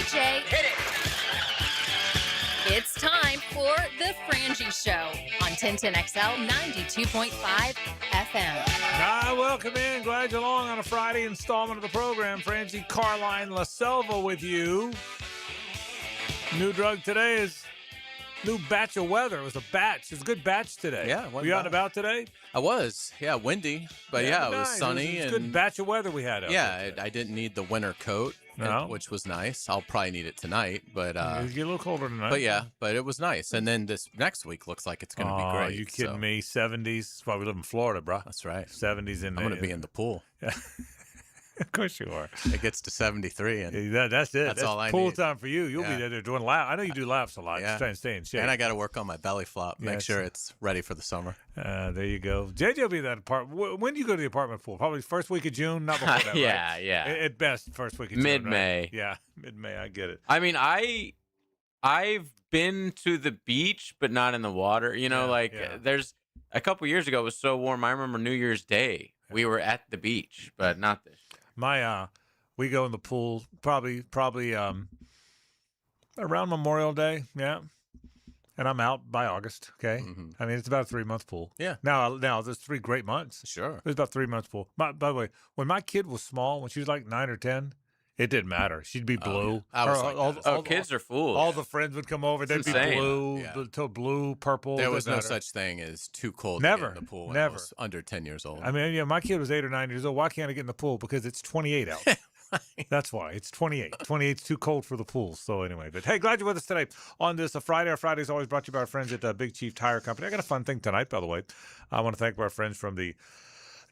DJ. Hit it! It's time for The Frangie Show on 1010XL 92.5 FM. Welcome in. Glad you're along on a Friday installment of the program. Frangie, Carline, La Selva with you. New drug today is new batch of weather. It was a batch. It was a good batch today. Yeah. Were you out and about today? I was. Yeah, windy. But it was nice. sunny. It was a and good batch of weather we had out there. I didn't need the winter coat, which was nice. I'll probably need it tonight. But It'll get a little colder tonight. But it was nice. And then this next week looks like it's going to be great. Are you kidding me? 70s. That's why we live in Florida, bro. That's right. 70s in I'm going to be in the pool. Yeah. Of course you are. It gets to 73. And that's it. That's all I pool need. time for you. You'll be there doing laps. I know you do laps a lot. Yeah. Just trying to stay in shape. And I got to work on my belly flop. Make Yes. sure it's ready for the summer. There you go. JJ will be at that apartment. When do you go to the apartment pool? Probably first week of June? Not before that, right? Yeah. At best, first week of June, Mid-May. right? Yeah, mid-May. I get it. I mean, I've been to the beach, but not in the water. There's a couple years ago, it was so warm. I remember New Year's Day. We were at the beach, but not this. We go in the pool probably around Memorial Day, yeah. And I'm out by August, okay? Mm-hmm. I mean, it's about a 3-month pool. Yeah. Now there's 3 great months. Sure. It was about 3 months pool. By the way, when my kid was small, when she was like 9 or 10, it didn't matter. She'd be blue. Yeah. I was like that. Kids are fools. All the friends would come over. They'd be insane. blue, Yeah. blue, purple. There was didn't no matter. such thing as too cold Never. to get in the pool when Never. I was under 10 years old. I mean, yeah, my kid was 8 or 9 years old. Why can't I get in the pool? Because it's 28 out. That's why. It's 28. 28's too cold for the pool. So anyway, but hey, glad you're with us today on this Friday. Our Friday is always brought to you by our friends at Big Chief Tire Company. I got a fun thing tonight, by the way. I want to thank our friends from the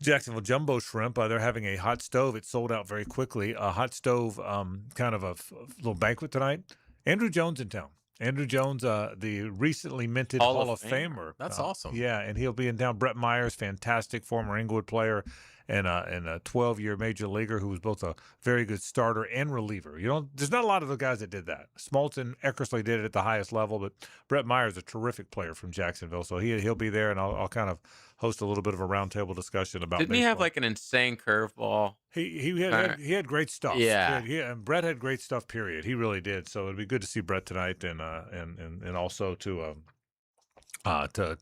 Jacksonville Jumbo Shrimp. They're having a hot stove. It sold out very quickly. A hot stove, kind of a little banquet tonight. Andrew Jones in town. Andrew Jones, the recently minted Hall of Famer. That's awesome. Yeah, and he'll be in town. Brett Myers, fantastic former Inglewood player and a 12-year major leaguer who was both a very good starter and reliever. There's not a lot of the guys that did that. Smoltz, Eckersley did it at the highest level, but Brett Myers is a terrific player from Jacksonville, so he'll be there, and I'll kind of host a little bit of a roundtable discussion about Didn't baseball. he have like an insane curveball? He had great stuff. Yeah. And Brett had great stuff. Period. He really did. So it'd be good to see Brett tonight, and also to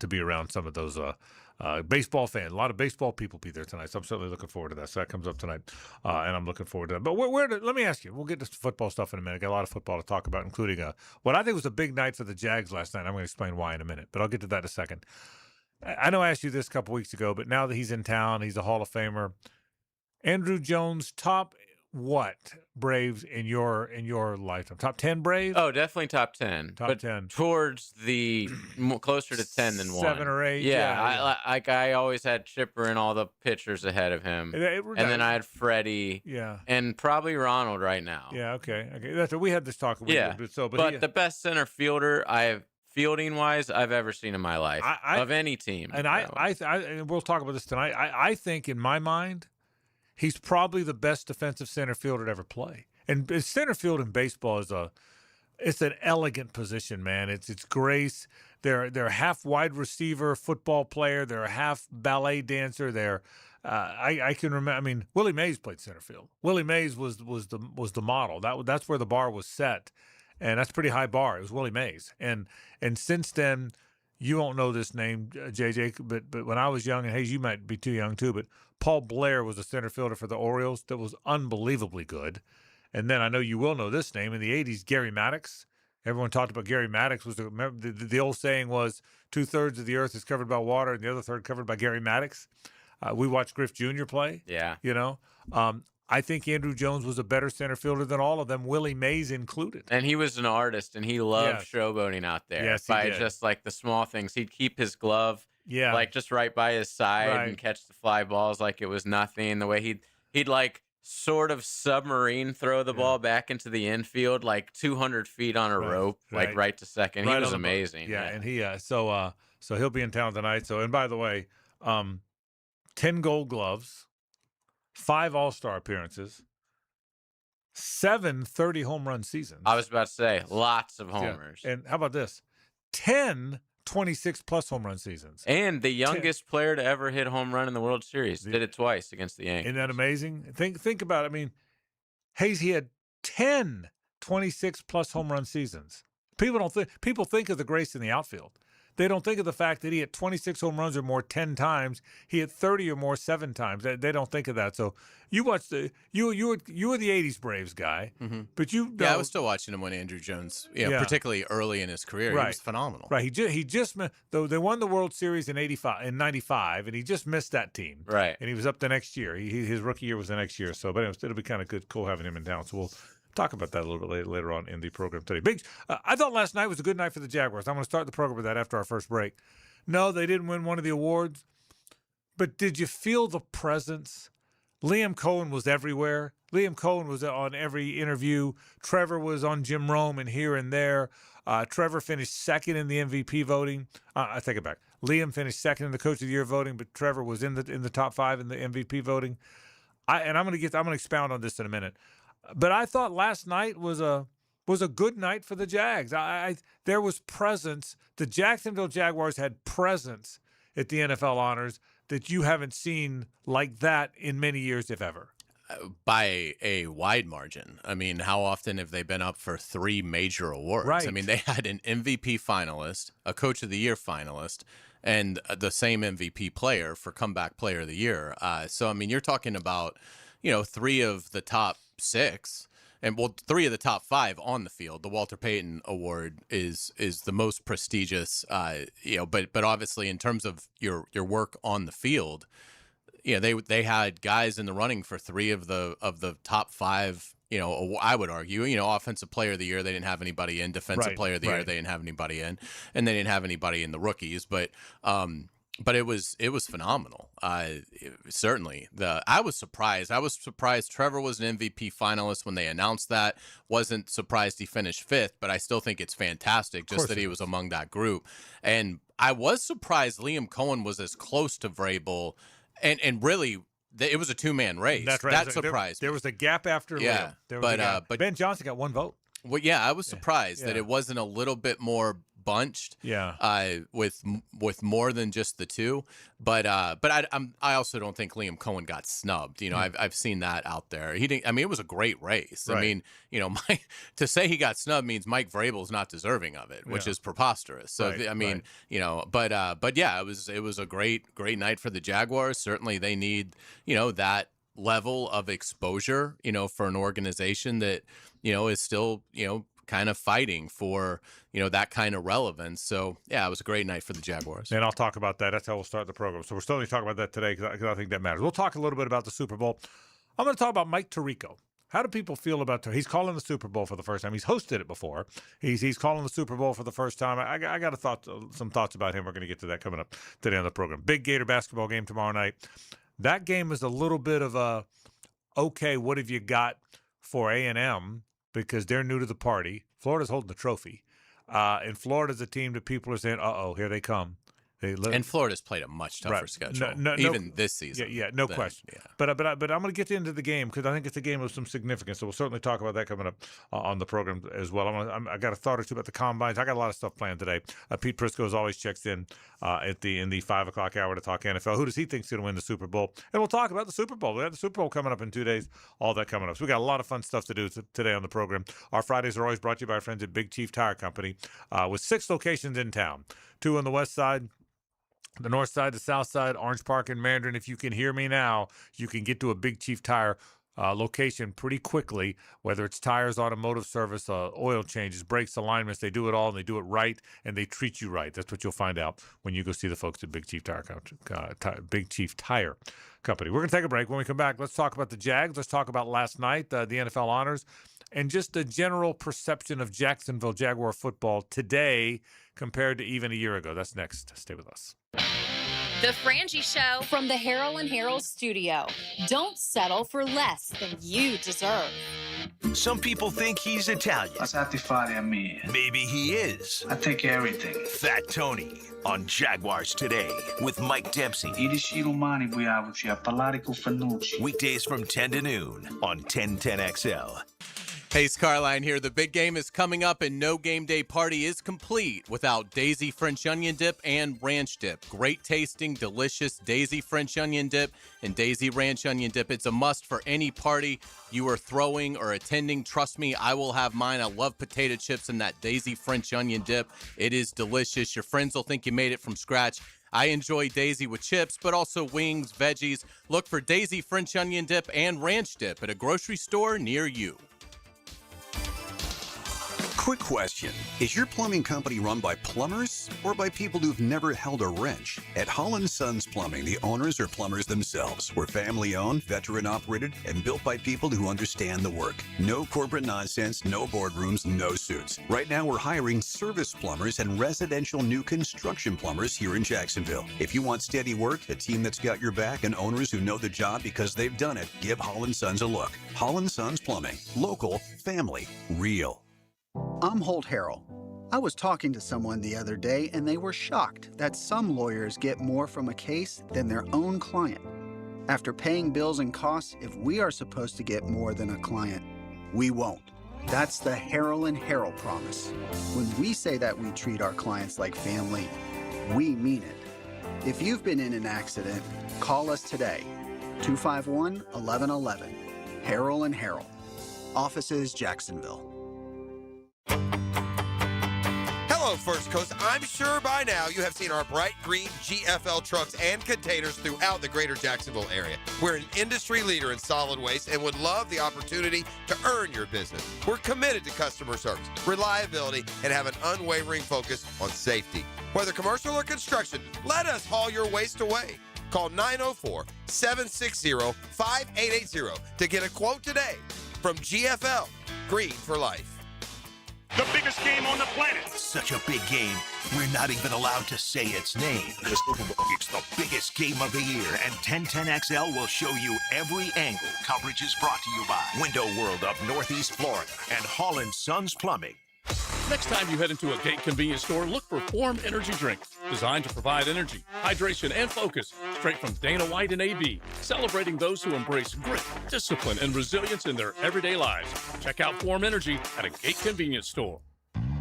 be around some of those baseball fans. A lot of baseball people be there tonight. So I'm certainly looking forward to that. So that comes up tonight, and I'm looking forward to that. But let me ask you. We'll get to football stuff in a minute. Got a lot of football to talk about, including what I think was a big night for the Jags last night. I'm going to explain why in a minute, but I'll get to that in a second. I know I asked you this a couple weeks ago, but now that he's in town, he's a Hall of Famer. Andrew Jones, top what Braves in your lifetime? Top 10 Braves? Oh, definitely top 10. Top 10. Towards the closer to 10 than 1. 7 or 8. Yeah. I always had Chipper and all the pitchers ahead of him. And then I had Freddie. Yeah. And probably Ronald right now. Yeah, okay. That's we had this talk a week ago. But the best center fielder fielding-wise, I've ever seen in my life of any team. And and we'll talk about this tonight. I think, in my mind, he's probably the best defensive center fielder to ever play. And center field in baseball it's an elegant position, man. It's grace. They're a half wide receiver football player. They're a half ballet dancer. I can remember. I mean, Willie Mays played center field. Willie Mays was the model. That's where the bar was set. And that's a pretty high bar. It was Willie Mays. And since then, you won't know this name, JJ, but when I was young, and Hayes, you might be too young too, but Paul Blair was a center fielder for the Orioles that was unbelievably good. And then I know you will know this name. In the 80s, Gary Maddox. Everyone talked about Gary Maddox. The old saying was 2/3 of the earth is covered by water and the other third covered by Gary Maddox. We watched Griff Jr. play. Yeah. I think Andrew Jones was a better center fielder than all of them, Willie Mays included. And he was an artist, and he loved showboating out there. Yes, he by did. Just like the small things. He'd keep his glove like just right by his side and catch the fly balls like it was nothing. The way he'd like sort of submarine throw the ball back into the infield like 200 feet on a rope, like right to second. He was amazing. Yeah, and he so he'll be in town tonight. So, and by the way, 10 Gold Gloves, 5 All-Star appearances, 7 30 home run seasons. I was about to say, lots of homers. Yeah. And how about this? 10 26-plus home run seasons. And the youngest player to ever hit a home run in the World Series. Did it twice against the Yankees. Isn't that amazing? Think about it. I mean, Hayes, he had 10 26 plus home run seasons. People think of the grace in the outfield. They don't think of the fact that he hit 26 home runs or more 10 times. He hit 30 or more 7 times. They don't think of that. So you watched you were the 80s Braves guy, but I was still watching him when Andrew Jones, particularly early in his career, right. He was phenomenal. Right. He just though they won the World Series in '95, and he just missed that team. Right. And he was up the next year. His rookie year was the next year. So, but it'll be kind of cool having him in town. So we'll talk about that a little bit later on in the program today. I thought last night was a good night for the Jaguars. I'm going to start the program with that after our first break. No, they didn't win one of the awards, but did you feel the presence? Liam Cohen was everywhere. Liam Cohen was on every interview. Trevor was on Jim Rome and here and there. Trevor finished second in the MVP voting. I take it back. Liam finished second in the Coach of the Year voting, but Trevor was in the top 5 in the MVP voting. I'm going to expound on this in a minute. But I thought last night was a good night for the Jags. There was presence. The Jacksonville Jaguars had presence at the NFL honors that you haven't seen like that in many years, if ever. By a wide margin. I mean, how often have they been up for 3 major awards? Right. I mean, they had an MVP finalist, a Coach of the Year finalist, and the same MVP player for Comeback Player of the Year. So, I mean, you're talking about, 3 of the top 6, and 3 of the top 5 on the field. The Walter Payton Award is the most prestigious, but obviously in terms of your work on the field, they had guys in the running for 3 of the top 5. I would argue, Offensive Player of the Year, they didn't have anybody in. Defensive Player of the Year, they didn't have anybody in, and they didn't have anybody in the rookies. But it was phenomenal. Certainly, I was surprised. I was surprised Trevor was an MVP finalist when they announced that. Wasn't surprised he finished 5th, but I still think it's fantastic just that he was among that group. And I was surprised Liam Cohen was as close to Vrabel, and really. It was a 2-man race. That's right. That surprised me. There was a gap after Liam. But Ben Johnson got 1 vote. Well, yeah, I was surprised that it wasn't a little bit more bunched. With more than just the 2. But I also don't think Liam Cohen got snubbed. I've seen that out there. He didn't. I mean, it was a great race. Right. I mean, to say he got snubbed means Mike Vrabel's not deserving of it, which is preposterous. So I mean, but yeah, it was a great night for the Jaguars. Certainly, they need that level of exposure. For an organization that is still kind of fighting for that kind of relevance. So yeah, it was a great night for the Jaguars. And I'll talk about that. That's how we'll start the program. So we're still going to talk about that today because I think that matters. We'll talk a little bit about the Super Bowl. I'm going to talk about Mike Tirico. How do people feel about he's calling the Super Bowl for the first time? He's hosted it before. He's calling the Super Bowl for the first time. I got some thoughts about him. We're going to get to that coming up today on the program. Big Gator basketball game tomorrow night. That game is a little bit of a okay. What have you got for A&M? Because they're new to the party. Florida's holding the trophy. And Florida's a team that people are saying, uh-oh, here they come. And Florida's played a much tougher schedule, even this season. No question. Yeah. But I'm going to get into the game because I think it's a game of some significance. So we'll certainly talk about that coming up on the program as well. I got a thought or two about the combines. I got a lot of stuff planned today. Pete Prisco always checks in in the 5 o'clock hour to talk NFL. Who does he think's going to win the Super Bowl? And we'll talk about the Super Bowl. We have the Super Bowl coming up in 2 days. All that coming up. So we got a lot of fun stuff to do today on the program. Our Fridays are always brought to you by our friends at Big Chief Tire Company with 6 locations in town. 2 on the west side, the north side, the south side, Orange Park and Mandarin. If you can hear me now, you can get to a Big Chief Tire location pretty quickly, whether it's tires, automotive service, oil changes, brakes, alignments. They do it all, and they do it right, and they treat you right. That's what you'll find out when you go see the folks at Big Chief Tire Company. We're going to take a break. When we come back, let's talk about the Jags. Let's talk about last night, the NFL honors, and just the general perception of Jacksonville Jaguar football today compared to even a year ago. That's next. Stay with us. The Frangie Show from the Harold and Harold studio. Don't settle for less than you deserve. Some people think he's Italian. Passati fare a me. Maybe he is. I take everything. Fat Tony on Jaguars Today with Mike Dempsey. I esseri umani vogliamoci a parlare con Fannucci. Weekdays from 10 to noon on 1010XL. Hey, it's Carline here. The big game is coming up, and no game day party is complete without Daisy French onion dip and ranch dip. Great tasting, delicious Daisy French onion dip and Daisy ranch onion dip. It's a must for any party you are throwing or attending. Trust me, I will have mine. I love potato chips and that Daisy French onion dip. It is delicious. Your friends will think you made it from scratch. I enjoy Daisy with chips, but also wings, veggies. Look for Daisy French onion dip and ranch dip at a grocery store near you. Quick question. Is your plumbing company run by plumbers or by people who've never held a wrench? At Holland Sons Plumbing, the owners are plumbers themselves. We're family-owned, veteran-operated, and built by people who understand the work. No corporate nonsense, no boardrooms, no suits. Right now, we're hiring service plumbers and residential new construction plumbers here in Jacksonville. If you want steady work, a team that's got your back, and owners who know the job because they've done it, give Holland Sons a look. Holland Sons Plumbing. Local, family, real. I'm Holt Harrell. I was talking to someone the other day and they were shocked that some lawyers get more from a case than their own client. After paying bills and costs, if we are supposed to get more than a client, we won't. That's the Harrell and Harrell promise. When we say that we treat our clients like family, we mean it. If you've been in an accident, call us today. 251-1111. Harrell and Harrell. Offices, Jacksonville. Hello, First Coast. I'm sure by now you have seen our bright green GFL trucks and containers throughout the greater Jacksonville area. We're an industry leader in solid waste and would love the opportunity to earn your business. We're committed to customer service, reliability, and have an unwavering focus on safety. Whether commercial or construction, let us haul your waste away. Call 904-760-5880 to get a quote today. From GFL, Green for Life. The biggest game on the planet. Such a big game, we're not even allowed to say its name. The Superbowl. It's the biggest game of the year, and 1010XL will show you every angle. Coverage is brought to you by Window World of Northeast Florida and Holland Sons Plumbing. Next time you head into a Gate convenience store, look for Form Energy Drink, designed to provide energy, hydration, and focus, straight from Dana White and AB, celebrating those who embrace grit, discipline, and resilience in their everyday lives. Check out Form Energy at a Gate convenience store.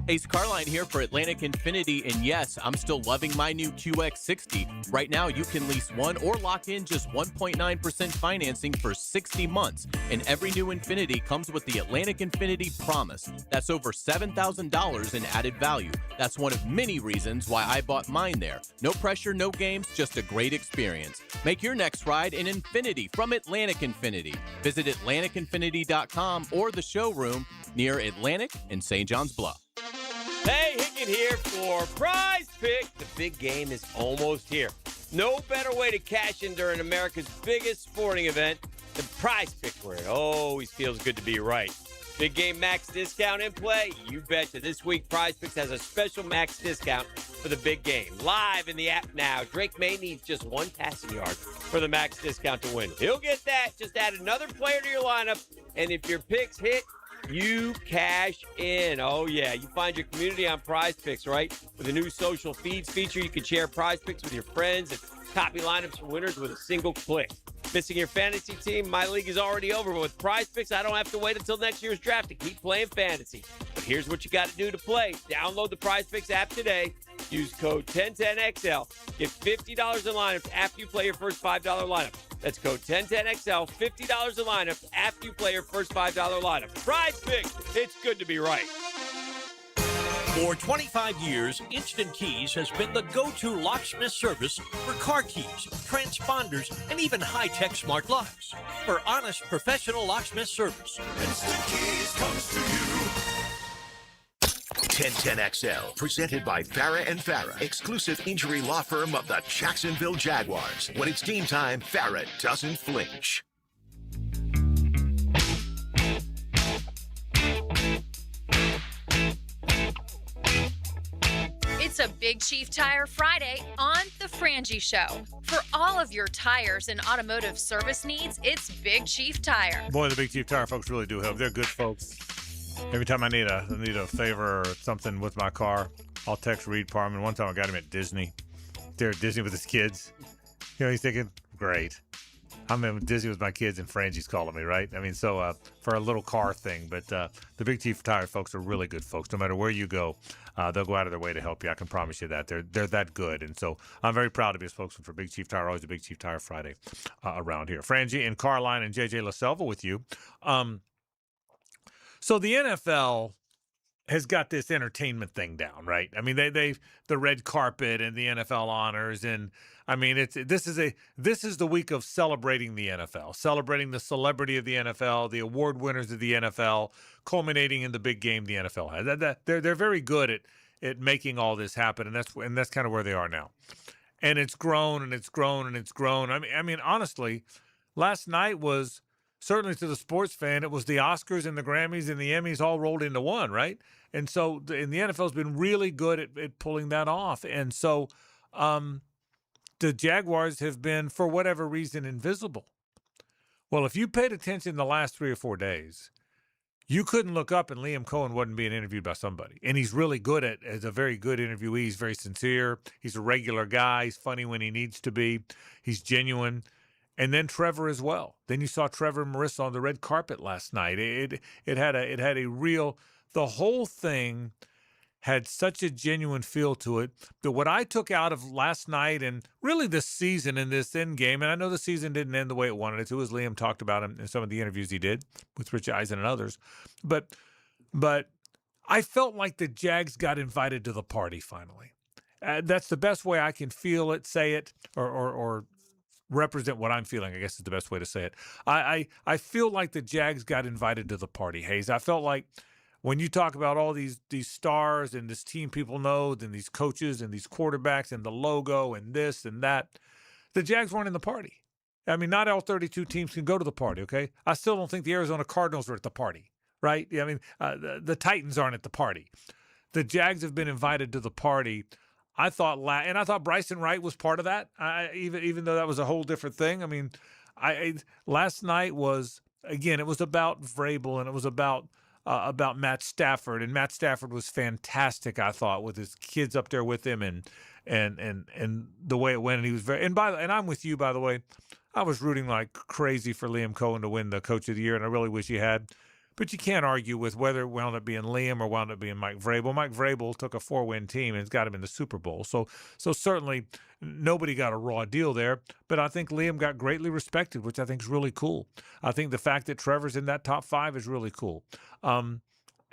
Ace Carline here for Atlantic Infinity, and yes, I'm still loving my new QX60. Right now, you can lease one or lock in just 1.9% financing for 60 months, and every new Infinity comes with the Atlantic Infinity Promise. That's over $7,000 in added value. That's one of many reasons why I bought mine there. No pressure, no games, just a great experience. Make your next ride an Infinity from Atlantic Infinity. Visit AtlanticInfinity.com or the showroom near Atlantic and St. John's Bluff. Hey, Hicken here for Prize Pick. The big game is almost here. No better way to cash in during America's biggest sporting event than Prize Pick, where it always feels good to be right. Big game max discount in play? You betcha. This week, Prize Picks has a special max discount for the big game. Live in the app now. Drake May needs just one passing yard for the max discount to win. He'll get that. Just add another player to your lineup, and if your picks hit, you cash in. Oh, yeah. You find your community on Prize Picks, right? With a new social feeds feature, you can share Prize Picks with your friends and copy lineups for winners with a single click. Missing your fantasy team? My league is already over, but with Prize Picks, I don't have to wait until next year's draft to keep playing fantasy. But here's what you got to do to play. Download the Prize Picks app today. Use code 1010XL. Get $50 in lineups after you play your first $5 lineup. That's code 1010XL, $50 in lineup after you play your first $5 lineup. Prize Picks, it's good to be right. For 25 years, Instant Keys has been the go-to locksmith service for car keys, transponders, and even high-tech smart locks. For honest, professional locksmith service, Instant Keys comes to you. 1010XL, presented by Farah & Farah, exclusive injury law firm of the Jacksonville Jaguars. When it's game time, Farah doesn't flinch. It's a Big Chief Tire Friday on The Frangie Show. For all of your tires and automotive service needs, it's Big Chief Tire. Boy, the Big Chief Tire folks really do help. They're good folks. Every time I need a favor or something with my car, I'll text Reed Parman. One time I got him at Disney. They're at Disney with his kids. You know, he's thinking, great. I'm dizzy with my kids and Frangie's calling me, right? I mean, so for a little car thing. But the Big Chief Tire folks are really good folks. No matter where you go, they'll go out of their way to help you. I can promise you that. They're that good. And so I'm very proud to be a spokesman for Big Chief Tire. Always a Big Chief Tire Friday around here. Frangie and Carline and JJ LaSelva with you. So the NFL has got this entertainment thing down, right? I mean, they've the red carpet and the NFL honors, and I mean, this is the week of celebrating the NFL, celebrating the celebrity of the NFL, the award winners of the NFL, culminating in the big game the NFL has. They're very good at making all this happen, and that's kind of where they are now. And it's grown and it's grown and it's grown. I mean, honestly, last night was certainly to the sports fan, it was the Oscars and the Grammys and the Emmys all rolled into one, right? And so and the NFL's been really good at pulling that off. And so the Jaguars have been, for whatever reason, invisible. Well, if you paid attention the last 3 or 4 days, you couldn't look up and Liam Cohen wasn't being interviewed by somebody. And he's really good as a very good interviewee. He's very sincere. He's a regular guy. He's funny when he needs to be. He's genuine. And then Trevor as well. Then you saw Trevor and Marissa on the red carpet last night. It had a real, the whole thing had such a genuine feel to it. But what I took out of last night and really this season in this end game, and I know the season didn't end the way it wanted it to, as Liam talked about in some of the interviews he did with Rich Eisen and others. But I felt like the Jags got invited to the party finally. That's the best way I can feel it, say it, or represent what I'm feeling, I guess is the best way to say it. I feel like the Jags got invited to the party, Hayes. I felt like when you talk about all these stars and this team people know, and these coaches and these quarterbacks and the logo and this and that, the Jags weren't in the party. I mean, not all 32 teams can go to the party, okay? I still don't think the Arizona Cardinals are at the party, right? I mean, the Titans aren't at the party. The Jags have been invited to the party. I thought Bryson Wright was part of that. Even though that was a whole different thing. I mean, last night was, again, it was about Vrabel and it was about Matt Stafford, and Matt Stafford was fantastic. I thought with his kids up there with him and the way it went. And he was and I'm with you, by the way. I was rooting like crazy for Liam Cohen to win the Coach of the Year, and I really wish he had. But you can't argue with whether it wound up being Liam or wound up being Mike Vrabel. Mike Vrabel took a 4-win team and has got him in the Super Bowl. So certainly nobody got a raw deal there. But I think Liam got greatly respected, which I think is really cool. I think the fact that Trevor's in that top 5 is really cool. And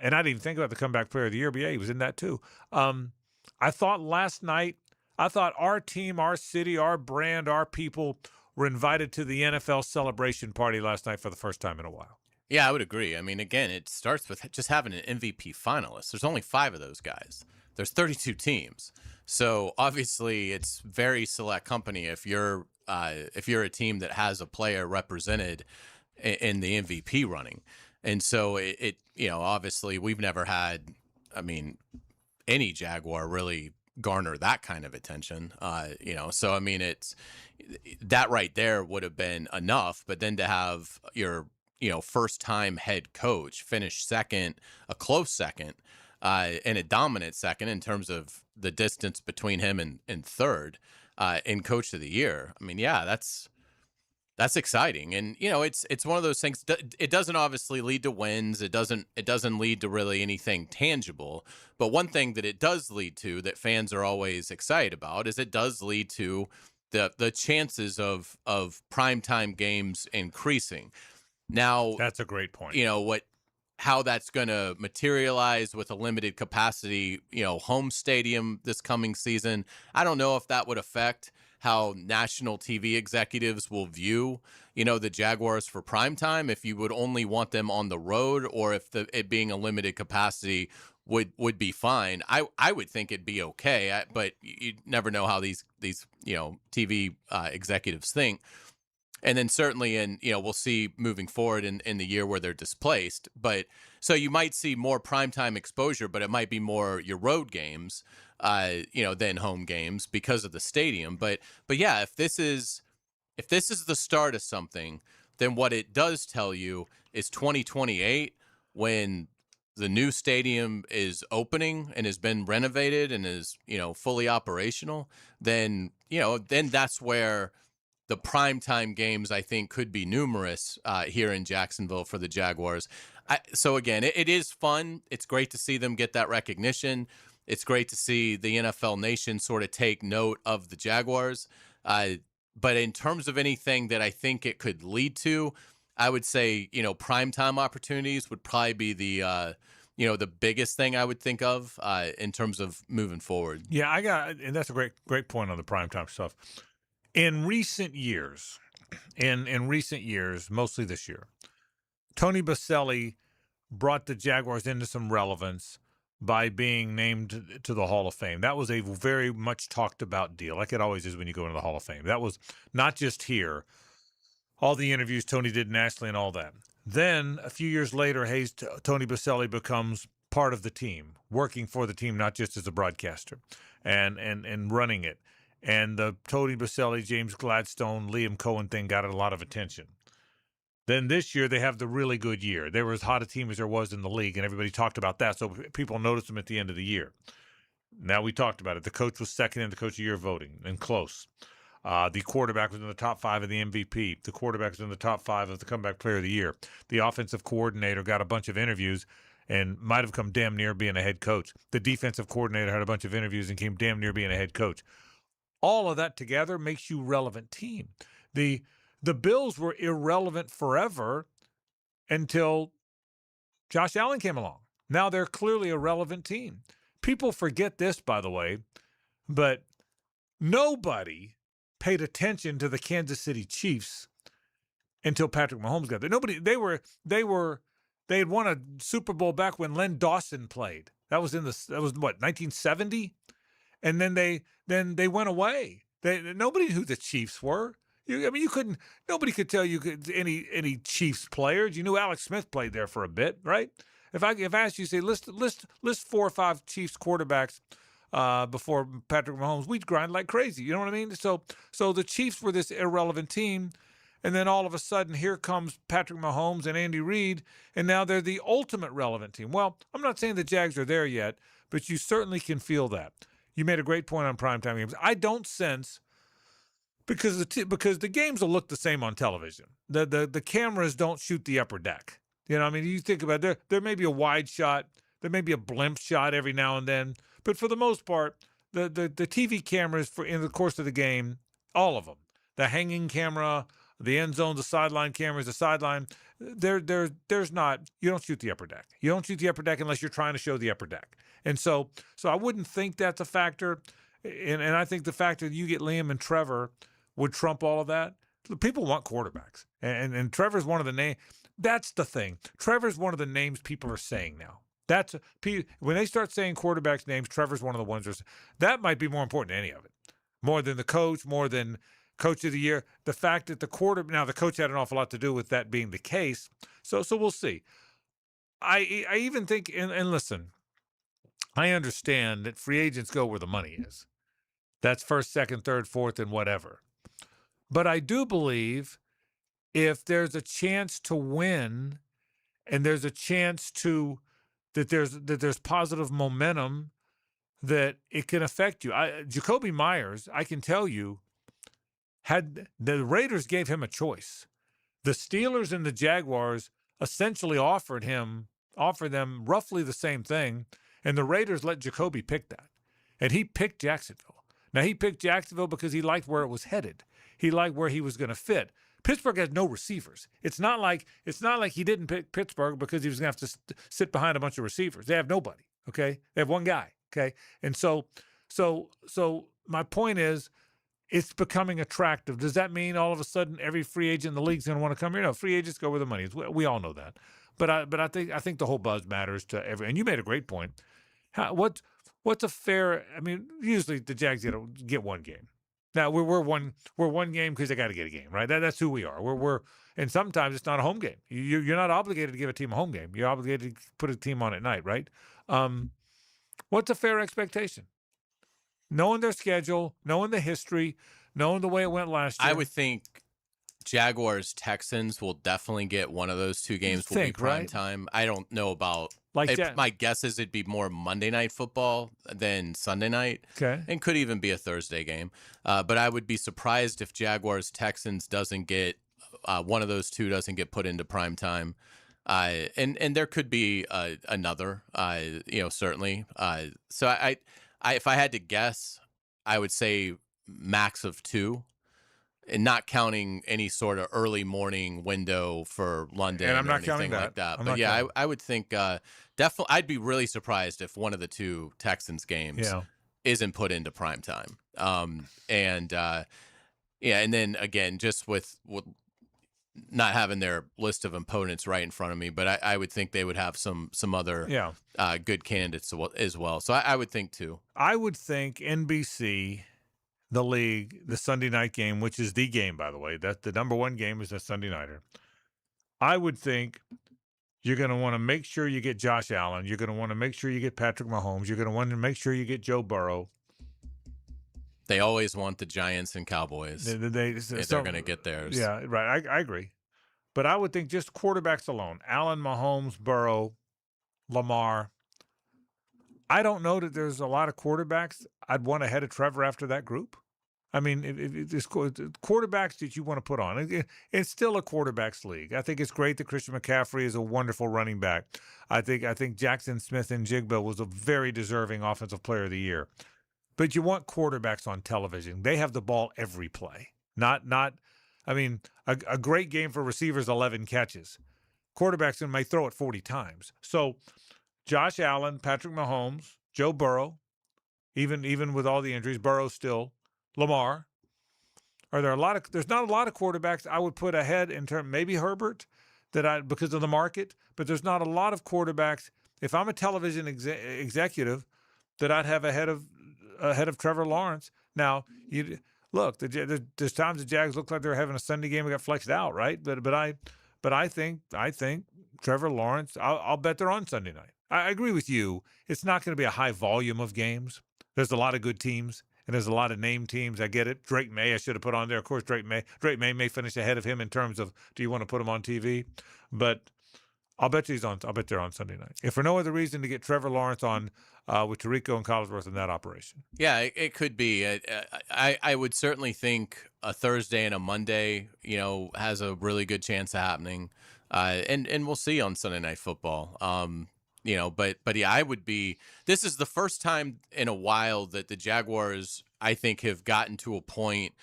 I didn't even think about the comeback player of the year, but yeah, he was in that too. I thought last night, our team, our city, our brand, our people were invited to the NFL celebration party last night for the first time in a while. Yeah, I would agree. I mean, again, it starts with just having an MVP finalist. There's only 5 of those guys. There's 32 teams. So obviously it's very select company if you're a team that has a player represented in the MVP running. And so it obviously we've never had, any Jaguar really garner that kind of attention. So I mean, it's that right there would have been enough, but then to have your first-time head coach finish second, a close second, and a dominant second in terms of the distance between him and third in Coach of the Year. I mean, yeah, that's exciting, and it's one of those things. It doesn't obviously lead to wins. It doesn't lead to really anything tangible. But one thing that it does lead to that fans are always excited about is it does lead to the chances of primetime games increasing. Now, that's a great point. How that's going to materialize with a limited capacity, home stadium this coming season. I don't know if that would affect how national TV executives will view, the Jaguars for primetime, if you would only want them on the road or if it being a limited capacity would be fine. I would think it'd be okay, but you never know how these TV executives think. And then certainly we'll see moving forward in the year where they're displaced. But so you might see more primetime exposure, but it might be more your road games, than home games because of the stadium. But yeah, if this is the start of something, then what it does tell you is 2028 when the new stadium is opening and has been renovated and is, fully operational, then that's where the primetime games, I think, could be numerous here in Jacksonville for the Jaguars. So, again, it is fun. It's great to see them get that recognition. It's great to see the NFL nation sort of take note of the Jaguars. But in terms of anything that I think it could lead to, I would say, primetime opportunities would probably be the biggest thing I would think of in terms of moving forward. Yeah, and that's a great point on the primetime stuff. In recent years, mostly this year, Tony Boselli brought the Jaguars into some relevance by being named to the Hall of Fame. That was a very much talked about deal, like it always is when you go into the Hall of Fame. That was not just here. All the interviews Tony did nationally and all that. Then a few years later, Tony Boselli becomes part of the team, working for the team, not just as a broadcaster, and running it. And the Tony Boselli, James Gladstone, Liam Cohen thing got a lot of attention. Then this year, they have the really good year. They were as hot a team as there was in the league, and everybody talked about that, so people noticed them at the end of the year. Now we talked about it. The coach was second in the Coach of the Year voting, and close. The quarterback was in the top 5 of the MVP. The quarterback was in the top 5 of the Comeback Player of the Year. The offensive coordinator got a bunch of interviews and might have come damn near being a head coach. The defensive coordinator had a bunch of interviews and came damn near being a head coach. All of that together makes you a relevant team. The Bills were irrelevant forever until Josh Allen came along. Now they're clearly a relevant team. People forget this, by the way, but nobody paid attention to the Kansas City Chiefs until Patrick Mahomes got there. They had won a Super Bowl back when Len Dawson played. That was what, 1970? And then they went away. Nobody knew who the Chiefs were. Nobody could tell you any Chiefs players. You knew Alex Smith played there for a bit, right? If I asked you, say list 4 or 5 Chiefs quarterbacks before Patrick Mahomes, we'd grind like crazy. You know what I mean? So the Chiefs were this irrelevant team, and then all of a sudden here comes Patrick Mahomes and Andy Reid, and now they're the ultimate relevant team. Well, I'm not saying the Jags are there yet, but you certainly can feel that. You made a great point on primetime games. I don't sense. Because the games will look the same on television. The cameras don't shoot the upper deck. You think about it, there may be a wide shot, there may be a blimp shot every now and then, but for the most part, the TV cameras in the course of the game, all of them, the hanging camera, the end zone, the sideline cameras, the sideline, there's not. You don't shoot the upper deck. You don't shoot the upper deck unless you're trying to show the upper deck, and so I wouldn't think that's a factor, and I think the fact that you get Liam and Trevor would trump all of that. People want quarterbacks. And Trevor's one of the names. That's the thing. Trevor's one of the names people are saying now. When they start saying quarterbacks' names, Trevor's one of the ones that might be more important than any of it. More than the coach, more than Coach of the Year. The fact that the coach had an awful lot to do with that being the case. So we'll see. I even think, and listen, I understand that free agents go where the money is. That's first, second, third, fourth, and whatever. But I do believe if there's a chance to win and there's a chance that there's positive momentum, that it can affect you. Jacoby Myers, I can tell you, the Raiders gave him a choice. The Steelers and the Jaguars essentially offered them roughly the same thing, and the Raiders let Jacoby pick that. And he picked Jacksonville. Now, he picked Jacksonville because he liked where it was headed. He liked where he was going to fit. Pittsburgh has no receivers. It's not like he didn't pick Pittsburgh because he was going to have to sit behind a bunch of receivers. They have nobody, okay? They have one guy, okay? And so my point is, it's becoming attractive. Does that mean all of a sudden every free agent in the league is going to want to come here? No, free agents go where the money is. We all know that. But I think the whole buzz matters to everyone. And you made a great point. What's a fair? Usually the Jags get one game. Now we're one game because they got to get a game, right? That's who we are. And sometimes it's not a home game. You're not obligated to give a team a home game. You're obligated to put a team on at night, right? What's a fair expectation? Knowing their schedule, knowing the history, knowing the way it went last year. I would think Jaguars Texans will definitely get one of those two games. Will be prime time. I don't know about My guess is it'd be more Monday Night Football than Sunday night. Okay. And could even be a Thursday game. But I would be surprised if Jaguars-Texans doesn't get one of those two doesn't get put into prime time. And there could be another, certainly. So I if I had to guess, I would say max of 2. And not counting any sort of early morning window for London and I'm or not anything counting like that. I'm But not yeah, counting. I would think definitely I'd be really surprised if one of the two Texans games isn't put into prime time. And then again, just with not having their list of opponents right in front of me, but I would think they would have some other good candidates as well. So I would think 2. I would think NBC, the league, the Sunday night game, which is the game, by the way. That the number one game is a Sunday nighter. I would think you're going to want to make sure you get Josh Allen. You're going to want to make sure you get Patrick Mahomes. You're going to want to make sure you get Joe Burrow. They always want the Giants and Cowboys. They're going to get theirs. Yeah, right. I agree. But I would think just quarterbacks alone. Allen, Mahomes, Burrow, Lamar. I don't know that there's a lot of quarterbacks I'd want ahead of Trevor after that group. I mean, if it's quarterbacks that you want to put on. It's still a quarterbacks league. I think it's great that Christian McCaffrey is a wonderful running back. I think Jackson Smith and Jigba was a very deserving offensive player of the year. But you want quarterbacks on television. They have the ball every play. I mean, a great game for receivers, 11 catches. Quarterbacks may throw it 40 times. So Josh Allen, Patrick Mahomes, Joe Burrow, even with all the injuries, Burrow still, Lamar. There's not a lot of quarterbacks I would put ahead in terms, maybe Herbert, because of the market, but there's not a lot of quarterbacks. If I'm a television executive, that I'd have ahead of Trevor Lawrence. Now, there's times the Jags look like they're having a Sunday game and got flexed out, right? But I think Trevor Lawrence, I'll bet they're on Sunday night. I agree with you. It's not going to be a high volume of games. There's a lot of good teams, and there's a lot of named teams. I get it. Drake May, I should have put on there. Of course, Drake May finish ahead of him in terms of, do you want to put him on TV? But I'll bet they're on Sunday night. If for no other reason, to get Trevor Lawrence on with Tirico and Collinsworth in that operation. Yeah, it could be. I would certainly think a Thursday and a Monday, has a really good chance of happening. And we'll see on Sunday Night Football. But yeah, I would be. This is the first time in a while that the Jaguars, I think, have gotten to a point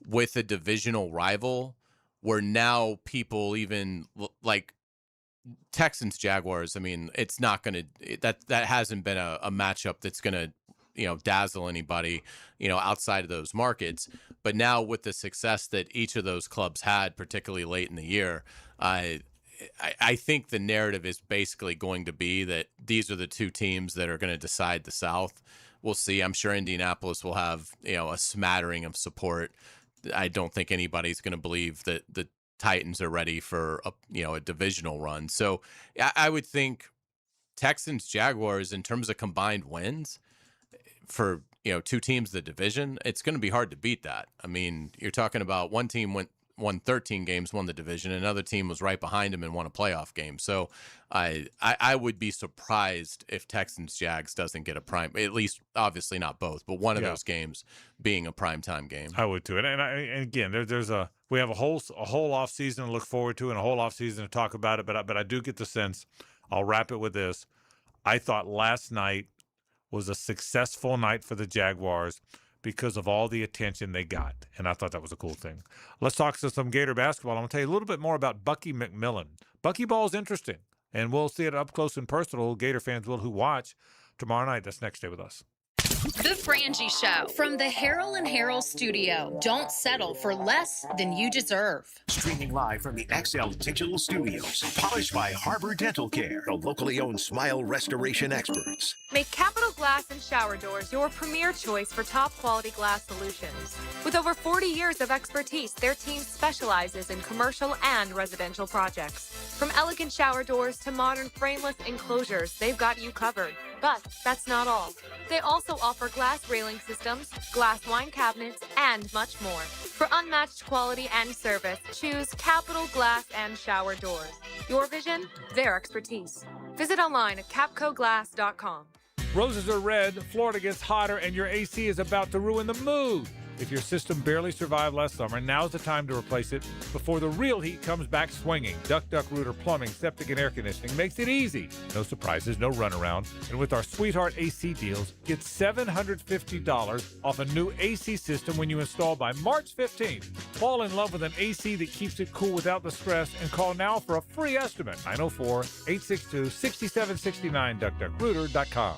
with a divisional rival where now people even like Texans Jaguars. I mean, it's not going to that hasn't been a matchup that's going to dazzle anybody outside of those markets. But now with the success that each of those clubs had, particularly late in the year, I think the narrative is basically going to be that these are the two teams that are going to decide the South. We'll see. I'm sure Indianapolis will have a smattering of support. I don't think anybody's going to believe that the Titans are ready for a divisional run. So I would think Texans Jaguars, in terms of combined wins for two teams the division, it's going to be hard to beat that. I mean, you're talking about one team won 13 games, won the division. Another team was right behind him and won a playoff game. So I would be surprised if Texans Jags doesn't get a prime, at least obviously not both, but one of those games being a primetime game. I would too. And again, we have a whole off season to look forward to and a whole off season to talk about it. But I do get the sense, I'll wrap it with this. I thought last night was a successful night for the Jaguars because of all the attention they got. And I thought that was a cool thing. Let's talk to some Gator basketball. I'm going to tell you a little bit more about Bucky McMillan. Bucky ball is interesting, and we'll see it up close and personal. Gator fans will who watch tomorrow night. That's next. Stay with us. The Frangie Show from the Harrell and Harrell studio. Don't settle for less than you deserve. Streaming live from the XL Digital Studios. Polished by Harbor Dental Care, the locally owned smile restoration experts. Make Capital Glass and Shower Doors your premier choice for top quality glass solutions. With over 40 years of expertise, their team specializes in commercial and residential projects. From elegant shower doors to modern frameless enclosures, they've got you covered. But that's not all. They also offer glass railing systems, glass wine cabinets, and much more. For unmatched quality and service, choose Capital Glass and Shower Doors. Your vision, their expertise. Visit online at capcoglass.com. Roses are red, Florida gets hotter, and your AC is about to ruin the mood. If your system barely survived last summer, now's the time to replace it before the real heat comes back swinging. Duck Rooter Plumbing, Septic, and Air Conditioning makes it easy. No surprises, no runaround. And with our Sweetheart AC deals, get $750 off a new AC system when you install by March 15th. Fall in love with an AC that keeps it cool without the stress and call now for a free estimate. 904-862-6769, duckduckrooter.com.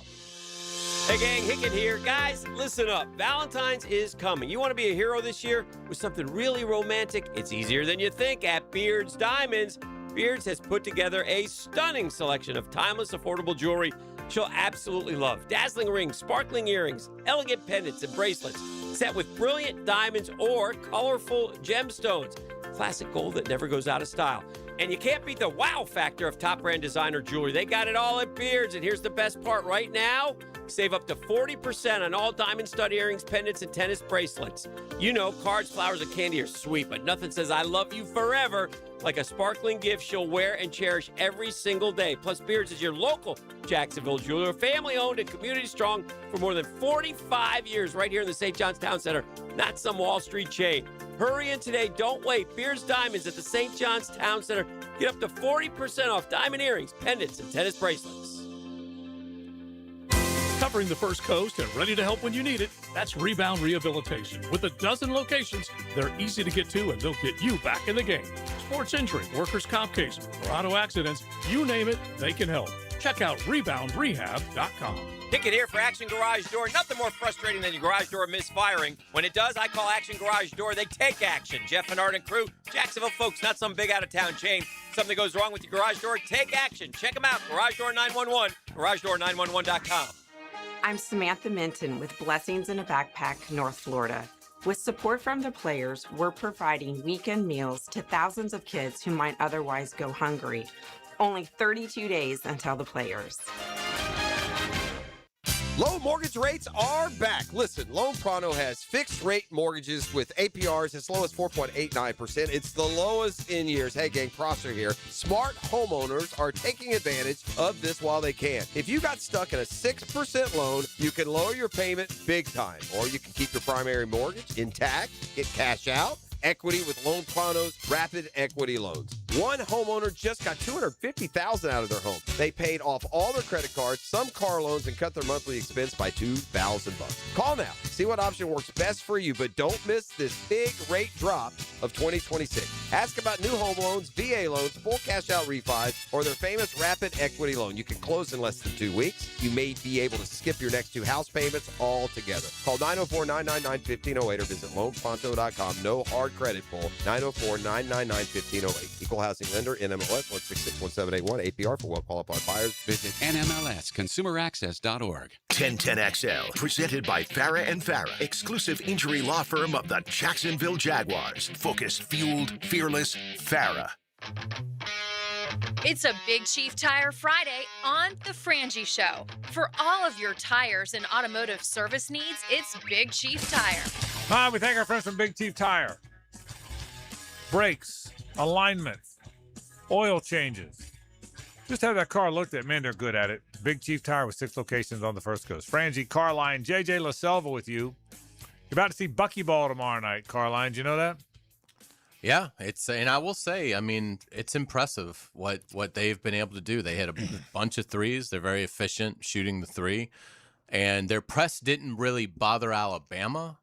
Hey gang, Hicken here. Guys, listen up. Valentine's is coming. You want to be a hero this year with something really romantic? It's easier than you think at Beard's Diamonds. Beard's has put together a stunning selection of timeless, affordable jewelry she'll absolutely love. Dazzling rings, sparkling earrings, elegant pendants and bracelets, set with brilliant diamonds or colorful gemstones. Classic gold that never goes out of style. And you can't beat the wow factor of top brand designer jewelry. They got it all at Beard's. And here's the best part. Right now, save up to 40% on all diamond stud earrings, pendants, and tennis bracelets. You know, cards, flowers, and candy are sweet, but nothing says I love you forever like a sparkling gift she'll wear and cherish every single day. Plus, Beard's is your local Jacksonville jeweler, family-owned and community-strong for more than 45 years right here in the St. John's Town Center, not some Wall Street chain. Hurry in today. Don't wait. Beard's Diamonds at the St. John's Town Center. Get up to 40% off diamond earrings, pendants, and tennis bracelets. Covering the First Coast and ready to help when you need it. That's Rebound Rehabilitation. With a dozen locations, they're easy to get to and they'll get you back in the game. Sports injury, workers' comp case, or auto accidents, you name it, they can help. Check out reboundrehab.com. Hicken here for Action Garage Door. Nothing more frustrating than your garage door misfiring. When it does, I call Action Garage Door. They take action. Jeff and Art and crew, Jacksonville folks, not some big out-of-town chain. Something goes wrong with your garage door, take action. Check them out. Garage Door 911, garagedoor911.com. I'm Samantha Minton with Blessings in a Backpack, North Florida. With support from the players, we're providing weekend meals to thousands of kids who might otherwise go hungry. Only 32 days until the players. Low mortgage rates are back. Listen, Loan Pronto has fixed rate mortgages with APRs as low as 4.89%. It's the lowest in years. Hey, gang, Prosser here. Smart homeowners are taking advantage of this while they can. If you got stuck in a 6% loan, you can lower your payment big time. Or you can keep your primary mortgage intact, get cash out, equity with Loan Pronto's rapid equity loans. One homeowner just got $250,000 out of their home. They paid off all their credit cards, some car loans, and cut their monthly expense by $2,000. Call now. See what option works best for you, but don't miss this big rate drop of 2026. Ask about new home loans, VA loans, full cash out refis, or their famous rapid equity loan. You can close in less than 2 weeks. You may be able to skip your next 2 house payments altogether. Call 904-999-1508 or visit loanpronto.com. No hard credit pull. 904-999-1508. Equal housing lender, NMLS 1661781. APR for well-qualified buyers. Visit NMLSconsumeraccess.org. 1010XL, presented by Farah and Farah, exclusive injury law firm of the Jacksonville Jaguars. Focused, fueled, fearless, Farah. It's a Big Chief Tire Friday on The Frangie Show. For all of your tires and automotive service needs, it's Big Chief Tire. Hi, we thank our friends from Big Chief Tire. Brakes, alignment, oil changes. Just have that car looked at. Man, they're good at it. Big Chief Tire with 6 locations on the First Coast. Frangie, Carline, JJ LaSelva with you. You're about to see Buckyball tomorrow night, Carline. Do you know that? Yeah, and I will say, I mean, it's impressive what they've been able to do. They had a bunch of threes. They're very efficient shooting the three, and their press didn't really bother Alabama,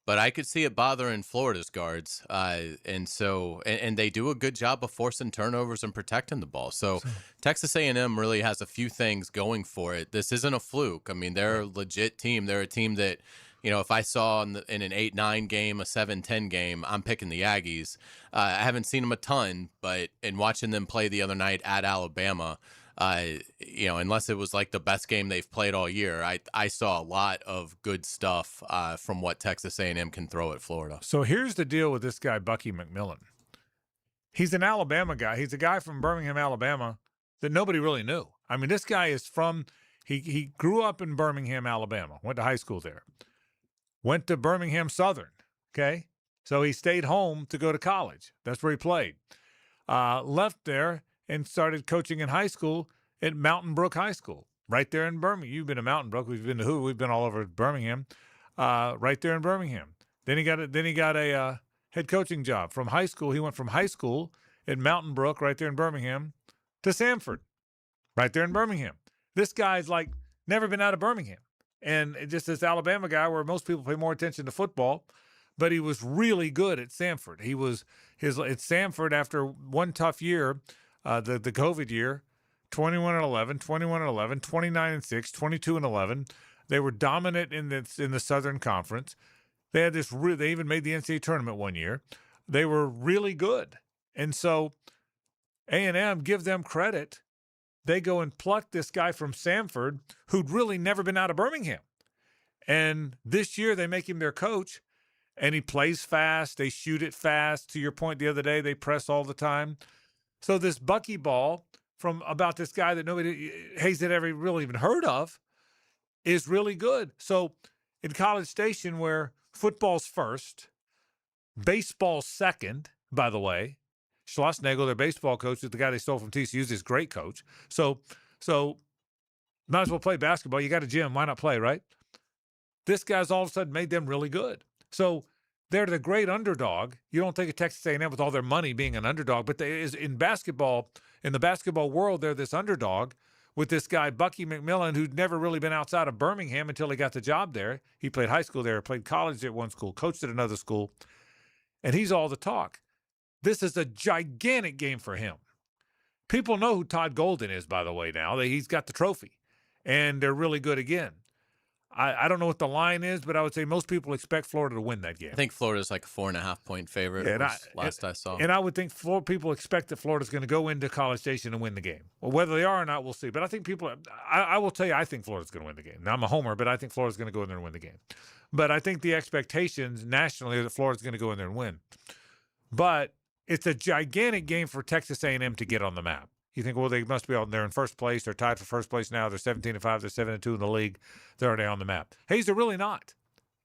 but I could see it bothering Florida's guards. And they do a good job of forcing turnovers and protecting the ball. So Texas A&M really has a few things going for it. This isn't a fluke. I mean, they're a legit team. They're a team that, you know, if I saw in an 8-9 game, a 7-10 game, I'm picking the Aggies. I haven't seen them a ton, but in watching them play the other night at Alabama, you know, unless it was like the best game they've played all year, I saw a lot of good stuff from what Texas A&M can throw at Florida. So here's the deal with this guy, Bucky McMillan. He's an Alabama guy. He's a guy from Birmingham, Alabama that nobody really knew. I mean, this guy is from, he grew up in Birmingham, Alabama, went to high school there. Went to Birmingham Southern, okay? So he stayed home to go to college. That's where he played. Left there and started coaching in high school at Mountain Brook High School, right there in Birmingham. You've been to Mountain Brook. We've been to who? We've been all over Birmingham, right there in Birmingham. Then he got a head coaching job from high school. He went from high school at Mountain Brook, right there in Birmingham, to Samford, right there in Birmingham. This guy's like never been out of Birmingham. And just this Alabama guy where most people pay more attention to football, but he was really good at Samford. He was at Samford after one tough year, the COVID year, 21-11, 21-11, 29-6, 22-11. They were dominant in the Southern Conference. They had they even made the NCAA tournament one year. They were really good. And so A&M, give them credit. They go and pluck this guy from Samford who'd really never been out of Birmingham. And this year they make him their coach, and he plays fast. They shoot it fast. To your point the other day, they press all the time. So this buckyball from about this guy that nobody Hayes had ever really even heard of is really good. So in College Station, where football's first, baseball's second, by the way, Schlossnagel, their baseball coach, is the guy they stole from TCU, is this great coach. So might as well play basketball. You got a gym. Why not play, right? This guy's all of a sudden made them really good. So they're the great underdog. You don't think of Texas A&M with all their money being an underdog, but in the basketball world, they're this underdog with this guy, Bucky McMillan, who'd never really been outside of Birmingham until he got the job there. He played high school there, played college at one school, coached at another school, and he's all the talk. This is a gigantic game for him. People know who Todd Golden is, by the way, now. He's got the trophy, and they're really good again. I don't know what the line is, but I would say most people expect Florida to win that game. I think Florida's like a 4.5-point favorite. Yeah, last I saw. And I would think people expect that Florida's going to go into College Station and win the game. Well, whether they are or not, we'll see. But I think I will tell you, I think Florida's going to win the game. Now, I'm a homer, but I think Florida's going to go in there and win the game. But I think the expectations nationally are that Florida's going to go in there and win. But it's a gigantic game for Texas A&M to get on the map. You think, well, they must be they're in first place. They're tied for first place now. They're 17-5. They're 7-2 in the league. They're already on the map. Hayes, they're really not.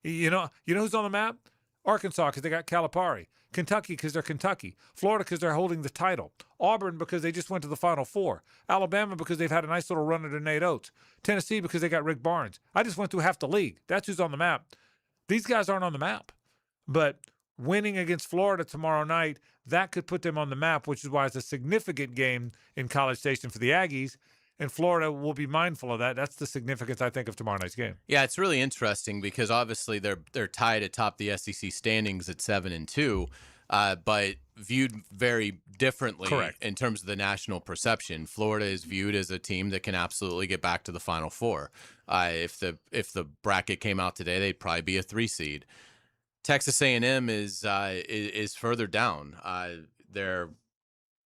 You know who's on the map? Arkansas, because they got Calipari. Kentucky, because they're Kentucky. Florida, because they're holding the title. Auburn, because they just went to the Final Four. Alabama, because they've had a nice little run under Nate Oates. Tennessee, because they got Rick Barnes. I just went through half the league. That's who's on the map. These guys aren't on the map. But winning against Florida tomorrow night, that could put them on the map, which is why it's a significant game in College Station for the Aggies. And Florida will be mindful of that. That's the significance, I think, of tomorrow night's game. Yeah, it's really interesting because obviously they're tied atop the SEC standings at 7-2, but viewed very differently. Correct. In terms of the national perception. Florida is viewed as a team that can absolutely get back to the Final Four. If the bracket came out today, they'd probably be a 3 seed. Texas A&M is further down. They're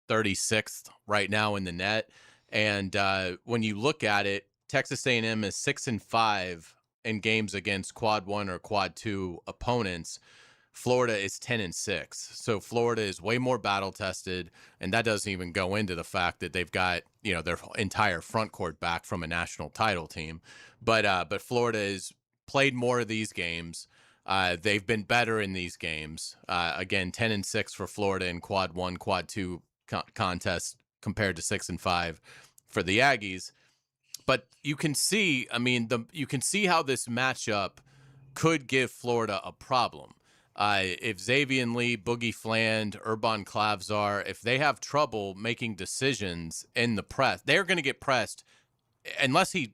36th right now in the net, and when you look at it, Texas A&M is 6-5 in games against Quad 1 or Quad 2 opponents. Florida is 10-6, so Florida is way more battle tested, and that doesn't even go into the fact that they've got their entire front court back from a national title team. But Florida has played more of these games. They've been better in these games. Again, 10-6 for Florida in Quad 1, Quad 2 contests compared to 6-5 for the Aggies. But you can see, you can see how this matchup could give Florida a problem. If Xavier Lee, Boogie Fland, Urban Clavzar, if they have trouble making decisions in the press, they're going to get pressed unless he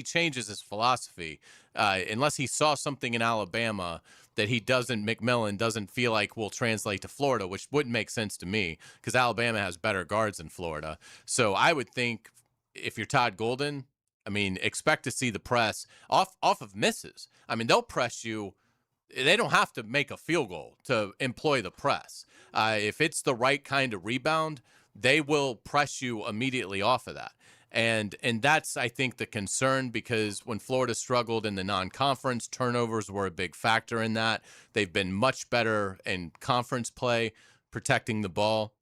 changes his philosophy. Unless he saw something in Alabama that McMillan doesn't feel like will translate to Florida, which wouldn't make sense to me because Alabama has better guards than Florida. So I would think if you're Todd Golden, expect to see the press off of misses. They'll press you. They don't have to make a field goal to employ the press. If it's the right kind of rebound, they will press you immediately off of that. And that's, I think, the concern because when Florida struggled in the non-conference, turnovers were a big factor in that. They've been much better in conference play, protecting the ball.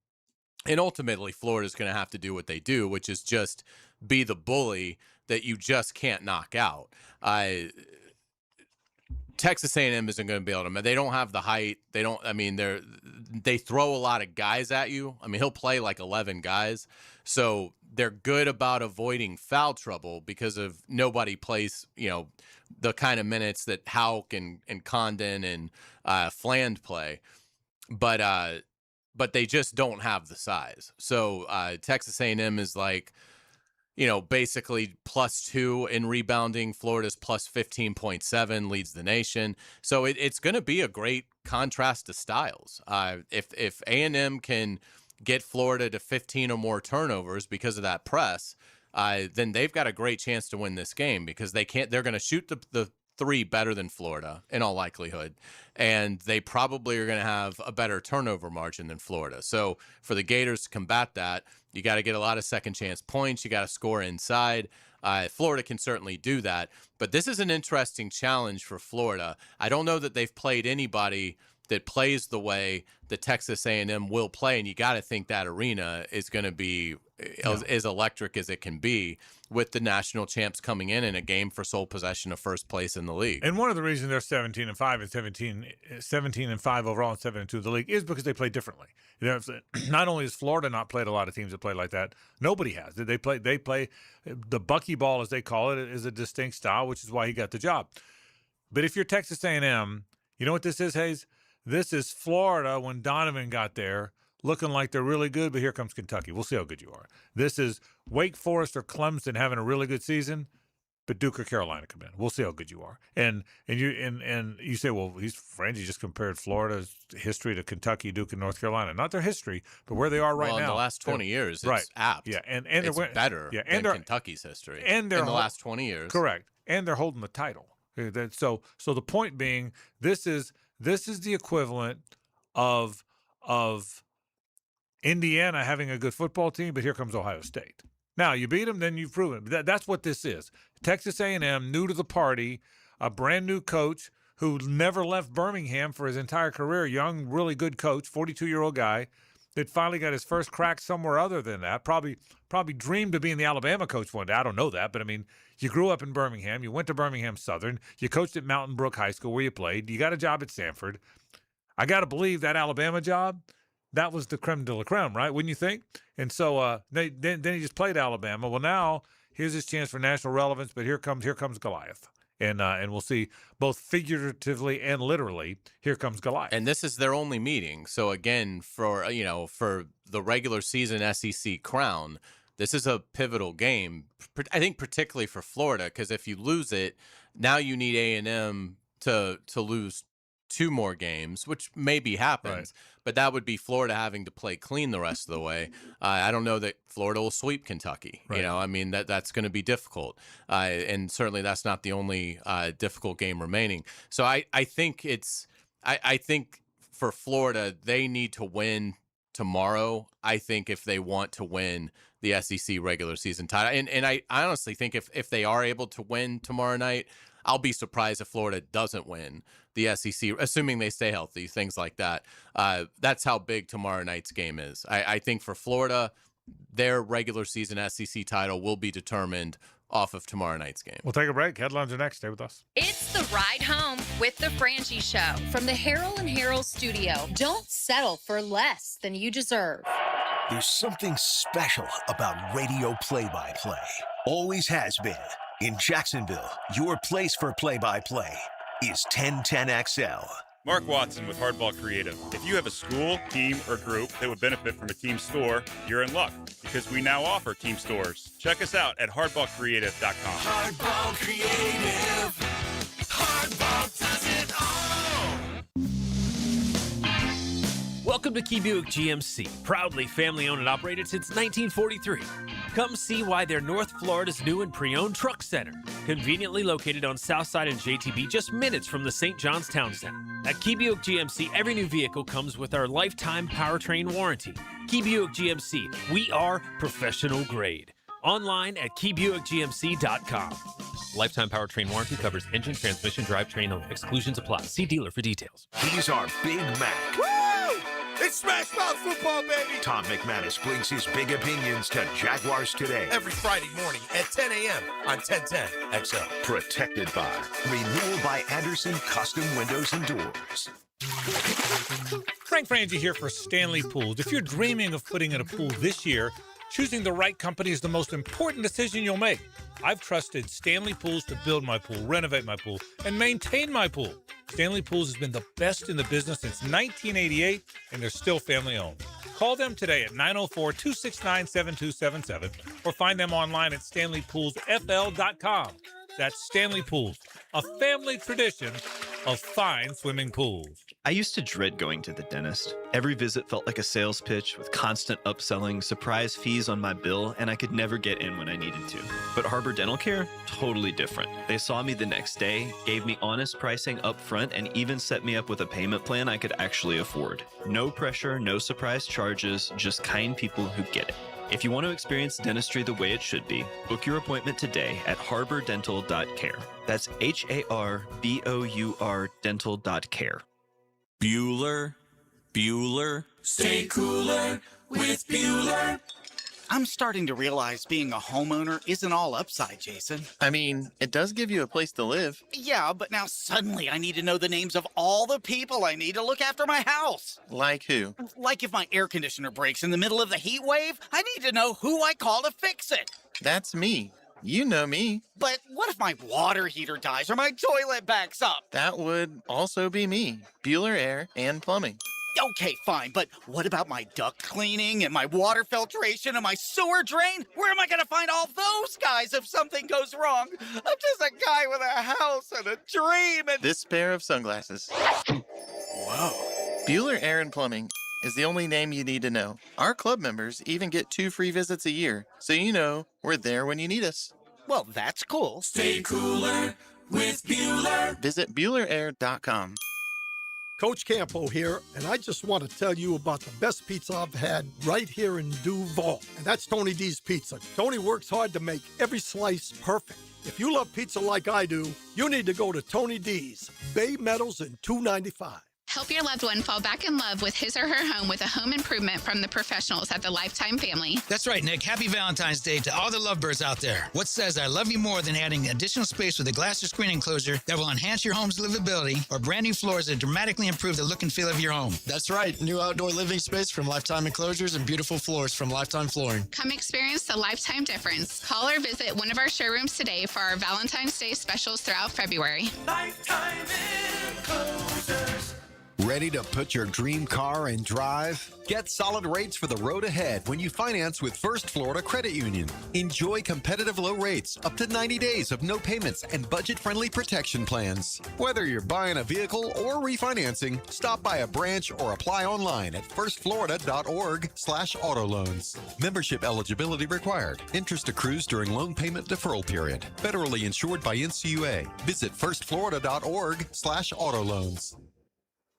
And ultimately, Florida's going to have to do what they do, which is just be the bully that you just can't knock out. Texas A&M isn't going to be able to. They don't have the height. They don't. They throw a lot of guys at you. He'll play like 11 guys. So they're good about avoiding foul trouble because of nobody plays, the kind of minutes that Houck and Condon and Fland play. But they just don't have the size. So Texas A&M is like, basically +2 in rebounding. Florida's +15.7, leads the nation. So it's going to be a great contrast to styles. If A&M can get Florida to 15 or more turnovers because of that press, then they've got a great chance to win this game, because they're going to shoot the three better than Florida in all likelihood, and they probably are going to have a better turnover margin than Florida. So for the Gators to combat that, you got to get a lot of second chance points. You got to score inside. Florida can certainly do that, but this is an interesting challenge for Florida. I don't know that they've played anybody that plays the way that Texas A&M will play, and you got to think that arena is going to be as electric as it can be, with the national champs coming in a game for sole possession of first place in the league. And one of the reasons they're 17-5 and 17-5 overall and 7-2 the league is because they play differently. Not only has Florida not played a lot of teams that play like that, nobody has. They play the Bucky ball, as they call it, is a distinct style, which is why he got the job. But if you're Texas A&M, you know what this is, Hayes? This is Florida when Donovan got there, looking like they're really good, but here comes Kentucky. We'll see how good you are. This is Wake Forest or Clemson having a really good season, but Duke or Carolina come in. We'll see how good you are. And you say, well, Frangie just compared Florida's history to Kentucky, Duke, and North Carolina. Not their history, but where they are right now. In the last 20 years, it's apt. Yeah, and it's better than Kentucky's history in the last 20 years. Correct. And they're holding the title. So the point being, this is the equivalent of Indiana having a good football team, but here comes Ohio State. Now, you beat them, then you've proven it. That's what this is. Texas A&M, new to the party, a brand-new coach who never left Birmingham for his entire career, young, really good coach, 42-year-old guy that finally got his first crack somewhere other than that. Probably dreamed of being the Alabama coach one day. I don't know that, but, I mean, you grew up in Birmingham. You went to Birmingham Southern. You coached at Mountain Brook High School where you played. You got a job at Samford. I got to believe that Alabama job, that was the creme de la creme, right? Wouldn't you think? And so then he just played Alabama. Well, now here's his chance for national relevance, but here comes Goliath. And we'll see both figuratively and literally, here comes Goliath. And this is their only meeting. So again, for the regular season SEC crown, this is a pivotal game, I think, particularly for Florida, because if you lose it, now you need A&M to lose 2 more games, which maybe happens, right. But that would be Florida having to play clean the rest of the way. I don't know that Florida will sweep Kentucky. Right. I mean, that's going to be difficult. And certainly that's not the only difficult game remaining. So I think I think for Florida, they need to win tomorrow. I think if they want to win the SEC regular season title, and I honestly think if they are able to win tomorrow night, I'll be surprised if Florida doesn't win the SEC, assuming they stay healthy, things like that. That's how big tomorrow night's game is. I think for Florida, their regular season SEC title will be determined off of tomorrow night's game. We'll take a break. Headlines are next. Stay with us. It's the ride home with the Frangie Show from the Harrell and Harrell studio. Don't settle for less than you deserve. There's something special about radio play-by-play. Always has been. In Jacksonville, your place for play-by-play is 1010XL. Mark Watson with Hardball Creative. If you have a school, team, or group that would benefit from a team store, you're in luck because we now offer team stores. Check us out at hardballcreative.com. Hardball Creative. Hardball does it all. Welcome to Key Buick GMC, proudly family-owned and operated since 1943. Come see why they're North Florida's new and pre-owned truck center, conveniently located on Southside and JTB, just minutes from the St. John's Town Center. At Key Buick GMC, every new vehicle comes with our lifetime powertrain warranty. Key Buick GMC, we are professional grade. Online at keybuickgmc.com. Lifetime powertrain warranty covers engine, transmission, drivetrain only. Exclusions apply. See dealer for details. He's our Big Mac. Woo! It's Smash Mouth football, baby! Tom McManus brings his big opinions to Jaguars Today. Every Friday morning at 10 a.m. on 1010 XL. Protected by Renewal by Anderson Custom Windows and Doors. Frank Frangie here for Stanley Pools. If you're dreaming of putting in a pool this year, Choosing the right company is the most important decision you'll make. I've trusted Stanley Pools to build my pool, renovate my pool, and maintain my pool. Stanley Pools has been the best in the business since 1988, and they're still family-owned. Call them today at 904-269-7277 or find them online at stanleypoolsfl.com. That's Stanley Pools, a family tradition of fine swimming pools. I used to dread going to the dentist. Every visit felt like a sales pitch with constant upselling, surprise fees on my bill, and I could never get in when I needed to. But Harbor Dental Care? Totally different. They saw me the next day, gave me honest pricing up front, and even set me up with a payment plan I could actually afford. No pressure, no surprise charges, just kind people who get it. If you want to experience dentistry the way it should be, book your appointment today at harbordental.care. That's HARBOUR dental.care. Bueller, stay cooler with Bueller. I'm starting to realize being a homeowner isn't all upside, Jason. I mean, it does give you a place to live. Yeah, but now suddenly I need to know the names of all the people I need to look after my house. Like who? Like if my air conditioner breaks in the middle of the heat wave, I need to know who I call to fix it. That's me. You know me. But what if my water heater dies or my toilet backs up? That would also be me. Bueller Air and Plumbing. Okay, fine, but what about my duct cleaning and my water filtration and my sewer drain? Where am I going to find all those guys if something goes wrong? I'm just a guy with a house and a dream and... This pair of sunglasses. Whoa. Bueller Air and Plumbing is the only name you need to know. Our club members even get 2 free visits a year, so you know we're there when you need us. Well, that's cool. Stay cooler with Bueller. Visit BuellerAir.com. Coach Campo here, and I just want to tell you about the best pizza I've had right here in Duval, and that's Tony D's Pizza. Tony works hard to make every slice perfect. If you love pizza like I do, you need to go to Tony D's, Bay Meadows and 295. Help your loved one fall back in love with his or her home with a home improvement from the professionals at the Lifetime family. That's right, Nick. Happy Valentine's Day to all the lovebirds out there. What says I love you more than adding additional space with a glass or screen enclosure that will enhance your home's livability, or brand new floors that dramatically improve the look and feel of your home? That's right. New outdoor living space from Lifetime Enclosures and beautiful floors from Lifetime Flooring. Come experience the Lifetime difference. Call or visit one of our showrooms today for our Valentine's Day specials throughout February. Lifetime Enclosures. Ready to put your dream car in drive? Get solid rates for the road ahead when you finance with First Florida Credit Union. Enjoy competitive low rates, up to 90 days of no payments, and budget-friendly protection plans. Whether you're buying a vehicle or refinancing, stop by a branch or apply online at firstflorida.org/autoloans. Membership eligibility required. Interest accrues during loan payment deferral period. Federally insured by NCUA. Visit firstflorida.org/autoloans.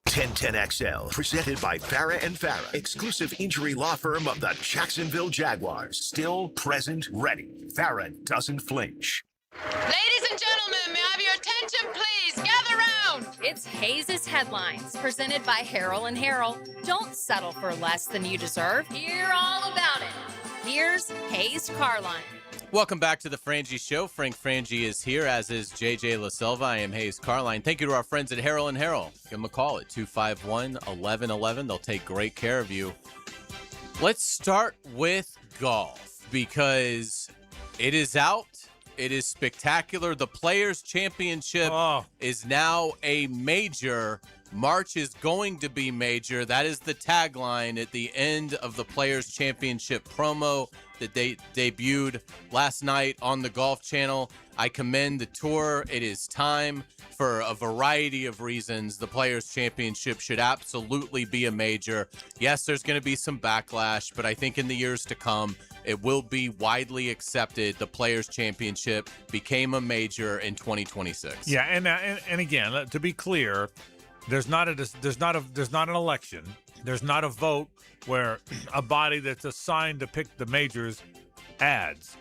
1010XL, presented by Farah and Farah, exclusive injury law firm of the Jacksonville Jaguars. Still present, ready. Farah doesn't flinch. Ladies and gentlemen, may I have your attention, please? Gather round. It's Hayes' Headlines, presented by Harrell and Harrell. Don't settle for less than you deserve. Hear all about it. Here's Hayes Carline. Welcome back to the Frangie Show. Frank Frangie is here, as is JJ La Silva. I am Hayes Carline. Thank you to our friends at Harrell & Harrell. Give them a call at 251-1111. They'll take great care of you. Let's start with golf, because it is out. It is spectacular. The Players' Championship is now a major. March is going to be major. That is the tagline at the end of the Players' Championship promo that they debuted last night on the Golf Channel. I commend the tour. It is time, for a variety of reasons. The Players' Championship should absolutely be a major. Yes, there's going to be some backlash, but I think in the years to come, it will be widely accepted. The Players' Championship became a major in 2026. Yeah, and again, to be clear, there's not an election. There's not a vote where a body that's assigned to pick the majors adds.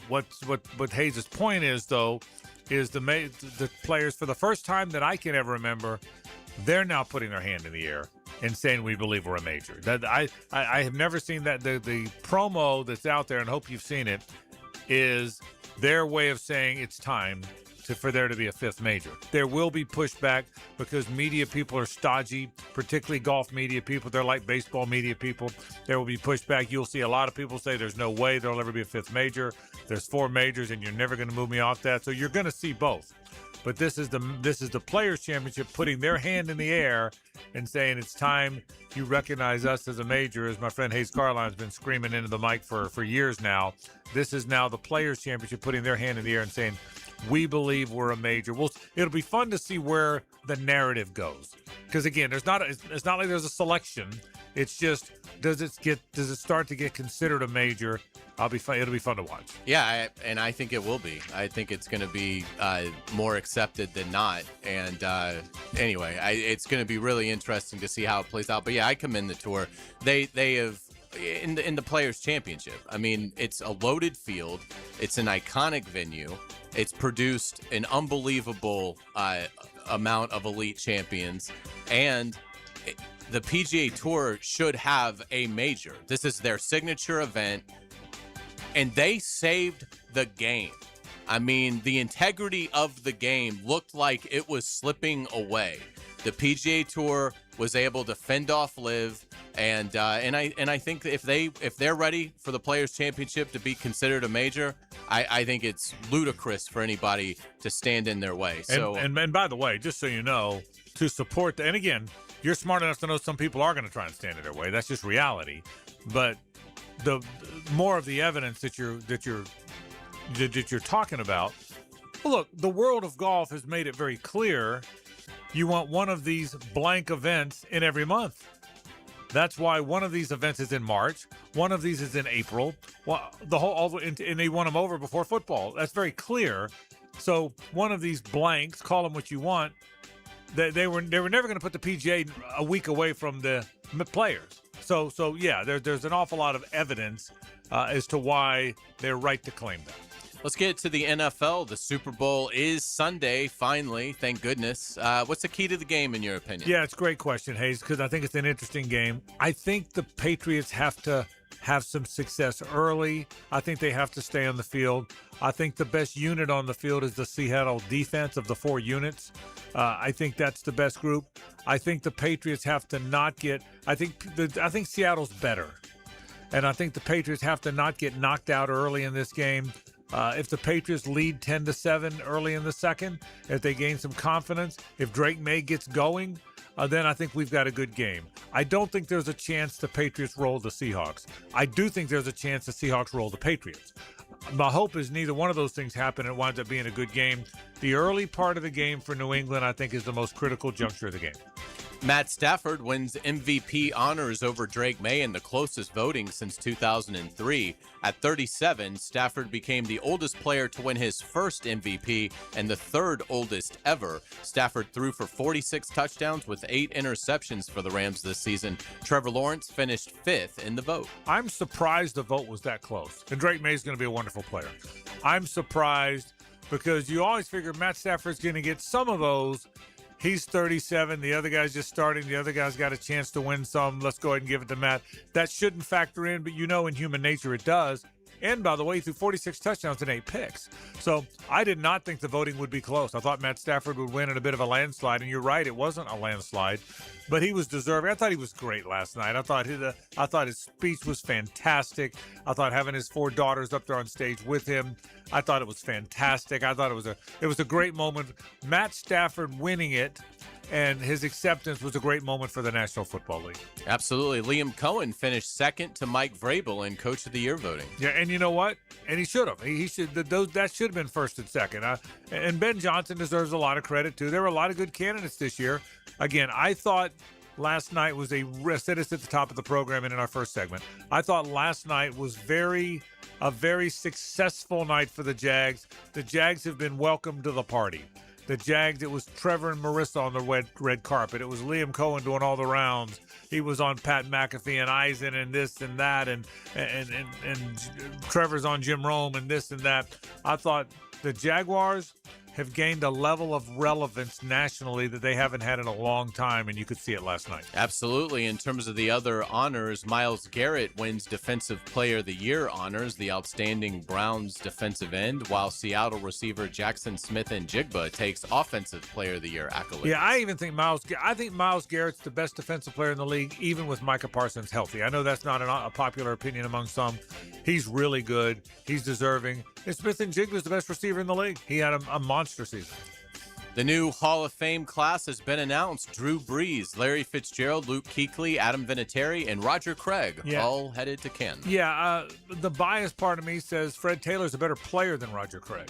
What Hayes' point is, though, is the players, for the first time that I can ever remember, they're now putting their hand in the air and saying we believe we're a major. That I have never seen that. The promo that's out there, and hope you've seen it, is their way of saying it's time for there to be a fifth major. There will be pushback because media people are stodgy, particularly golf media people. They're like baseball media people. There will be pushback. You'll see a lot of people say there's no way there'll ever be a fifth major. There's 4 majors, and you're never going to move me off that. So you're going to see both. But this is the Players' Championship putting their hand in the air and saying it's time you recognize us as a major, as my friend Hayes Carline's been screaming into the mic for years now. This is now the Players' Championship putting their hand in the air and saying, we believe we're a major. It'll be fun to see where the narrative goes. Because, again, it's not like there's a selection. It's just, does it start to get considered a major? It'll be fun to watch. Yeah, and I think it will be. I think it's going to be more accepted than not. And anyway, it's going to be really interesting to see how it plays out. But yeah, I commend the tour. They have in the Players' Championship. I mean, it's a loaded field. It's an iconic venue. It's produced an unbelievable amount of elite champions, and the PGA Tour should have a major. This is their signature event. And they saved the game. I mean, the integrity of the game looked like it was slipping away. The PGA Tour was able to fend off LIV, and I think if they're ready for the Players' Championship to be considered a major, I think it's ludicrous for anybody to stand in their way. So and by the way, just so you know, to support and again, you're smart enough to know some people are going to try and stand in their way. That's just reality. But the more of the evidence that you're talking about. Well, look, the world of golf has made it very clear you want one of these blank events in every month. That's why one of these events is in March, one of these is in April. Well, and they want them over before football. That's very clear. So one of these blanks, call them what you want. They were never going to put the PGA a week away from the Players. So yeah, there's an awful lot of evidence as to why they're right to claim that. Let's get to the NFL. The Super Bowl is Sunday, finally. Thank goodness. What's the key to the game, in your opinion? Yeah, it's a great question, Hayes, because I think it's an interesting game. I think the Patriots have to have some success early. I think they have to stay on the field. I think the best unit on the field is the Seattle defense of the 4 units. I think that's the best group. I think the Patriots have to not get – I think Seattle's better. And I think the Patriots have to not get knocked out early in this game. If the Patriots lead 10-7 early in the second, if they gain some confidence, if Drake May gets going, then I think we've got a good game. I don't think there's a chance the Patriots roll the Seahawks. I do think there's a chance the Seahawks roll the Patriots. My hope is neither one of those things happen and it winds up being a good game. The early part of the game for New England, I think, is the most critical juncture of the game. Matt Stafford wins MVP honors over Drake May in the closest voting since 2003. At 37, Stafford became the oldest player to win his first MVP and the 3rd oldest ever. Stafford threw for 46 touchdowns with 8 interceptions for the Rams this season. Trevor Lawrence finished 5th in the vote. I'm surprised the vote was that close. And Drake May is going to be a wonderful player. I'm surprised because you always figure Matt Stafford's going to get some of those. He's 37. The other guy's just starting. The other guy's got a chance to win some. Let's go ahead and give it to Matt. That shouldn't factor in, but in human nature it does. And, by the way, he threw 46 touchdowns and 8 picks. So I did not think the voting would be close. I thought Matt Stafford would win in a bit of a landslide. And you're right, it wasn't a landslide. But he was deserving. I thought he was great last night. I thought his speech was fantastic. I thought having his 4 daughters up there on stage with him, I thought it was fantastic. I thought it was a great moment. Matt Stafford winning it and his acceptance was a great moment for the National Football League. Absolutely. Liam Cohen finished second to Mike Vrabel in Coach of the Year voting. Yeah, and you know what? And he should have. That should have been first and second. And Ben Johnson deserves a lot of credit, too. There were a lot of good candidates this year. Again, I thought last night was I said this at the top of the program and in our first segment. I thought last night was a very successful night for the Jags. The Jags have been welcomed to the party. The Jags, it was Trevor and Marissa on the red carpet. It was Liam Cohen doing all the rounds. He was on Pat McAfee and Eisen and this and that, and Trevor's on Jim Rome and this and that. I thought the Jaguars, have gained a level of relevance nationally that they haven't had in a long time, and you could see it last night. Absolutely. In terms of the other honors, Myles Garrett wins Defensive Player of the Year honors, the outstanding Browns defensive end, while Seattle receiver Jackson Smith-Njigba takes Offensive Player of the Year accolades. Yeah, I think Myles Garrett's the best defensive player in the league, even with Micah Parsons healthy. I know that's not a popular opinion among some. He's really good. He's deserving. And Smith-Njigba is the best receiver in the league. He had a monster season. The new Hall of Fame class has been announced. Drew Brees, Larry Fitzgerald, Luke Kuechly, Adam Vinatieri, and Roger Craig all headed to Canton. Yeah, the biased part of me says Fred Taylor's a better player than Roger Craig.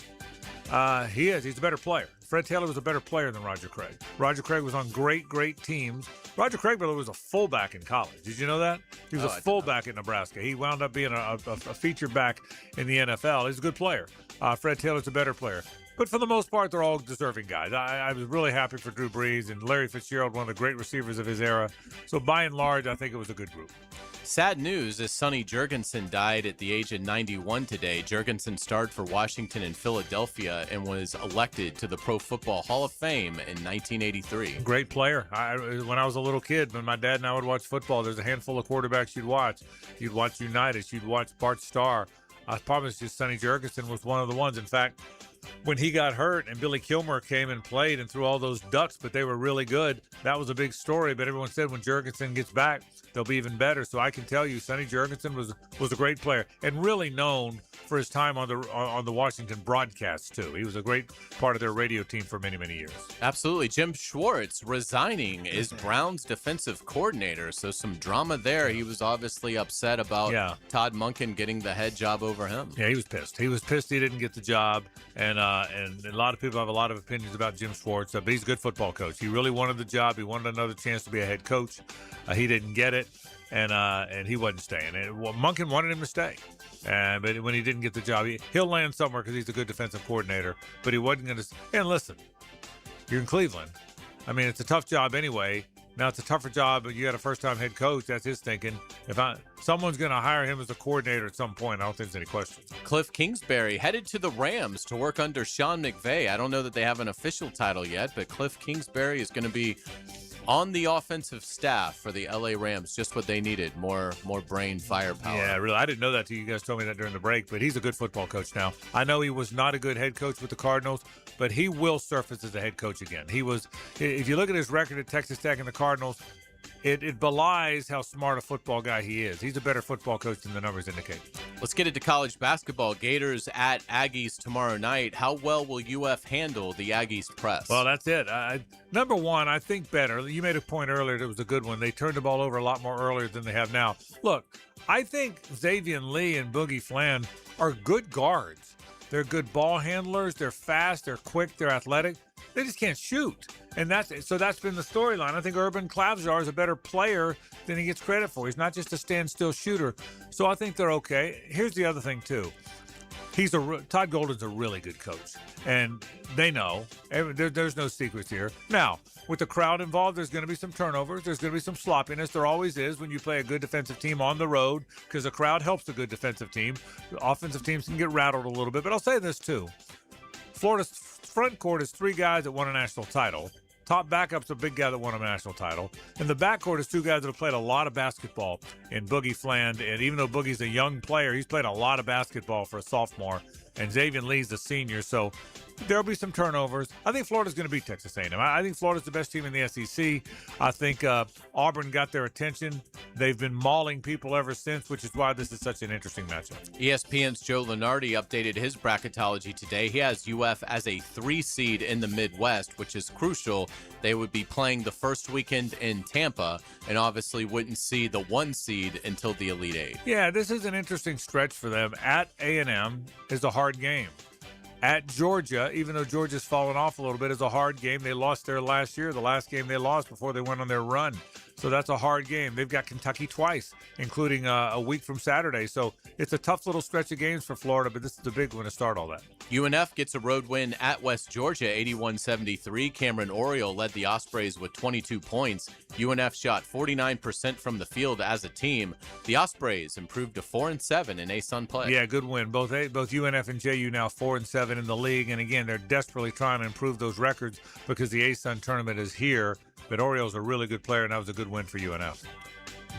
He is. He's a better player. Fred Taylor was a better player than Roger Craig. Roger Craig was on great teams. Roger Craig, by the way, was a fullback in college. Did you know that? He was a fullback at Nebraska. He wound up being a feature back in the NFL. He's a good player. Fred Taylor's a better player. But for the most part, they're all deserving guys. I was really happy for Drew Brees and Larry Fitzgerald, one of the great receivers of his era. So by and large, I think it was a good group. Sad news as Sonny Jurgensen died at the age of 91 today. Jurgensen starred for Washington and Philadelphia and was elected to the Pro Football Hall of Fame in 1983. Great player. When I was a little kid, when my dad and I would watch football, there's a handful of quarterbacks you'd watch. You'd watch Unitas. You'd watch Bart Starr. I promise you, Sonny Jurgensen was one of the ones. In fact, when he got hurt and Billy Kilmer came and played and threw all those ducks, but they were really good, that was a big story. But everyone said when Jurgensen gets back, they'll be even better. So I can tell you, Sonny Jurgensen was a great player and really known for his time on the Washington broadcasts too. He was a great part of their radio team for many years. Absolutely. Jim Schwartz resigning as Browns defensive coordinator. So some drama there. He was obviously upset about Todd Monken getting the head job over him. Yeah, he was pissed. He was pissed he didn't get the job. And a lot of people have a lot of opinions about Jim Schwartz, but he's a good football coach. He really wanted the job. He wanted another chance to be a head coach. He didn't get it, and he wasn't staying. And Monken wanted him to stay, but when he didn't get the job, he'll land somewhere because he's a good defensive coordinator. But he wasn't going to. And listen, you're in Cleveland. I mean, it's a tough job anyway. Now it's a tougher job, but you got a first-time head coach. That's his thinking. Someone's going to hire him as a coordinator at some point, I don't think there's any question. Cliff Kingsbury headed to the Rams to work under Sean McVay. I don't know that they have an official title yet, but Cliff Kingsbury is going to be on the offensive staff for the LA Rams. Just what they needed, more brain firepower. Yeah, really. I didn't know that till you guys told me that during the break, but he's a good football coach now. I know he was not a good head coach with the Cardinals, but he will surface as a head coach again. He was, if you look at his record at Texas Tech and the Cardinals, it belies how smart a football guy he is. He's a better football coach than the numbers indicate. Let's get into college basketball. Gators at Aggies tomorrow night. How well will UF handle the Aggies press? Well, that's it. Number one, I think better. You made a point earlier that was a good one. They turned the ball over a lot more earlier than they have now. Look, I think Xavier Lee and Boogie Fland are good guards. They're good ball handlers. They're fast. They're quick. They're athletic. They just can't shoot. And that's been the storyline. I think Urban Klavzar is a better player than he gets credit for. He's not just a standstill shooter. So I think they're okay. Here's the other thing, too. Todd Golden's a really good coach. And they know. There's no secrets here. Now, with the crowd involved, there's going to be some turnovers. There's going to be some sloppiness. There always is when you play a good defensive team on the road because the crowd helps a good defensive team. The offensive teams can get rattled a little bit. But I'll say this, too. Florida's front court is three guys that won a national title. Top backup's a big guy that won a national title. And the backcourt is two guys that have played a lot of basketball in Boogie Fland. And even though Boogie's a young player, he's played a lot of basketball for a sophomore. And Xavier Lee's a senior. So there'll be some turnovers. I think Florida's going to beat Texas A&M. I think Florida's the best team in the SEC. I think Auburn got their attention. They've been mauling people ever since, which is why this is such an interesting matchup. ESPN's Joe Lunardi updated his bracketology today. He has UF as a 3 seed in the Midwest, which is crucial. They would be playing the first weekend in Tampa and obviously wouldn't see the 1 seed until the Elite Eight. Yeah, this is an interesting stretch for them. At A&M is a hard game. At Georgia, even though Georgia's fallen off a little bit, is a hard game. They lost there last year, the last game they lost before they went on their run. So that's a hard game. They've got Kentucky twice, including a week from Saturday. So it's a tough little stretch of games for Florida, but this is the big one to start all that. UNF gets a road win at West Georgia, 81-73. Cameron Oriole led the Ospreys with 22 points. UNF shot 49% from the field as a team. The Ospreys improved to 4-7 in ASUN play. Yeah, good win. Both UNF and JU now 4-7 in the league. And again, they're desperately trying to improve those records because the ASUN tournament is here. But Oriole's a really good player, and that was a good win for UNF.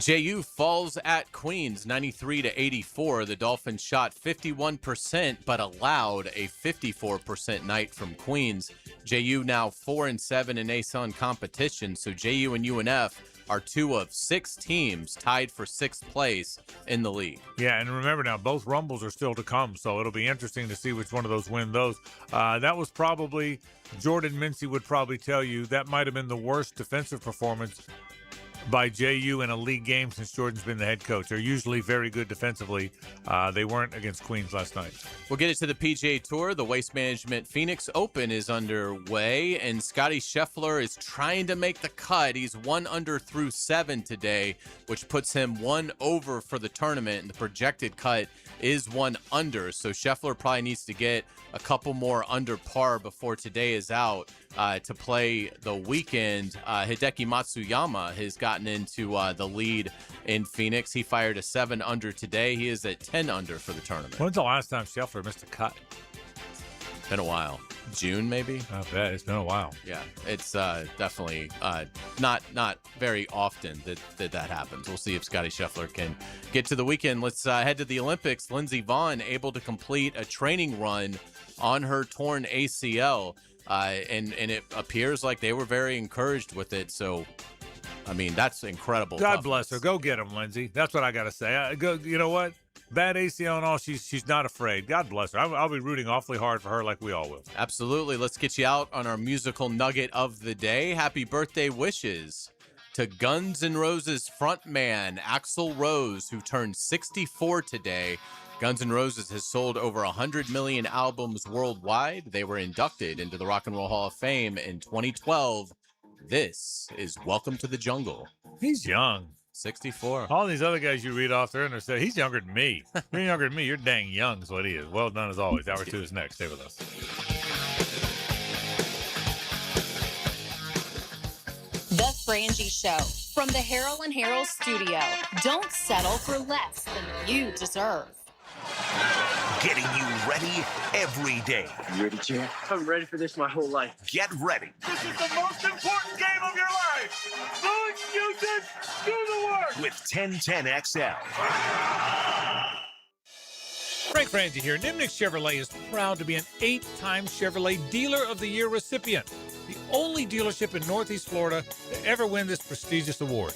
JU falls at Queens 93-84. The Dolphins shot 51% but allowed a 54% night from Queens. JU now 4-7 in ASUN competition, so JU and UNF are 2 of 6 teams tied for 6th place in the league. Yeah, and remember now, both Rumbles are still to come, so it'll be interesting to see which one of those win those. That was probably, Jordan Mincy would probably tell you, that might have been the worst defensive performance by JU in a league game since Jordan's been the head coach. They're usually very good defensively. They weren't against Queens last night. We'll get it to the PGA Tour. The Waste Management Phoenix Open is underway, and Scotty Scheffler is trying to make the cut. He's 1 under through 7 today, which puts him 1 over for the tournament, and the projected cut is 1 under. So Scheffler probably needs to get a couple more under par before today is out to play the weekend. Hideki Matsuyama has gotten into the lead in Phoenix. He fired a 7 under today. He is at 10 under for the tournament. When's the last time Scheffler missed a cut? Been a while. June, maybe? I bet. It's been a while. Yeah, it's definitely not very often that happens. We'll see if Scotty Scheffler can get to the weekend. Let's head to the Olympics. Lindsey Vonn able to complete a training run on her torn ACL, and it appears like they were very encouraged with it. So, I mean, that's incredible. God bless her. Go get him, Lindsey. That's what I got to say. You know what? Bad ACL and all, she's not afraid. God bless her. I'll be rooting awfully hard for her like we all will. Absolutely. Let's get you out on our musical nugget of the day. Happy birthday wishes to Guns N' Roses frontman Axl Rose, who turned 64 today. Guns N' Roses has sold over 100 million albums worldwide. They were inducted into the Rock and Roll Hall of Fame in 2012. This is Welcome to the Jungle. He's young. 64. All these other guys you read off there, and they say, he's younger than me. You're younger than me. You're dang young is what he is. Well done as always. Hour 2 is next. Stay with us. The Frangie Show from the Harold and Harold studio. Don't settle for less than you deserve. Getting you ready every day. You ready, champ? I'm ready for this my whole life. Get ready. This is the most important game of your life. No excuses. Do the work. With 1010XL. Frank Frangie here. Nimnick Chevrolet is proud to be an 8-time Chevrolet Dealer of the Year recipient. The only dealership in Northeast Florida to ever win this prestigious award.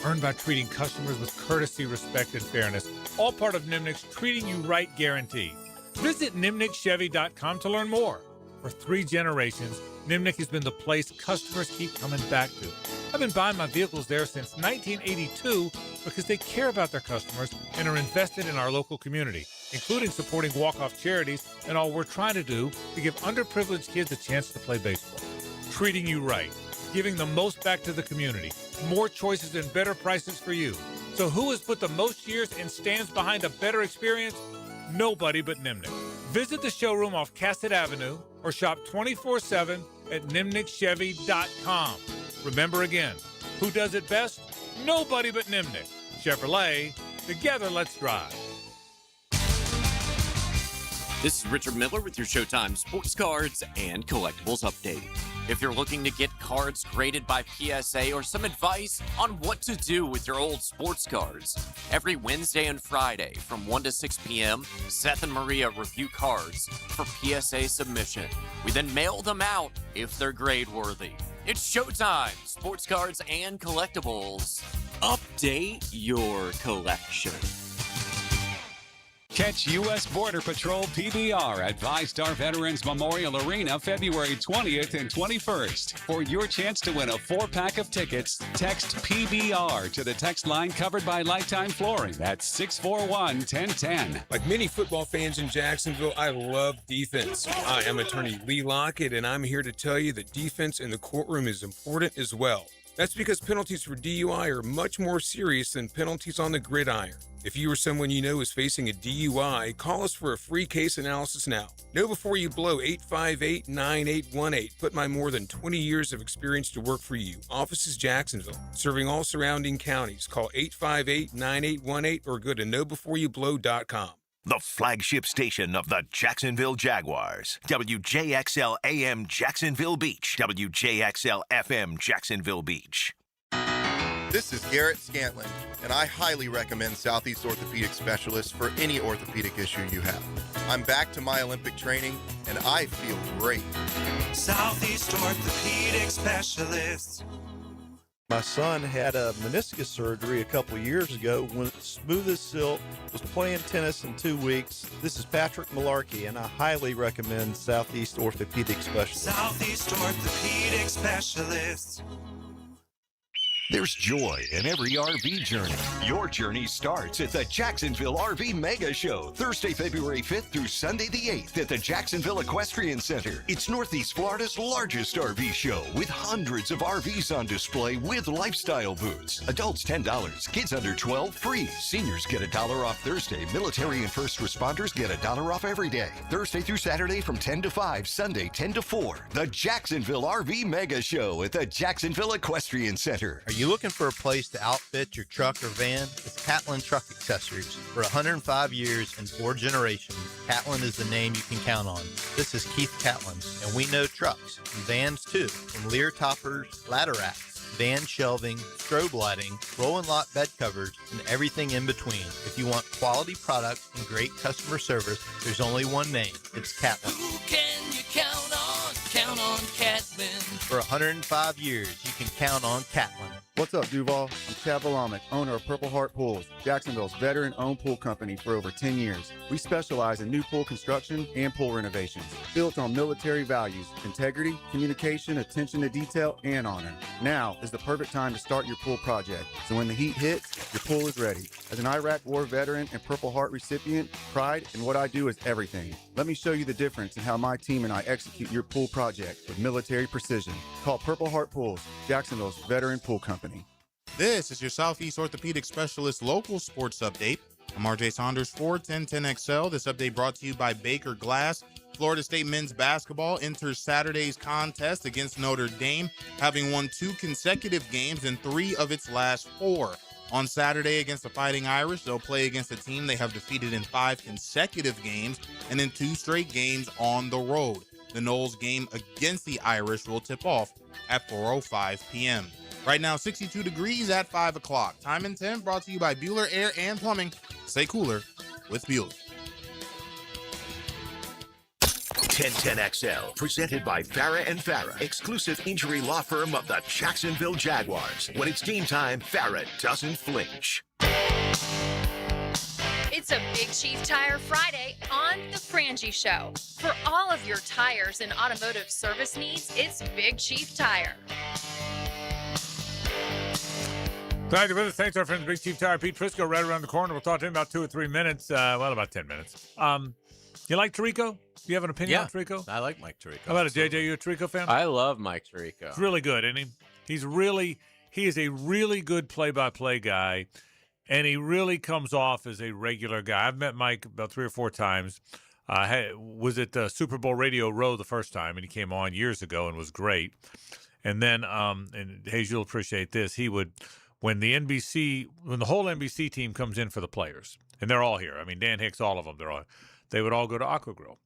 Earned by treating customers with courtesy, respect, and fairness. All part of Nimnick's Treating You Right guarantee. Visit NimnickChevy.com to learn more. For 3 generations, Nimnick has been the place customers keep coming back to. I've been buying my vehicles there since 1982 because they care about their customers and are invested in our local community, including supporting walk-off charities and all we're trying to do to give underprivileged kids a chance to play baseball. Treating you right. Giving the most back to the community. More choices and better prices for you. So who has put the most years and stands behind a better experience? Nobody but Nimnick. Visit the showroom off Cassett Avenue or shop 24/7 at NimnickChevy.com. Remember again, who does it best? Nobody but Nimnick. Chevrolet, together let's drive. This is Richard Miller with your Showtime Sports Cards and Collectibles Update. If you're looking to get cards graded by PSA or some advice on what to do with your old sports cards, every Wednesday and Friday from 1 to 6 p.m., Seth and Maria review cards for PSA submission. We then mail them out if they're grade worthy. It's Showtime Sports Cards and Collectibles. Update your collection. Catch U.S. Border Patrol PBR at VyStar Veterans Memorial Arena February 20th and 21st. For your chance to win a 4-pack of tickets, text PBR to the text line covered by Lifetime Flooring at 641-1010. Like many football fans in Jacksonville, I love defense. Hi, I'm attorney Lee Lockett, and I'm here to tell you that defense in the courtroom is important as well. That's because penalties for DUI are much more serious than penalties on the gridiron. If you or someone you know is facing a DUI, call us for a free case analysis now. Know before you blow 858-9818. Put my more than 20 years of experience to work for you. Office is Jacksonville, serving all surrounding counties. Call 858-9818 or go to knowbeforeyoublow.com. The flagship station of the Jacksonville Jaguars. WJXL AM Jacksonville Beach. WJXL FM Jacksonville Beach. This is Garrett Scantlin, and I highly recommend Southeast Orthopedic Specialists for any orthopedic issue you have. I'm back to my Olympic training, and I feel great. Southeast Orthopedic Specialists. My son had a meniscus surgery a couple of years ago, went smooth as silk, was playing tennis in 2 weeks. This is Patrick Malarkey, and I highly recommend Southeast Orthopedic Specialists. Southeast Orthopedic Specialists. There's joy in every RV journey. Your journey starts at the Jacksonville RV Mega Show, Thursday, February 5th through Sunday the 8th at the Jacksonville Equestrian Center. It's Northeast Florida's largest RV show with hundreds of RVs on display with lifestyle booths. Adults $10, kids under 12 free. Seniors get $1 off Thursday. Military and first responders get $1 off every day. Thursday through Saturday from 10 to 5, Sunday 10 to 4. The Jacksonville RV Mega Show at the Jacksonville Equestrian Center. Are you looking for a place to outfit your truck or van? It's Catlin Truck Accessories. For 105 years and 4 generations, Catlin is the name you can count on. This is Keith Catlin, and we know trucks and vans too, from Lear toppers, ladder racks, van shelving, strobe lighting, roll and lock bed covers, and everything in between. If you want quality products and great customer service, there's only one name. It's Catlin. Who can you count on? Count on Catlin. For 105 years, you can count on Catlin. What's up, Duval? I'm Chad Volamic, owner of Purple Heart Pools, Jacksonville's veteran-owned pool company for over 10 years. We specialize in new pool construction and pool renovations, built on military values, integrity, communication, attention to detail, and honor. Now is the perfect time to start your pool project, so when the heat hits, your pool is ready. As an Iraq War veteran and Purple Heart recipient, pride in what I do is everything. Let me show you the difference in how my team and I execute your pool project with military precision. Call Purple Heart Pools, Jacksonville's veteran pool company. This is your Southeast Orthopedic Specialist local sports update. I'm RJ Saunders for 1010XL. This update brought to you by Baker Glass. Florida State men's basketball enters Saturday's contest against Notre Dame, having won 2 consecutive games in 3 of its last 4. On Saturday against the Fighting Irish, they'll play against a team they have defeated in 5 consecutive games and in 2 straight games on the road. The Noles game against the Irish will tip off at 4:05 p.m. Right now, 62 degrees at 5 o'clock. Time and Temp brought to you by Bueller Air and Plumbing. Stay cooler with Bueller. 1010XL, presented by Farah and Farah, exclusive injury law firm of the Jacksonville Jaguars. When it's game time, Farah doesn't flinch. It's a Big Chief Tire Friday on The Frangie Show. For all of your tires and automotive service needs, it's Big Chief Tire. Glad you're with us. Thanks to our friends, Big Chief Tire. Pete Prisco right around the corner. We'll talk to him about 2 or 3 minutes. About 10 minutes. You like Tirico? Do you have an opinion on Tirico? I like Mike Tirico. How about it, JJ? You a Tirico fan? I love Mike Tirico. He's really good, isn't he? He is a really good play-by-play guy, and he really comes off as a regular guy. I've met Mike about 3 or 4 times. Was at Superbowl Radio Row the first time, and he came on years ago and was great. And then, and Hayes, you'll appreciate this, he would, when the whole NBC team comes in for the players, and they're all here. I mean, Dan Hicks, all of them, they would all go to Aqua Grill.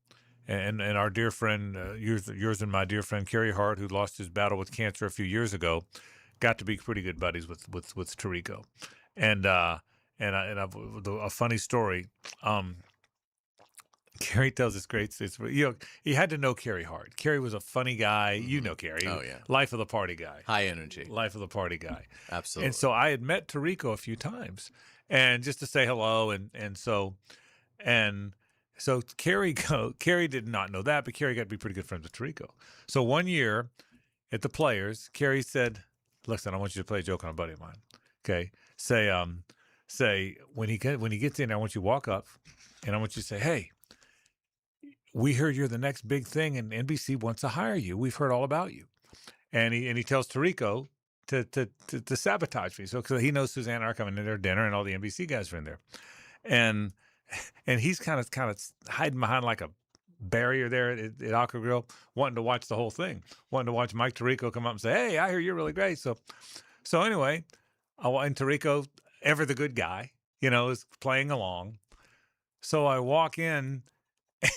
And our dear friend, yours and my dear friend Kerry Hart, who lost his battle with cancer a few years ago, got to be pretty good buddies with Tirico. And a funny story. Kerry tells this great story. He had to know Kerry Hart. Kerry was a funny guy. You know Kerry. Oh, yeah. Life of the party guy. High energy. Life of the party guy. Absolutely. And so I had met Tirico a few times, and just to say hello, and so Kerry did not know that, but Kerry got to be pretty good friends with Tirico. So one year at the Players, Kerry said, "Listen, I want you to play a joke on a buddy of mine. Okay, say when he gets in, I want you to walk up, and I want you to say, hey, we heard you're the next big thing, and NBC wants to hire you. We've heard all about you." And he tells Tirico to sabotage me. So because he knows Suzanne and I are coming to their dinner, and all the NBC guys are in there, and he's kind of hiding behind like a barrier there at Aqua Grill, wanting to watch the whole thing, wanting to watch Mike Tirico come up and say, "Hey, I hear you're really great." So anyway, and Tirico, ever the good guy, is playing along. So I walk in,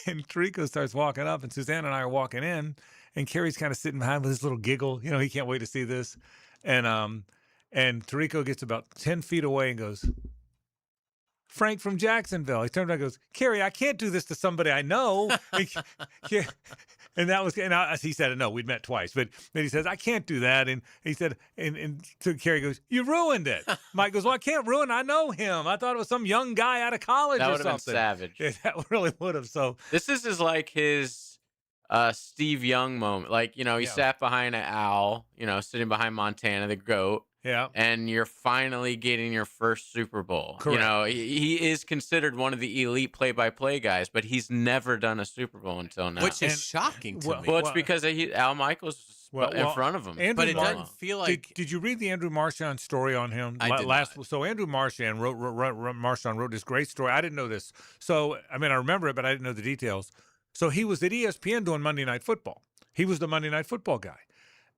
and Tirico starts walking up, and Suzanne and I are walking in, and Carrie's kind of sitting behind with his little giggle. He can't wait to see this. And Tirico gets about 10 feet away and goes, "Frank from Jacksonville." He turned around and goes, "Carrie, I can't do this to somebody I know." And that was, he said, "No, we'd met twice." But then he says, "I can't do that." And he said, and so Carrie goes, "You ruined it." Mike goes, "Well, I can't ruin it. I know him. I thought it was some young guy out of college that or would have something." Been savage. Yeah, that really would have. So this is like his Steve Young moment. Like, he sat behind an owl, sitting behind Montana, the GOAT. Yeah. And you're finally getting your first Super Bowl. Correct. He is considered one of the elite play-by-play guys, but he's never done a Super Bowl until now. Which is shocking to me. Well, it's because Al Michaels in front of him. But it doesn't feel like... Did you read the Andrew Marchand story on him? I did not. So Andrew Marchand wrote this great story. I didn't know this. So, I remember it, but I didn't know the details. So he was at ESPN doing Monday Night Football. He was the Monday Night Football guy.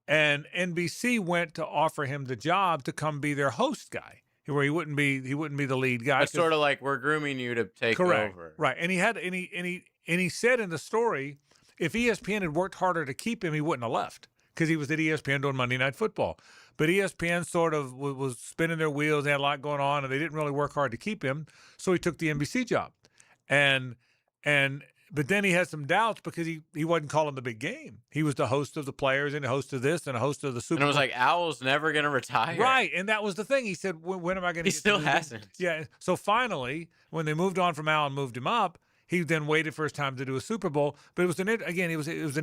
And NBC went to offer him the job to come be their host guy, where he wouldn't be the lead guy. It's sort of like, we're grooming you to take over. Right. And he said in the story, if ESPN had worked harder to keep him, he wouldn't have left, because he was at ESPN doing Monday Night Football. But ESPN sort of was spinning their wheels. They had a lot going on, and they didn't really work hard to keep him. So he took the NBC job. But then he had some doubts because he wasn't calling the big game. He was the host of the players and the host of this and the host of the Super Bowl. And it was like, Owl's never going to retire. Right. And that was the thing. He said, when am I going to He still hasn't. Yeah. So finally, when they moved on from Al and moved him up, he then waited for his time to do a Super Bowl. But it was an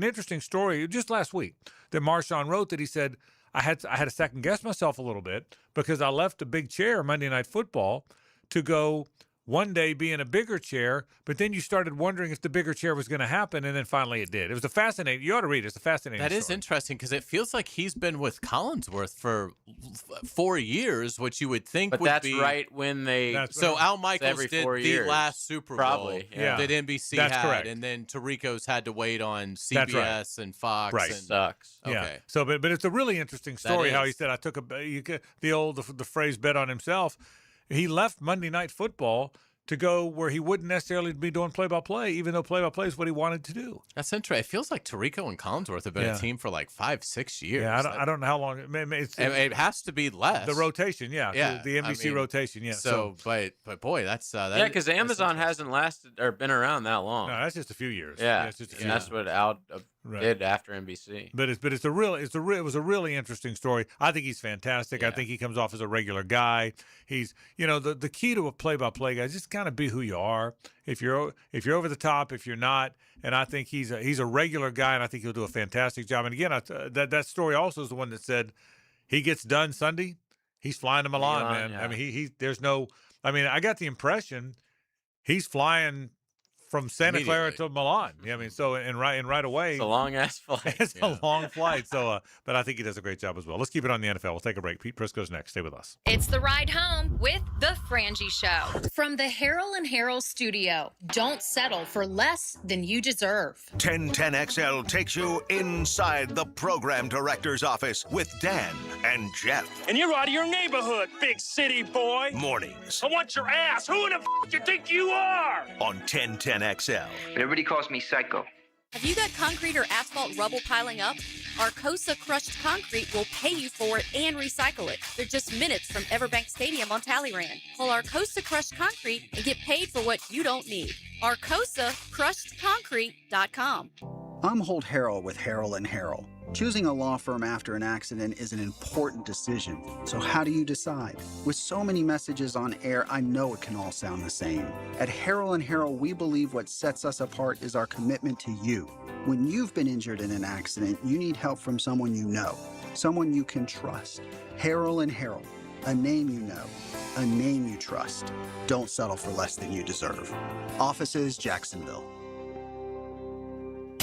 interesting story just last week that Marchand wrote, that he said, I had to second guess myself a little bit because I left a big chair, Monday Night Football, to go one day be in a bigger chair, but then you started wondering if the bigger chair was going to happen, and then finally it did. It was you ought to read it. It's a fascinating story. That is interesting, because it feels like he's been with Collinsworth for 4 years, which you would think would be... But that's right when they... So Al Michaels did the last Super Bowl that NBC that's had, correct. and then Tirico's had to wait on CBS and Fox. Right. Sucks. Okay. Yeah. So, but it's a really interesting story how he said, I took the phrase bet on himself. He left Monday Night Football to go where he wouldn't necessarily be doing play-by-play, even though play-by-play is what he wanted to do. That's interesting. It feels like Tirico and Collinsworth have been a team for like 5-6 years. Yeah, I don't know how long. It has to be less. The rotation, yeah. The NBC rotation, yeah. So, but boy, that's yeah, because Amazon hasn't lasted or been around that long. No, that's just a few years. Yeah, it's just a few and that's what Al did after NBC. But it was a really interesting story. I think he's fantastic. Yeah. I think he comes off as a regular guy. He's the key to a play-by-play guy is just kind of be who you are. If you're over the top, if you're not, and I think he's a regular guy, and I think he'll do a fantastic job. And again, that story also is the one that said he gets done Sunday, he's flying to Milan, man. Yeah. I mean, I got the impression he's flying from Santa Clara to Milan. I mean, so and right away. It's a long ass flight. It's a long flight. So, but I think he does a great job as well. Let's keep it on the NFL. We'll take a break. Pete Prisco's next. Stay with us. It's the ride home with the Frangie Show from the Harold and Harold studio. Don't settle for less than you deserve. 1010XL takes you inside the program director's office with Dan and Jeff. And you're out of your neighborhood, big city boy. Mornings I want your ass. Who in the you think you are? on 1010XL. Everybody calls me Psycho. Have you got concrete or asphalt rubble piling up? Arcosa Crushed Concrete will pay you for it and recycle it. They're just minutes from Everbank Stadium on Talleyrand. Call Arcosa Crushed Concrete and get paid for what you don't need. ArcosaCrushedConcrete.com. I'm Holt Harrell with Harrell & Harrell. Choosing a law firm after an accident is an important decision. So how do you decide? With so many messages on air, I know it can all sound the same. At Harrell & Harrell, we believe what sets us apart is our commitment to you. When you've been injured in an accident, you need help from someone you know, someone you can trust. Harrell & Harrell, a name you know, a name you trust. Don't settle for less than you deserve. Offices, Jacksonville.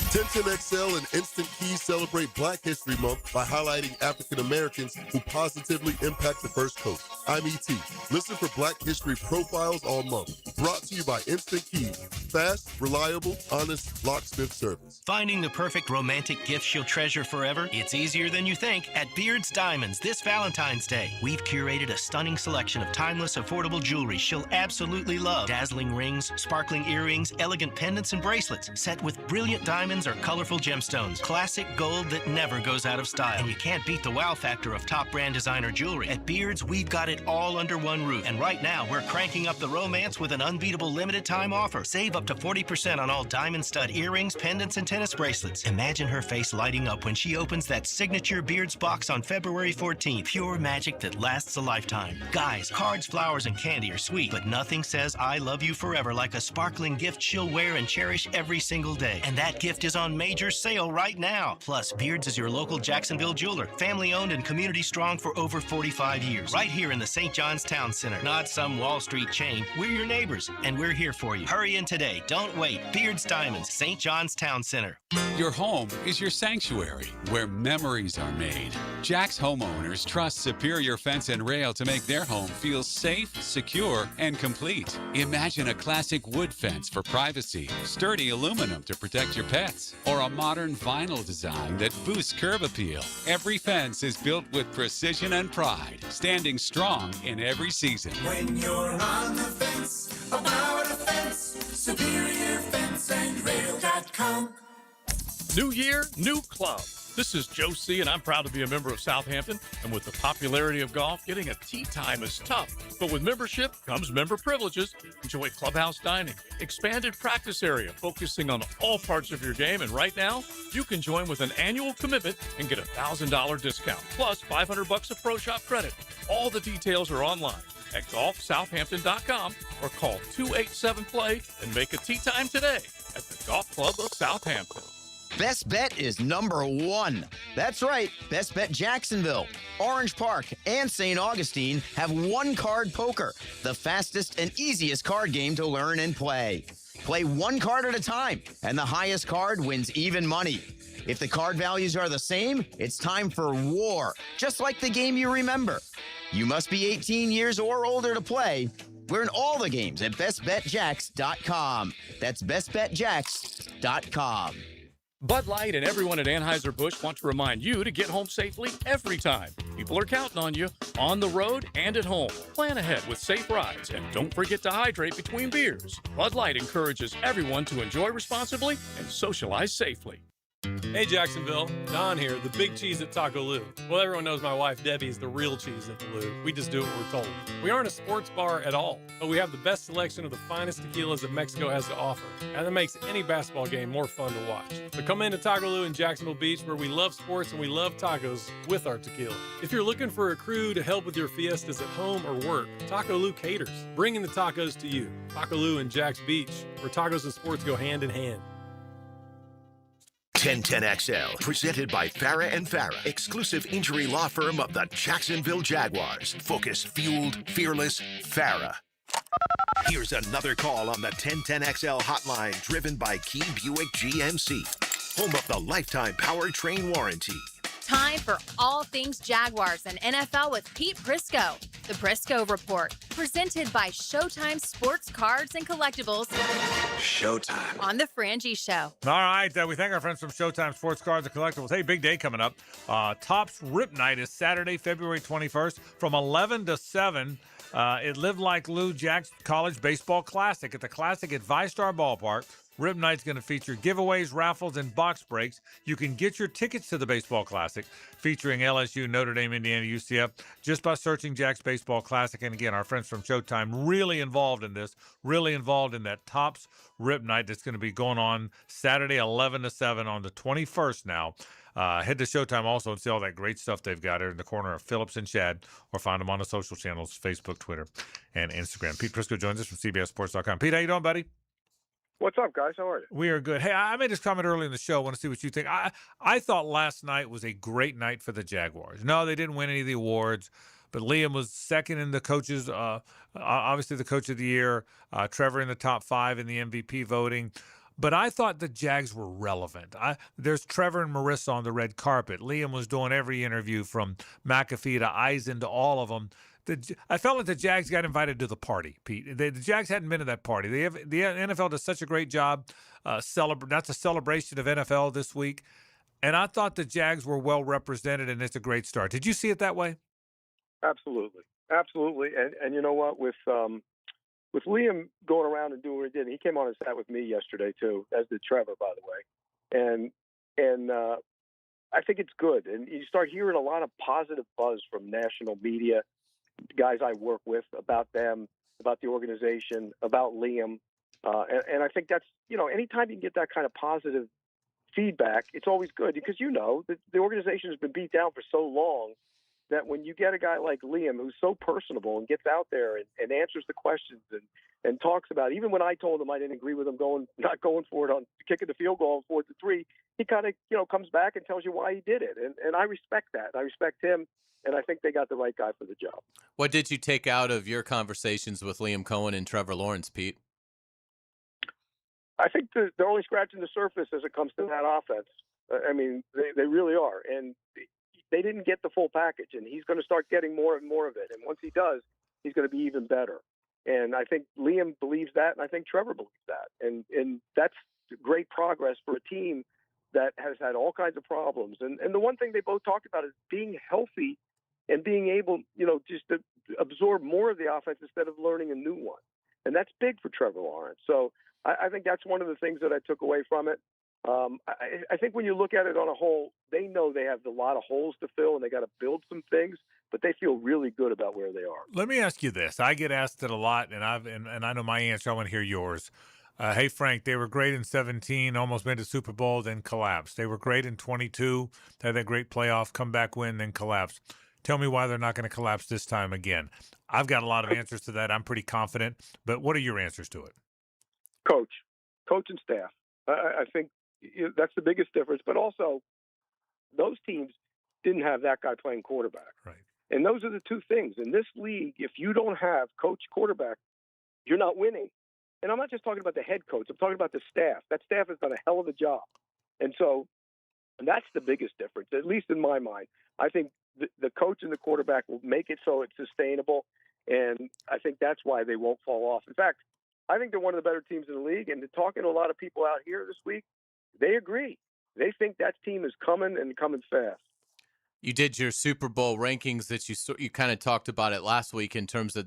1010XL and Instant Keys celebrate Black History Month by highlighting African Americans who positively impact the First Coast. I'm E.T. Listen for Black History profiles all month. Brought to you by Instant Keys. Fast, reliable, honest locksmith service. Finding the perfect romantic gift she'll treasure forever? It's easier than you think at Beard's Diamonds this Valentine's Day. We've curated a stunning selection of timeless, affordable jewelry she'll absolutely love. Dazzling rings, sparkling earrings, elegant pendants and bracelets set with brilliant diamonds or colorful gemstones. Classic gold that never goes out of style. And you can't beat the wow factor of top brand designer jewelry. At Beard's, we've got it all under one roof. And right now, we're cranking up the romance with an unbeatable limited time offer. Save up to 40% on all diamond stud earrings, pendants, and tennis bracelets. Imagine her face lighting up when she opens that signature Beard's box on February 14th. Pure magic that lasts a lifetime. Guys, cards, flowers, and candy are sweet, but nothing says I love you forever like a sparkling gift she'll wear and cherish every single day. And that gift is on major sale right now. Plus, Beard's is your local Jacksonville jeweler, family owned and community strong for over 45 years. Right here in the St. John's Town Center. Not some Wall Street chain. We're your neighbors, and we're here for you. Hurry in today. Don't wait. Beard's Diamonds, St. John's Town Center. Your home is your sanctuary, where memories are made. Jack's homeowners trust Superior Fence and Rail to make their home feel safe, secure, and complete. Imagine a classic wood fence for privacy, sturdy aluminum to protect your pets, or a modern vinyl design that boosts curb appeal. Every fence is built with precision and pride, standing strong in every season. When you're on the fence, about a fence, SuperiorFenceandRail.com. New year, new club. This is Joe C., and I'm proud to be a member of Southampton. And with the popularity of golf, getting a tee time is tough. But with membership comes member privileges. Enjoy clubhouse dining, expanded practice area, focusing on all parts of your game. And right now, you can join with an annual commitment and get a $1,000 discount, plus $500 of Pro Shop credit. All the details are online at golfsouthampton.com or call 287-PLAY and make a tee time today at the Golf Club of Southampton. Best Bet is number one. That's right, Best Bet Jacksonville, Orange Park, and St. Augustine have one-card poker, the fastest and easiest card game to learn and play. Play one card at a time, and the highest card wins even money. If the card values are the same, it's time for war, just like the game you remember. You must be 18 years or older to play. Learn all the games at bestbetjacks.com. That's bestbetjacks.com. Bud Light and everyone at Anheuser-Busch want to remind you to get home safely every time. People are counting on you, on the road and at home. Plan ahead with safe rides, and don't forget to hydrate between beers. Bud Light encourages everyone to enjoy responsibly and socialize safely. Hey Jacksonville, Don here, the big cheese at Taco Lou. Well, everyone knows my wife Debbie is the real cheese at the Lou. We just do what we're told. We aren't a sports bar at all, but we have the best selection of the finest tequilas that Mexico has to offer, and that makes any basketball game more fun to watch. So come into Taco Lou in Jacksonville Beach, where we love sports and we love tacos with our tequila. If you're looking for a crew to help with your fiestas at home or work, Taco Lou caters, bringing the tacos to you. Taco Lou in Jack's Beach, where tacos and sports go hand in hand. 1010XL, presented by Farah and Farah, exclusive injury law firm of the Jacksonville Jaguars. Focus, fueled, fearless, Farah. Here's another call on the 1010XL hotline, driven by Key Buick GMC, home of the lifetime powertrain warranty. Time for all things Jaguars and NFL with Pete Prisco. The Prisco Report, presented by Showtime Sports Cards and Collectibles. Showtime. On the Frangie Show. All right, we thank our friends from Showtime Sports Cards and Collectibles. Hey, big day coming up. Topps Rip Night is Saturday, February 21st from 11 to 7. It Live Like Lou Jack's College Baseball Classic at the Classic at ViStar Ballpark. Rip Night's going to feature giveaways, raffles, and box breaks. You can get your tickets to the Baseball Classic featuring LSU, Notre Dame, Indiana, UCF just by searching Jack's Baseball Classic. And again, our friends from Showtime really involved in this, really involved in that Topps Rip Night that's going to be going on Saturday, 11 to 7 on the 21st now. Head to Showtime also and see all that great stuff they've got here in the corner of Phillips and Shad, or find them on the social channels, Facebook, Twitter, and Instagram. Pete Prisco joins us from CBSSports.com. Pete, how you doing, buddy? What's up, guys? How are you? We are good. Hey, I made this comment earlier in the show. I want to see what you think. I thought last night was a great night for the Jaguars. No, they didn't win any of the awards, but Liam was second in the coaches, obviously the coach of the year, Trevor in the top 5 in the MVP voting. But I thought the Jags were relevant. There's Trevor and Marissa on the red carpet. Liam was doing every interview from McAfee to Eisen to all of them. I felt like the Jags got invited to the party, Pete. The Jags hadn't been to that party. The NFL does such a great job. That's a celebration of NFL this week. And I thought the Jags were well represented, and it's a great start. Did you see it that way? Absolutely. Absolutely. And you know what? With Liam going around and doing what he did, he came on and sat with me yesterday too, as did Trevor, by the way. And I think it's good. And you start hearing a lot of positive buzz from national media, guys I work with, about them, about the organization, about Liam. And I think that's, anytime you can get that kind of positive feedback, it's always good, because the organization has been beat down for so long that when you get a guy like Liam who's so personable and gets out there and answers the questions and talks about it. Even when I told him I didn't agree with him not going for it on kicking the field goal on 4th and 3, he kind of comes back and tells you why he did it. And I respect that. I respect him, and I think they got the right guy for the job. What did you take out of your conversations with Liam Cohen and Trevor Lawrence, Pete? I think they're only scratching the surface as it comes to that offense. I mean, they really are. And they didn't get the full package, and he's going to start getting more and more of it. And once he does, he's going to be even better. And I think Liam believes that, and I think Trevor believes that. And that's great progress for a team that has had all kinds of problems. And the one thing they both talked about is being healthy and being able, just to absorb more of the offense instead of learning a new one. And that's big for Trevor Lawrence. So I think that's one of the things that I took away from it. I think when you look at it on a whole, they know they have a lot of holes to fill and they got to build some things, but they feel really good about where they are. Let me ask you this. I get asked it a lot, and I know my answer. I want to hear yours. Hey, Frank, they were great in 17, almost made the Super Bowl, then collapsed. They were great in 22, had that great playoff comeback win, then collapsed. Tell me why they're not going to collapse this time again. I've got a lot of answers to that. I'm pretty confident, but what are your answers to it? Coach and staff. I think that's the biggest difference. But also, those teams didn't have that guy playing quarterback. Right. And those are the two things. In this league, if you don't have coach quarterback, you're not winning. And I'm not just talking about the head coach. I'm talking about the staff. That staff has done a hell of a job. And so that's the biggest difference, at least in my mind. I think the coach and the quarterback will make it so it's sustainable. And I think that's why they won't fall off. In fact, I think they're one of the better teams in the league. And talking to a lot of people out here this week, they agree. They think that team is coming and coming fast. You did your Super Bowl rankings that you kind of talked about it last week in terms of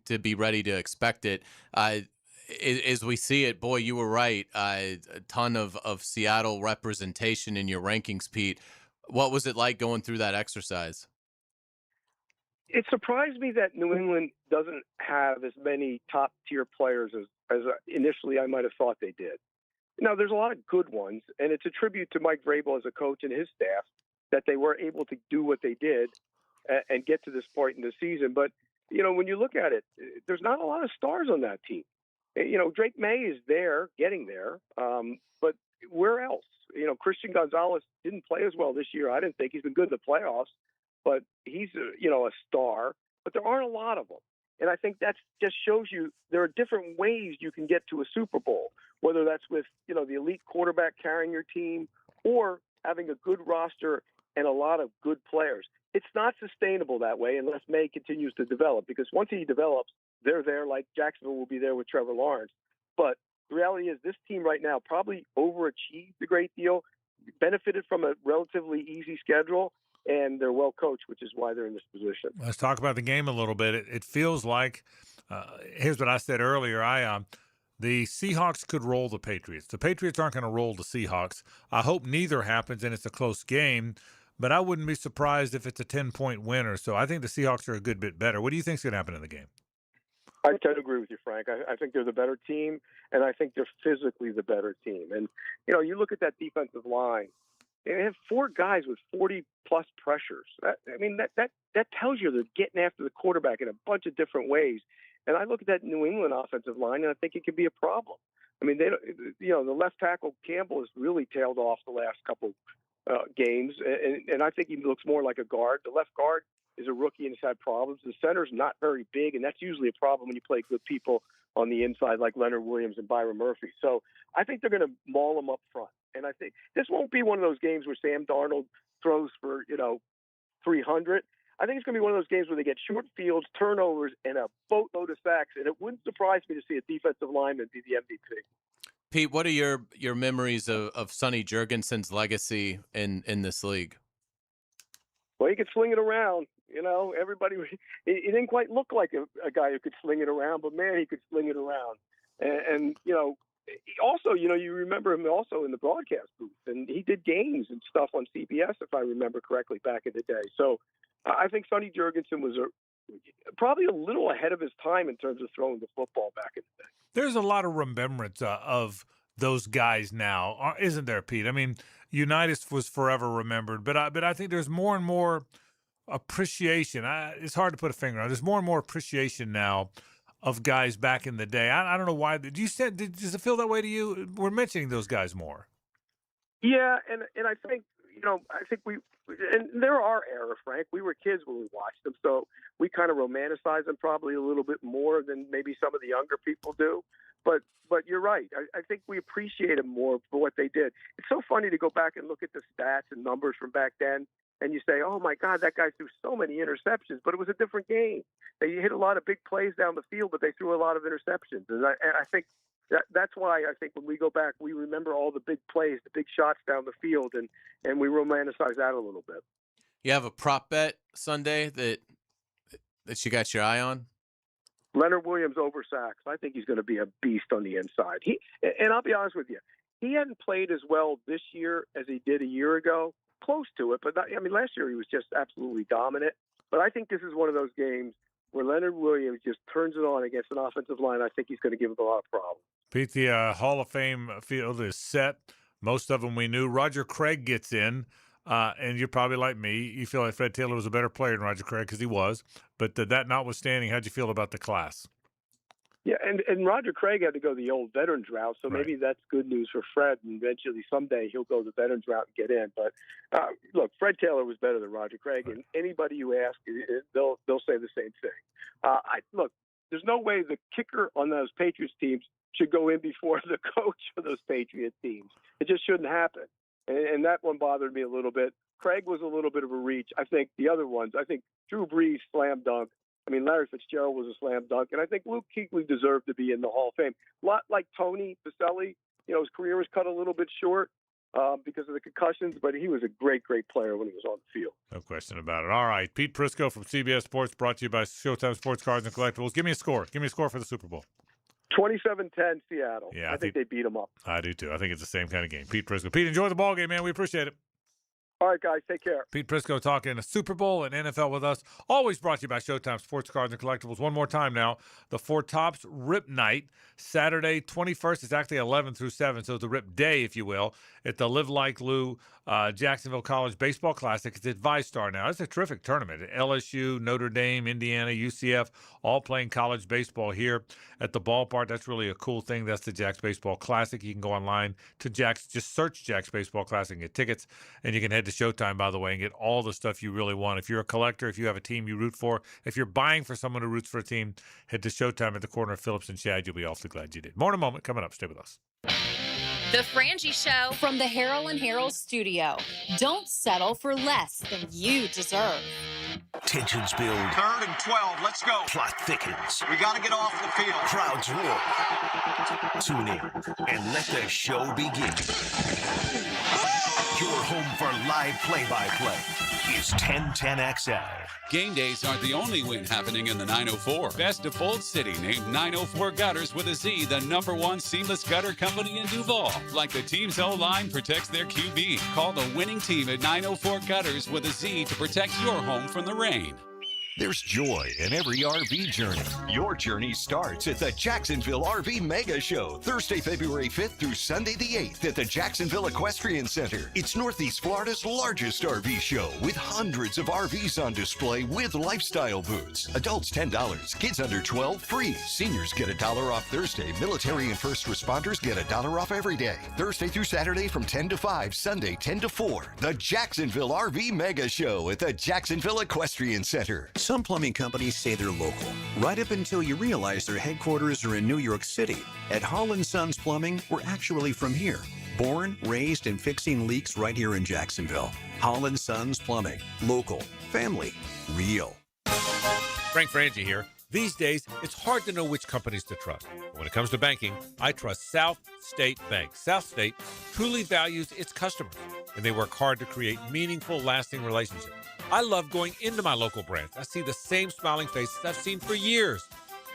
to be ready to expect it. As we see it, boy, you were right. A ton of Seattle representation in your rankings, Pete. What was it like going through that exercise? It surprised me that New England doesn't have as many top-tier players as initially I might have thought they did. Now, there's a lot of good ones, and it's a tribute to Mike Vrabel as a coach and his staff that they were able to do what they did and get to this point in the season. But, when you look at it, there's not a lot of stars on that team. Drake May is there, getting there, but where else? Christian Gonzalez didn't play as well this year. I didn't think he's been good in the playoffs, but he's, a star. But there aren't a lot of them. And I think that just shows you there are different ways you can get to a Super Bowl, whether that's with, the elite quarterback carrying your team or having a good roster and a lot of good players. It's not sustainable that way unless May continues to develop, because once he develops, they're there, like Jacksonville will be there with Trevor Lawrence. But the reality is this team right now probably overachieved a great deal, benefited from a relatively easy schedule, and they're well coached, which is why they're in this position. Let's talk about the game a little bit. It feels like, here's what I said earlier. The Seahawks could roll the Patriots. The Patriots aren't going to roll the Seahawks. I hope neither happens and it's a close game, but I wouldn't be surprised if it's a 10-point win or so. I think the Seahawks are a good bit better. What do you think is going to happen in the game? I tend to agree with you, Frank. I think they're the better team, and I think they're physically the better team. And, you look at that defensive line, they have 4 guys with 40-plus pressures. That tells you they're getting after the quarterback in a bunch of different ways. And I look at that New England offensive line, and I think it could be a problem. I mean, the left tackle Campbell has really tailed off the last couple games, and I think he looks more like a guard. The left guard is a rookie and has had problems. The center's not very big, and that's usually a problem when you play good people on the inside like Leonard Williams and Byron Murphy. So I think they're going to maul him up front. And I think this won't be one of those games where Sam Darnold throws for, 300. I think it's going to be one of those games where they get short fields, turnovers, and a boatload of sacks. And it wouldn't surprise me to see a defensive lineman be the MVP. Pete, what are your memories of Sonny Jurgensen's legacy in this league? Well, he could sling it around. Everybody, he didn't quite look like a guy who could sling it around, but man, he could sling it around. And also, you remember him also in the broadcast booth, and he did games and stuff on CBS, if I remember correctly, back in the day. So I think Sonny Jurgensen was probably a little ahead of his time in terms of throwing the football back in the day. There's a lot of remembrance of those guys now, isn't there, Pete? I mean, Unitas was forever remembered, but I think there's more and more appreciation. It's hard to put a finger on. There's more and more appreciation now of guys back in the day. I don't know why. Does it feel that way to you? We're mentioning those guys more. Yeah, and I think and they're our era, Frank. We were kids when we watched them, so we kind of romanticize them probably a little bit more than maybe some of the younger people do. But you're right. I think we appreciate them more for what they did. It's so funny to go back and look at the stats and numbers from back then, and you say, oh, my God, that guy threw so many interceptions, but it was a different game. They hit a lot of big plays down the field, but they threw a lot of interceptions. And I think that's why I think when we go back, we remember all the big plays, the big shots down the field, and we romanticize that a little bit. You have a prop bet Sunday that you got your eye on? Leonard Williams over sacks. I think he's going to be a beast on the inside. And I'll be honest with you, he hadn't played as well this year as he did a year ago. Close to it, but last year he was just absolutely dominant. But I think this is one of those games where Leonard Williams just turns it on against an offensive line. I think he's going to give him a lot of problems. Pete, the Hall of Fame field is set. Most of them we knew. Roger Craig gets in, and you're probably like me. You feel like Fred Taylor was a better player than Roger Craig because he was. But that notwithstanding, how'd you feel about the class? Yeah, and Roger Craig had to go the old veterans route, so maybe that's good news for Fred, and eventually someday he'll go the veterans route and get in. But look, Fred Taylor was better than Roger Craig, and anybody you ask, they'll say the same thing. Look, there's no way the kicker on those Patriots teams should go in before the coach for those Patriots teams. It just shouldn't happen, and that one bothered me a little bit. Craig was a little bit of a reach. I think the other ones, Drew Brees, slam dunk. Larry Fitzgerald was a slam dunk, and I think Luke Kuechly deserved to be in the Hall of Fame. A lot like Tony Baselli, his career was cut a little bit short because of the concussions, but he was a great, great player when he was on the field. No question about it. All right, Pete Prisco from CBS Sports, brought to you by Showtime Sports Cards and Collectibles. Give me a score. Give me a score for the Super Bowl. 27-10 Seattle. Yeah, I think they beat them up. I do, too. I think it's the same kind of game. Pete Prisco. Pete, enjoy the ball game, man. We appreciate it. All right, guys, take care. Pete Prisco talking Super Bowl and NFL with us. Always brought to you by Showtime Sports Cards and Collectibles. One more time now. The Four Tops Rip Night, Saturday 21st. It's actually 11 through 7, so it's the Rip Day, if you will, at the Live Like Lou Jacksonville College Baseball Classic. It's at VyStar now. It's a terrific tournament. LSU, Notre Dame, Indiana, UCF, all playing college baseball here at the ballpark. That's really a cool thing. That's the Jacks Baseball Classic. You can go online to Jacks. Just search Jacks Baseball Classic and get tickets, and you can head to Showtime, by the way, and get all the stuff you really want. If you're a collector, if you have a team you root for, if you're buying for someone who roots for a team, head to Showtime at the corner of Phillips and Shad. You'll be awfully glad you did. More in a moment. Coming up. Stay with us. The Frangie Show from the Harold and Harold studio. Don't settle for less than you deserve. Tensions build. 3rd and 12. Let's go. Plot thickens. We got to get off the field. Crowds roar. Tune in and let the show begin. Your home for live play-by-play is 1010XL. Game days aren't the only win happening in the 904. Best of Bolt City named 904 Gutters with a Z the #1 seamless gutter company in Duval. Like the team's O-line protects their QB. Call the winning team at 904 Gutters with a Z to protect your home from the rain. There's joy in every RV journey. Your journey starts at the Jacksonville RV Mega Show, Thursday, February 5th through Sunday the 8th at the Jacksonville Equestrian Center. It's Northeast Florida's largest RV show with hundreds of RVs on display with lifestyle booths. Adults $10, kids under 12 free. Seniors get $1 off Thursday. Military and first responders get $1 off every day. Thursday through Saturday from 10 to 5, Sunday 10 to 4. The Jacksonville RV Mega Show at the Jacksonville Equestrian Center. Some plumbing companies say they're local, right up until you realize their headquarters are in New York City. At Hall & Sons Plumbing, we're actually from here. Born, raised, and fixing leaks right here in Jacksonville. Hall & Sons Plumbing. Local. Family. Real. Frank Frangie here. These days, it's hard to know which companies to trust. But when it comes to banking, I trust South State Bank. South State truly values its customers, and they work hard to create meaningful, lasting relationships. I love going into my local branch. I see the same smiling faces I've seen for years.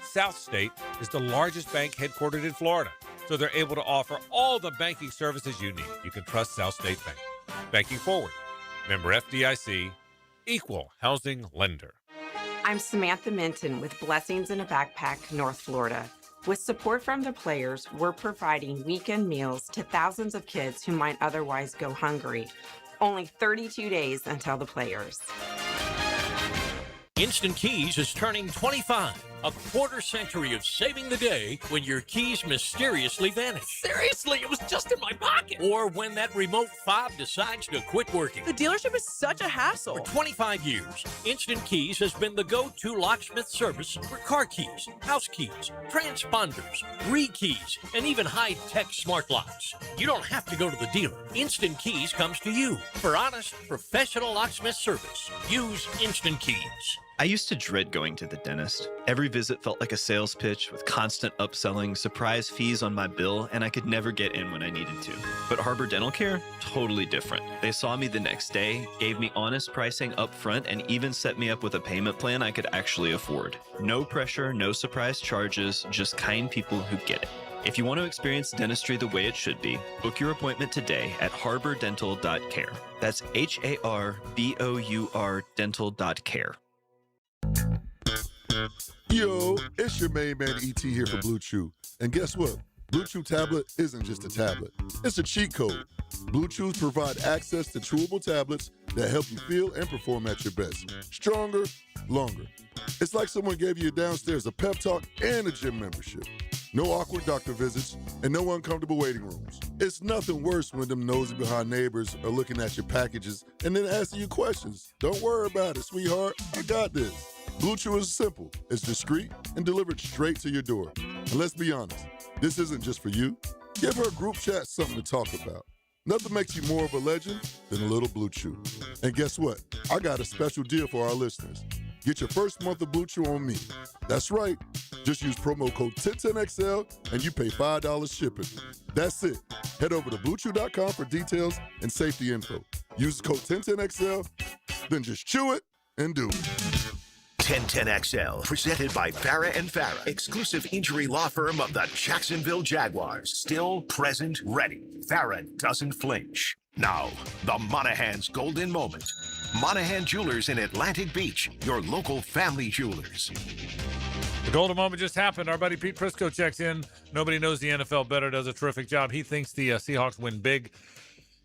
South State is the largest bank headquartered in Florida, so they're able to offer all the banking services you need. You can trust South State Bank. Banking forward. Member FDIC, equal housing lender. I'm Samantha Minton with Blessings in a Backpack, North Florida. With support from the players, we're providing weekend meals to thousands of kids who might otherwise go hungry. Only 32 days until the players. Instant Keys is turning 25. A quarter century of saving the day when your keys mysteriously vanish. Seriously, it was just in my pocket. Or when that remote fob decides to quit working. The dealership is such a hassle. For 25 years, Instant Keys has been the go-to locksmith service for car keys, house keys, transponders, re-keys, and even high-tech smart locks. You don't have to go to the dealer. Instant Keys comes to you for honest, professional locksmith service. Use Instant Keys. I used to dread going to the dentist. Every visit felt like a sales pitch with constant upselling, surprise fees on my bill, and I could never get in when I needed to. But Harbor Dental Care? Totally different. They saw me the next day, gave me honest pricing up front, and even set me up with a payment plan I could actually afford. No pressure, no surprise charges, just kind people who get it. If you want to experience dentistry the way it should be, book your appointment today at harbordental.care. That's HARBOUR dental.care. Yo, it's your main man ET here for Blue Chew. And guess what? Blue Chew tablet isn't just a tablet. It's a cheat code. Blue Chews provide access to chewable tablets that help you feel and perform at your best. Stronger, longer. It's like someone gave you downstairs a pep talk and a gym membership. No awkward doctor visits and no uncomfortable waiting rooms. It's nothing worse when them nosy behind neighbors are looking at your packages and then asking you questions. Don't worry about it, sweetheart. I got this. Blue Chew is simple, it's discreet, and delivered straight to your door. And let's be honest, this isn't just for you. Give her group chat something to talk about. Nothing makes you more of a legend than a little Blue Chew. And guess what? I got a special deal for our listeners. Get your first month of Blue Chew on me. That's right. Just use promo code 1010XL and you pay $5 shipping. That's it. Head over to BlueChew.com for details and safety info. Use the code 1010XL, then just chew it and do it. 1010XL, presented by Farah and Farah, exclusive injury law firm of the Jacksonville Jaguars. Still present, ready. Farah doesn't flinch. Now, the Monahan's golden moment. Monahan Jewelers in Atlantic Beach, your local family jewelers. The golden moment just happened. Our buddy Pete Prisco checks in. Nobody knows the NFL better, does a terrific job. He thinks the Seahawks win big.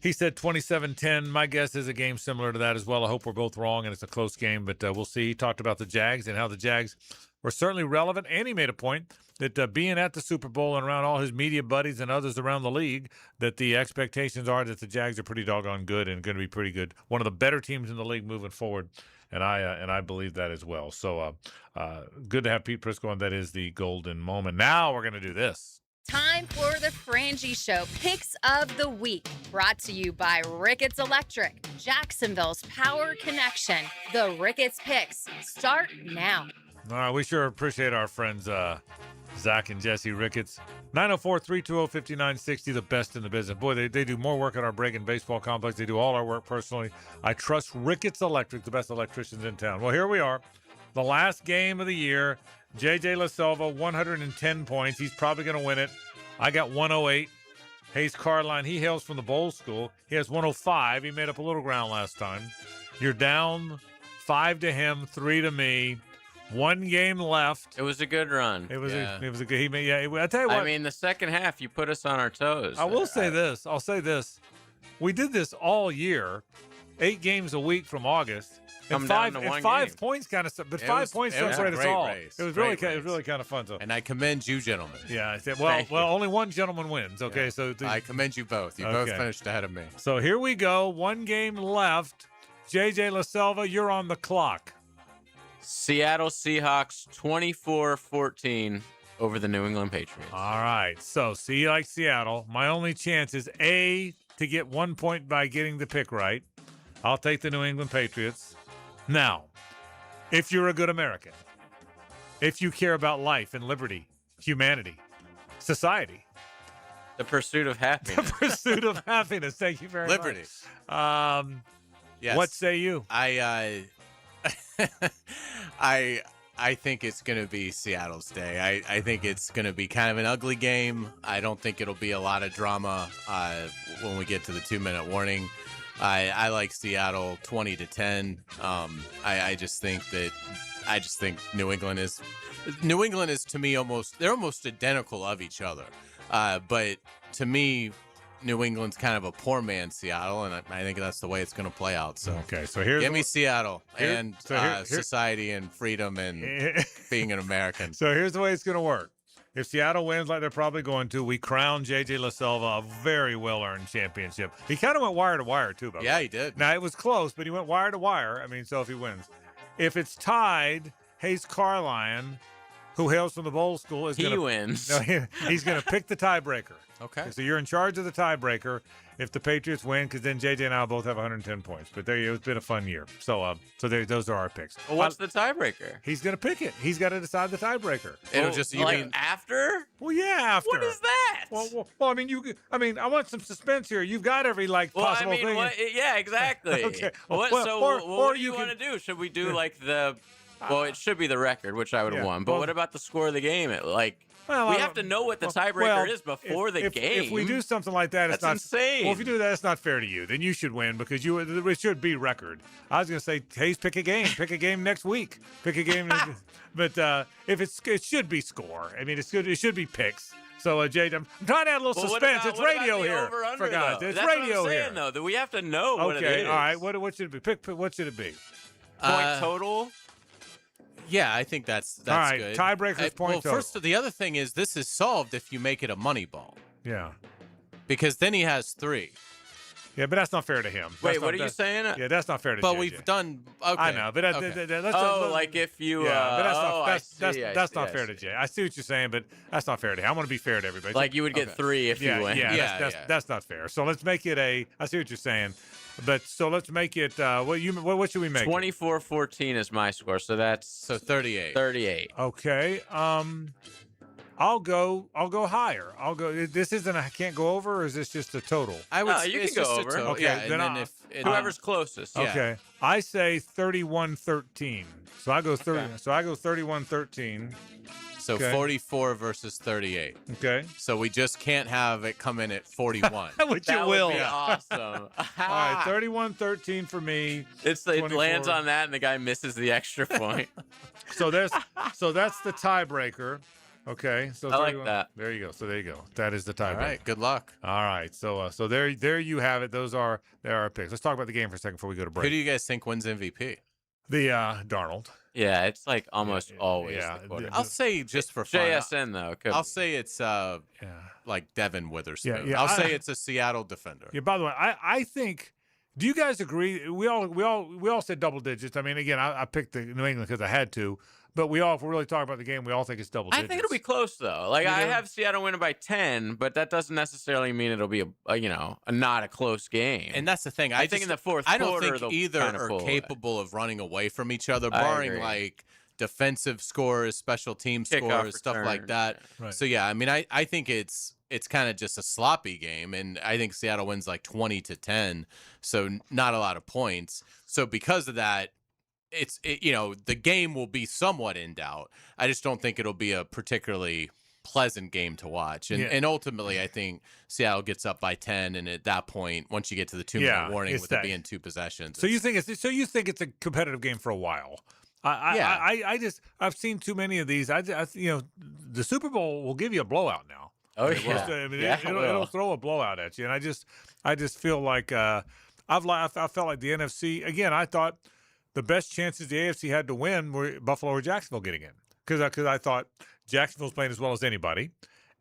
He said 27-10. My guess is a game similar to that as well. I hope we're both wrong and it's a close game, but we'll see. He talked about the Jags and how the Jags were certainly relevant, and he made a point that being at the Super Bowl and around all his media buddies and others around the league, that the expectations are that the Jags are pretty doggone good and going to be pretty good. One of the better teams in the league moving forward, and I believe that as well. So good to have Pete Prisco, and that is the golden moment. Now we're going to do this. Time for the Frangie Show Picks of the Week, brought to you by Ricketts Electric, Jacksonville's power connection. The Ricketts Picks start now. We sure appreciate our friends Zach and Jesse Ricketts. 904-320-5960, the best in the business. Boy, they do more work at our Bregan Baseball Complex. They do all our work personally. I trust Ricketts Electric, the best electricians in town. Well, here we are. The last game of the year. J.J. LaSelva, 110 points. He's probably going to win it. I got 108. Hayes Carline, he hails from the Bowl School. He has 105. He made up a little ground last time. You're down 5 to him, 3 to me. 1 game left. It was a good run. It was a good. I tell you what. I mean, the second half, you put us on our toes. I will say this. I'll say this. We did this all year, 8 games a week from August. Come down to one 5 game. points kind of stuff, but 5 points separated us all. It was really kind of fun. So. And I commend you, gentlemen. Yeah. I said, well, only one gentleman wins. Okay, so I commend you both. You both finished ahead of me. So here we go. 1 game left. JJ LaSelva, you're on the clock. Seattle Seahawks 24-14 over the New England Patriots. All right. So, see, like Seattle, my only chance is A, to get 1 point by getting the pick right. I'll take the New England Patriots. Now, if you're a good American, if you care about life and liberty, humanity, society. The pursuit of happiness. The pursuit of happiness. Thank you very Liberty. much. Yes. What say you? I think it's going to be Seattle's day. I think it's going to be kind of an ugly game. I don't think it'll be a lot of drama when we get to the 2-minute warning. I like Seattle 20-10. I just think New England is to me they're almost identical of each other. But to me, New England's kind of a poor man's Seattle, and I think that's the way it's going to play out. So so here's give me Seattle and society and freedom and being an American. So here's the way it's going to work. If Seattle wins like they're probably going to, we crown J.J. LaSelva a very well-earned championship. He kind of went wire to wire, too, by the way. He did. Now, it was close, but he went wire to wire. I mean, so if he wins. If it's tied, Hayes Carlyon, who hails from the bowl school, is going to wins. No, he's going to pick the tiebreaker. Okay. So you're in charge of the tiebreaker if the Patriots win, because then JJ and I will both have 110 points. But there, it's been a fun year. So those are our picks. Well, what's the tiebreaker? He's going to pick it. He's got to decide the tiebreaker. It'll just after? Well, yeah, after. What is that? Well, I mean, I want some suspense here. You've got every possible thing. Yeah, exactly. Okay. What do you want to do? Should we do Well, it should be the record, which I would have won. But what about the score of the game? We have to know what the tiebreaker is before the game. If we do something like that, it's not insane. Well, if you do that, it's not fair to you. Then you should win because it should be record. I was going to say, Hayes, pick a game. Pick a game next week. Pick a game. But if it should be score. I mean, it should be picks. So, Jade, I'm trying to add a little suspense. It's radio here. For God, it's radio what I'm here. saying, though, that we have to know what it is. Okay, all right. What should it be? What should it be? Point total. Yeah, I think that's all right, good. Tiebreaker's point total. First, the other thing is this is solved if you make it a money ball. Yeah. Because then he has 3. Yeah, but that's not fair to him. Wait, what are you saying? Yeah, that's not fair to But JJ. we've done. Okay. I know, but like if you. Yeah, but that's not I fair see. to Jay. I see what you're saying, but that's not fair to him. I want to be fair to everybody. Like you would get 3 if you win. Yeah, that's not fair. So let's make it a. I see what you're saying, but so let's make it. What should we make? 24-14 is my score, so that's 38. 38. Okay. I'll go higher. I'll go. This isn't. I can't go over. Or is this just a total? You can go over. Okay. Yeah, then if whoever's closest. Okay. I say 31-13. So I go 30. Okay. So I go 31-13. So 44 versus 38. Okay. So we just can't have it come in at 41. Which it will. Would be awesome. All right, 31-13 for me. It lands on that, and the guy misses the extra point. So that's the tiebreaker. Okay, so I like that. There you go. So there you go. That is the tiebreaker. All right. Good luck. All right. So there you have it. There are our picks. Let's talk about the game for a second before we go to break. Who do you guys think wins MVP? The Darnold. Yeah, it's like almost always. The I'll say just for fun. JSN though. I'll say it's like Devin Witherspoon. Yeah, I'll say it's a Seattle defender. Yeah. By the way, I think. Do you guys agree? We all said double digits. I mean, again, I picked the New England because I had to. But if we're really talking about the game, we all think it's double digits. I think it'll be close though. I have Seattle winning by 10, but that doesn't necessarily mean it'll be a not a close game. And that's the thing. I think in the fourth I don't quarter, think either are capable of running away from each other, I barring agree. like defensive scores, special team scores, stuff like that. Right. So yeah, I mean, I think it's kind of just a sloppy game, and I think Seattle wins like 20-10, so not a lot of points. So because of that, the game will be somewhat in doubt. I just don't think it'll be a particularly pleasant game to watch. And ultimately, I think Seattle gets up by 10, and at that point, once you get to the 2-minute warning with it being 2 possessions. So you think it's a competitive game for a while? I've seen too many of these. The Super Bowl will give you a blowout now. Oh yeah, it'll throw a blowout at you, and I just feel like I felt like the NFC again. I thought the best chances the AFC had to win were Buffalo or Jacksonville getting in because I thought Jacksonville's playing as well as anybody,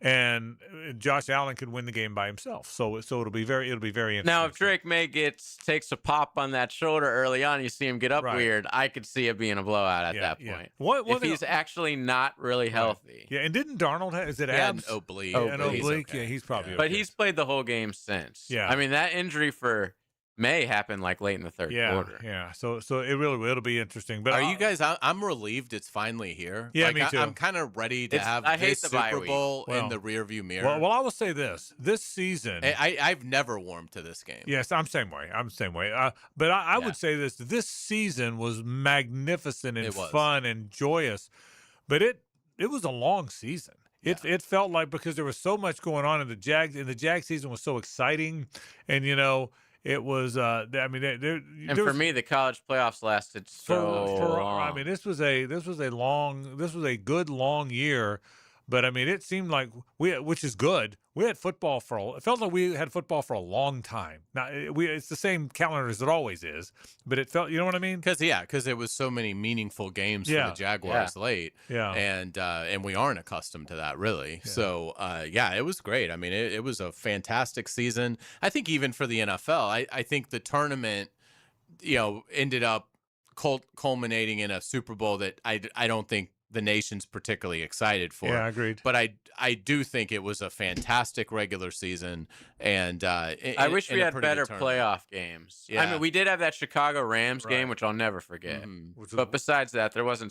and Josh Allen could win the game by himself. So it'll be very interesting. Now, if Drake May takes a pop on that shoulder early on, you see him get up weird, I could see it being a blowout at that point. If he's actually not really healthy. Yeah, and didn't Darnold is it abs? An oblique. An oblique. Okay. Yeah, he's probably okay. But he's played the whole game since. Yeah. I mean, that injury for May happened like late in the third quarter. Yeah. So it'll be interesting. But are you guys? I'm relieved it's finally here. Yeah, me too. I'm kind of ready to have this Super Bowl in the rearview mirror. Well, I will say this season. I've never warmed to this game. Yes, I'm the same way. But I would say this season was magnificent and fun and joyous. But it was a long season. It felt like because there was so much going on in the Jags, and the Jag season was so exciting, and it was. For me, the college playoffs lasted so long. I mean, this was a good long year, but I mean, it seemed like which is good. We had football it felt like we had football for a long time. Now it's the same calendar as it always is, but it felt, you know what I mean? Because it was so many meaningful games for the Jaguars late. Yeah, and we aren't accustomed to that really. Yeah. So it was great. I mean, it was a fantastic season. I think even for the NFL, I think the tournament, ended up culminating in a Super Bowl that I don't think the nation's particularly excited for. Yeah, agreed. But I do think it was a fantastic regular season, and I wish we had better playoff games. Yeah. I mean, we did have that Chicago Rams game, which I'll never forget. But besides that, there was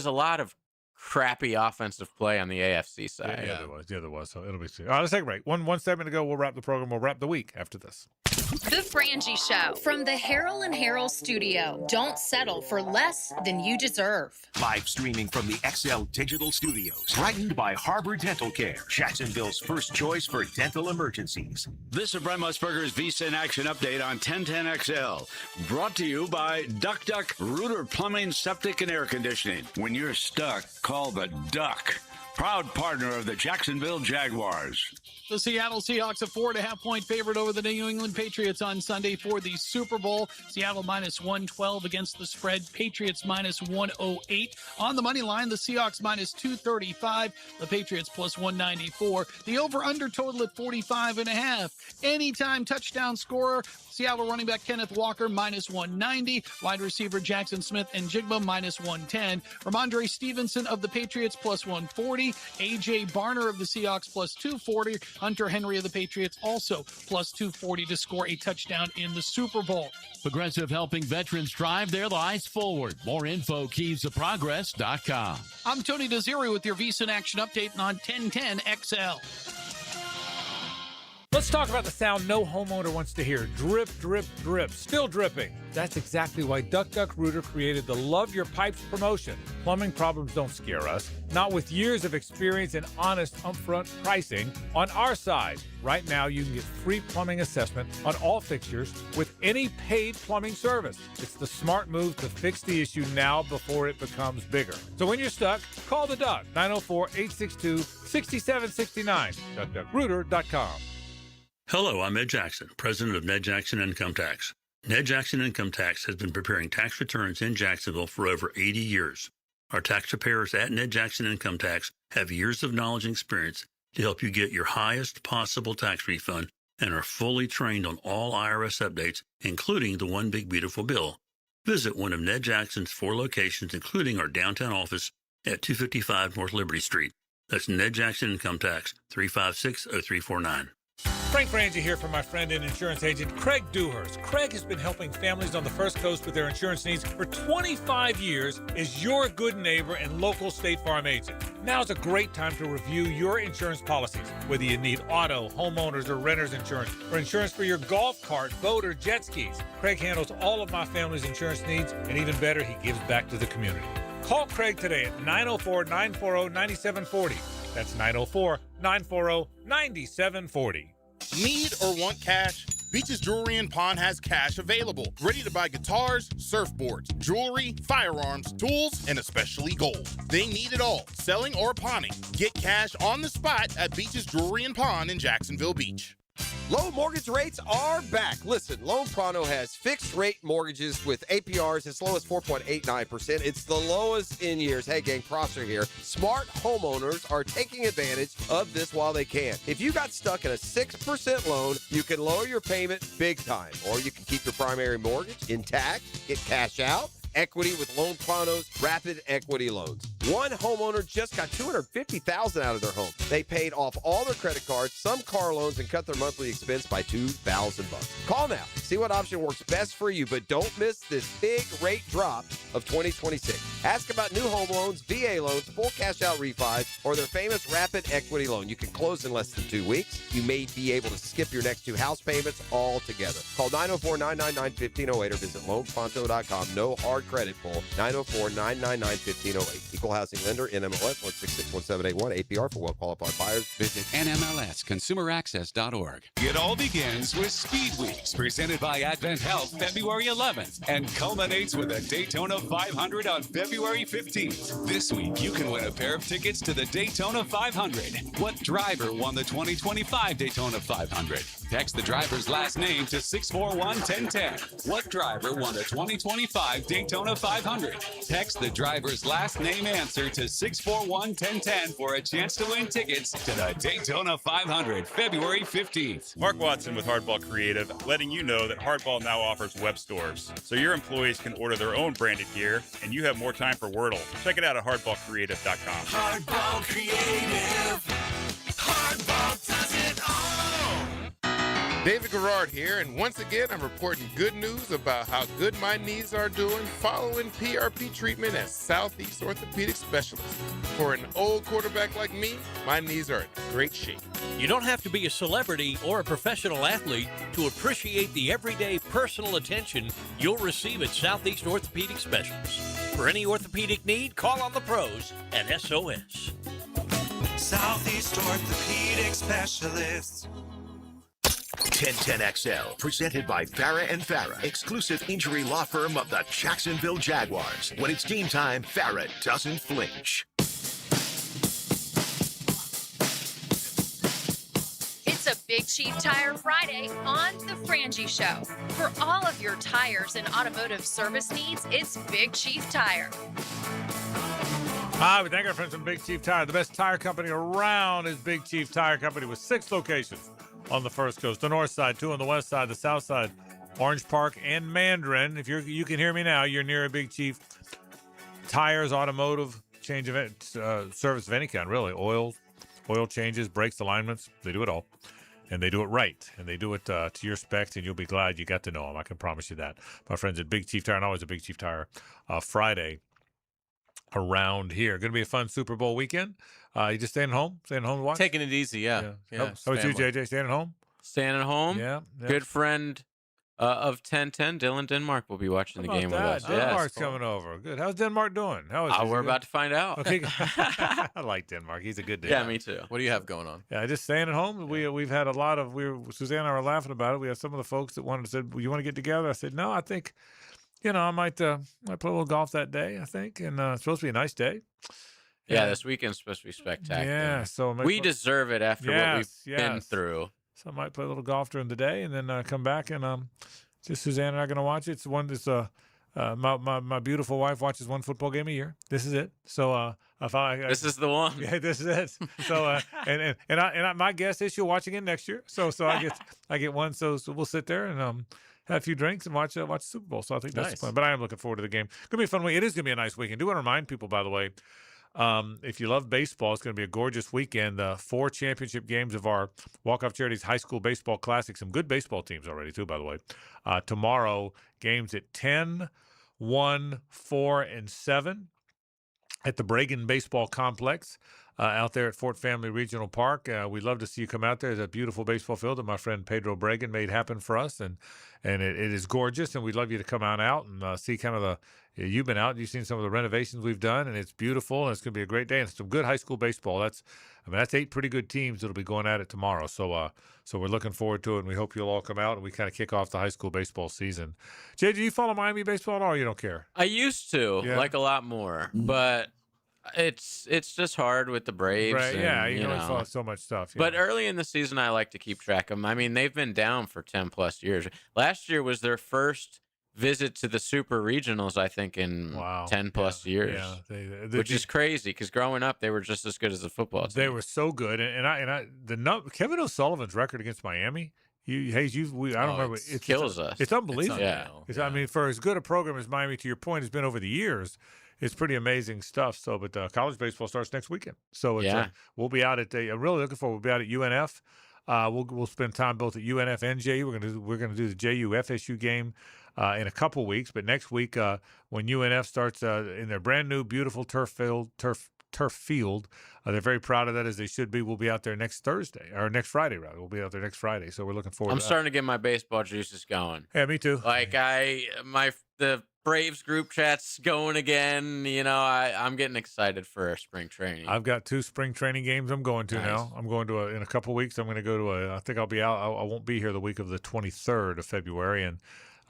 a lot of crappy offensive play on the AFC side. Yeah, there was. So it'll be. All right, let's take a break. One segment to go. We'll wrap the program. We'll wrap the week after this. The Frangie Show from the Harold and Harold studio. Don't settle for less than you deserve. Live streaming from the XL Digital Studios. Brightened by Harbor Dental Care, Jacksonville's first choice for dental emergencies. This is Brent Musburger's Visa in Action update on 1010XL. Brought to you by Duck Duck Rooter Plumbing, Septic, and Air Conditioning. When you're stuck, call the Duck. Proud partner of the Jacksonville Jaguars. The Seattle Seahawks, a 4.5-point favorite over the New England Patriots on Sunday for the Super Bowl. Seattle minus 112 against the spread. Patriots minus 108. On the money line, the Seahawks minus 235. The Patriots plus 194. The over-under total at 45.5. Anytime touchdown scorer, Seattle running back Kenneth Walker minus 190. Wide receiver Jackson Smith and Jigba minus 110. Ramondre Stevenson of the Patriots plus 140. A.J. Barner of the Seahawks plus 240. Hunter Henry of the Patriots also plus 240 to score a touchdown in the Super Bowl. Progressive helping veterans drive their lives forward. More info, keysofprogress.com. I'm Tony Desiri with your Visa in Action update on 1010XL. Let's talk about the sound no homeowner wants to hear. Drip, drip, drip. Still dripping. That's exactly why Duck Duck Rooter created the Love Your Pipes promotion. Plumbing problems don't scare us. Not with years of experience and honest upfront pricing on our side. Right now, you can get free plumbing assessment on all fixtures with any paid plumbing service. It's the smart move to fix the issue now before it becomes bigger. So when you're stuck, call the Duck, 904-862-6769, duckduckrooter.com. Hello, I'm Ed Jackson, president of Ned Jackson Income Tax. Ned Jackson Income Tax has been preparing tax returns in Jacksonville for over 80 years. Our tax preparers at Ned Jackson Income Tax have years of knowledge and experience to help you get your highest possible tax refund and are fully trained on all IRS updates, including the One Big Beautiful Bill. Visit one of Ned Jackson's 4 locations, including our downtown office at 255 North Liberty Street. That's Ned Jackson Income Tax, 356-0349. Frank Frangie here from my friend and insurance agent Craig Dewhurst. Craig has been helping families on the First Coast with their insurance needs for 25 years as your good neighbor and local State Farm agent. Now's a great time to review your insurance policies, whether you need auto, homeowners, or renter's insurance, or insurance for your golf cart, boat, or jet skis. Craig handles all of my family's insurance needs, and even better, he gives back to the community. Call Craig today at 904-940-9740. That's 904-940-9740. Need or want cash? Beaches Jewelry and Pawn has cash available. Ready to buy guitars, surfboards, jewelry, firearms, tools, and especially gold. They need it all, selling or pawning. Get cash on the spot at Beaches Jewelry and Pawn in Jacksonville Beach. Low mortgage rates are back. Listen, Loan Pronto has fixed rate mortgages with APRs as low as 4.89%. It's the lowest in years. Hey, gang, Prosser here. Smart homeowners are taking advantage of this while they can. If you got stuck in a 6% loan, you can lower your payment big time, or you can keep your primary mortgage intact, get cash out, equity with Loan Pronto's rapid equity loans. One homeowner just got $250,000 out of their home. They paid off all their credit cards, some car loans, and cut their monthly expense by $2,000. Call now. See what option works best for you, but don't miss this big rate drop of 2026. Ask about new home loans, VA loans, full cash out refis, or their famous rapid equity loan. You can close in less than 2 weeks. You may be able to skip your next 2 house payments altogether. Call 904-999-1508 or visit loanpronto.com. No hard credit pull. 904-999-1508. Equal housing lender, NMLS 1661781. APR for well-qualified buyers. Visit NMLSConsumerAccess.org. It all begins with Speed Weeks, presented by Advent Health, February 11th, and culminates with a Daytona 500 on February 15th. This week, you can win a pair of tickets to the Daytona 500. What driver won the 2025 Daytona 500? Text the driver's last name to 641-1010. What driver won the 2025 Daytona 500? Text the driver's last name answer to 641-1010 for a chance to win tickets to the Daytona 500, February 15th. Mark Watson with Hardball Creative, letting you know that Hardball now offers web stores, so your employees can order their own branded gear, and you have more time for Wordle. Check it out at hardballcreative.com. Hardball Creative. Hardball does it all. David Garrard here, and once again, I'm reporting good news about how good my knees are doing following PRP treatment at Southeast Orthopedic Specialists. For an old quarterback like me, my knees are in great shape. You don't have to be a celebrity or a professional athlete to appreciate the everyday personal attention you'll receive at Southeast Orthopedic Specialists. For any orthopedic need, call on the pros at SOS. Southeast Orthopedic Specialists. 1010XL, presented by Farah and Farah, exclusive injury law firm of the Jacksonville Jaguars. When it's game time, Farah doesn't flinch. It's a Big Chief Tire Friday on The Frangie Show. For all of your tires and automotive service needs, it's Big Chief Tire. Hi, we thank our friends from Big Chief Tire. The best tire company around is Big Chief Tire Company with 6 locations on the First Coast, the north side, 2 on the west side, the south side, Orange Park and Mandarin. If you can hear me now, you're near a Big Chief. Tires, automotive, change of service of any kind, really. Oil changes, brakes, alignments, they do it all. And they do it right. And they do it to your specs, and you'll be glad you got to know them. I can promise you that. My friends at Big Chief Tire, and always a Big Chief Tire Friday around here. Going to be a fun Super Bowl weekend. You just staying home? Staying home to watch? Taking it easy, yeah. How about you, JJ? Staying at home? Staying at home. Yeah. Good friend of 1010, Dylan Denmark, will be watching the game with us. Denmark's coming over. Good. How's Denmark doing? How is we're about to find out. Okay. I like Denmark. He's a good dude. Yeah, me too. What do you have going on? Yeah, just staying at home. We've had a lot of. Suzanne and I were laughing about it. We had some of the folks that said, well, "You want to get together?" I said, "No, I think, I might play a little golf that day. I think, and it's supposed to be a nice day." Yeah, this weekend's supposed to be spectacular. Yeah, so we deserve it after what we've been through. So I might play a little golf during the day, and then come back and just Suzanne and I are going to watch it. It's one that's my beautiful wife watches one football game a year. This is it. So this is the one. Yeah, this is it. So and my guess is she'll watch again next year. So I get one. So we'll sit there and have a few drinks and watch the Super Bowl. So I think that's fun. But I am looking forward to the game. It's gonna be a fun week. It is gonna be a nice weekend. Do want to remind people, by the way, if you love baseball, it's going to be a gorgeous weekend. 4 championship games of our Walk-Off Charities High School Baseball Classic. Some good baseball teams already, too, by the way. Tomorrow, games at 10, 1, 4, and 7 at the Bragan Baseball Complex. out there at Fort Family Regional Park. We'd love to see you come out there. There's a beautiful baseball field that my friend Pedro Bregan made happen for us, and it is gorgeous, and we'd love you to come on out and see kind of you've been out, you've seen some of the renovations we've done, and it's beautiful, and it's going to be a great day, and some good high school baseball. That's 8 pretty good teams that'll be going at it tomorrow. So we're looking forward to it, and we hope you'll all come out, and we kind of kick off the high school baseball season. Jay, do you follow Miami baseball at all, or you don't care? I used to, like a lot more, but it's just hard with the Braves. Right, and, yeah, you know, follow so much stuff. But early in the season, I like to keep track of them. I mean, they've been down for 10-plus years. Last year was their first visit to the Super Regionals, I think, in 10-plus years, which is crazy because growing up, they were just as good as the football team. They were so good, Kevin O'Sullivan's record against Miami. I don't remember. It kills us. It's unbelievable. I mean, for as good a program as Miami, to your point, has been over the years, it's pretty amazing stuff. So, but college baseball starts next weekend. So we'll be out at I'm really looking forward. We'll be out at UNF. We'll spend time both at UNF and JU. We're gonna do the JU FSU game in a couple weeks. But next week, when UNF starts in their brand new beautiful turf field, they're very proud of that, as they should be. We'll be out there next Friday, rather. We'll be out there next Friday. So we're looking forward. I'm starting to get my baseball juices going. Yeah, me too. Like the Braves group chat's going again. You know, I'm getting excited for spring training. I've got 2 spring training games I'm going to now. I'm going to in a couple weeks. I'm going to go to I think I'll be out. I won't be here the week of the 23rd of February, and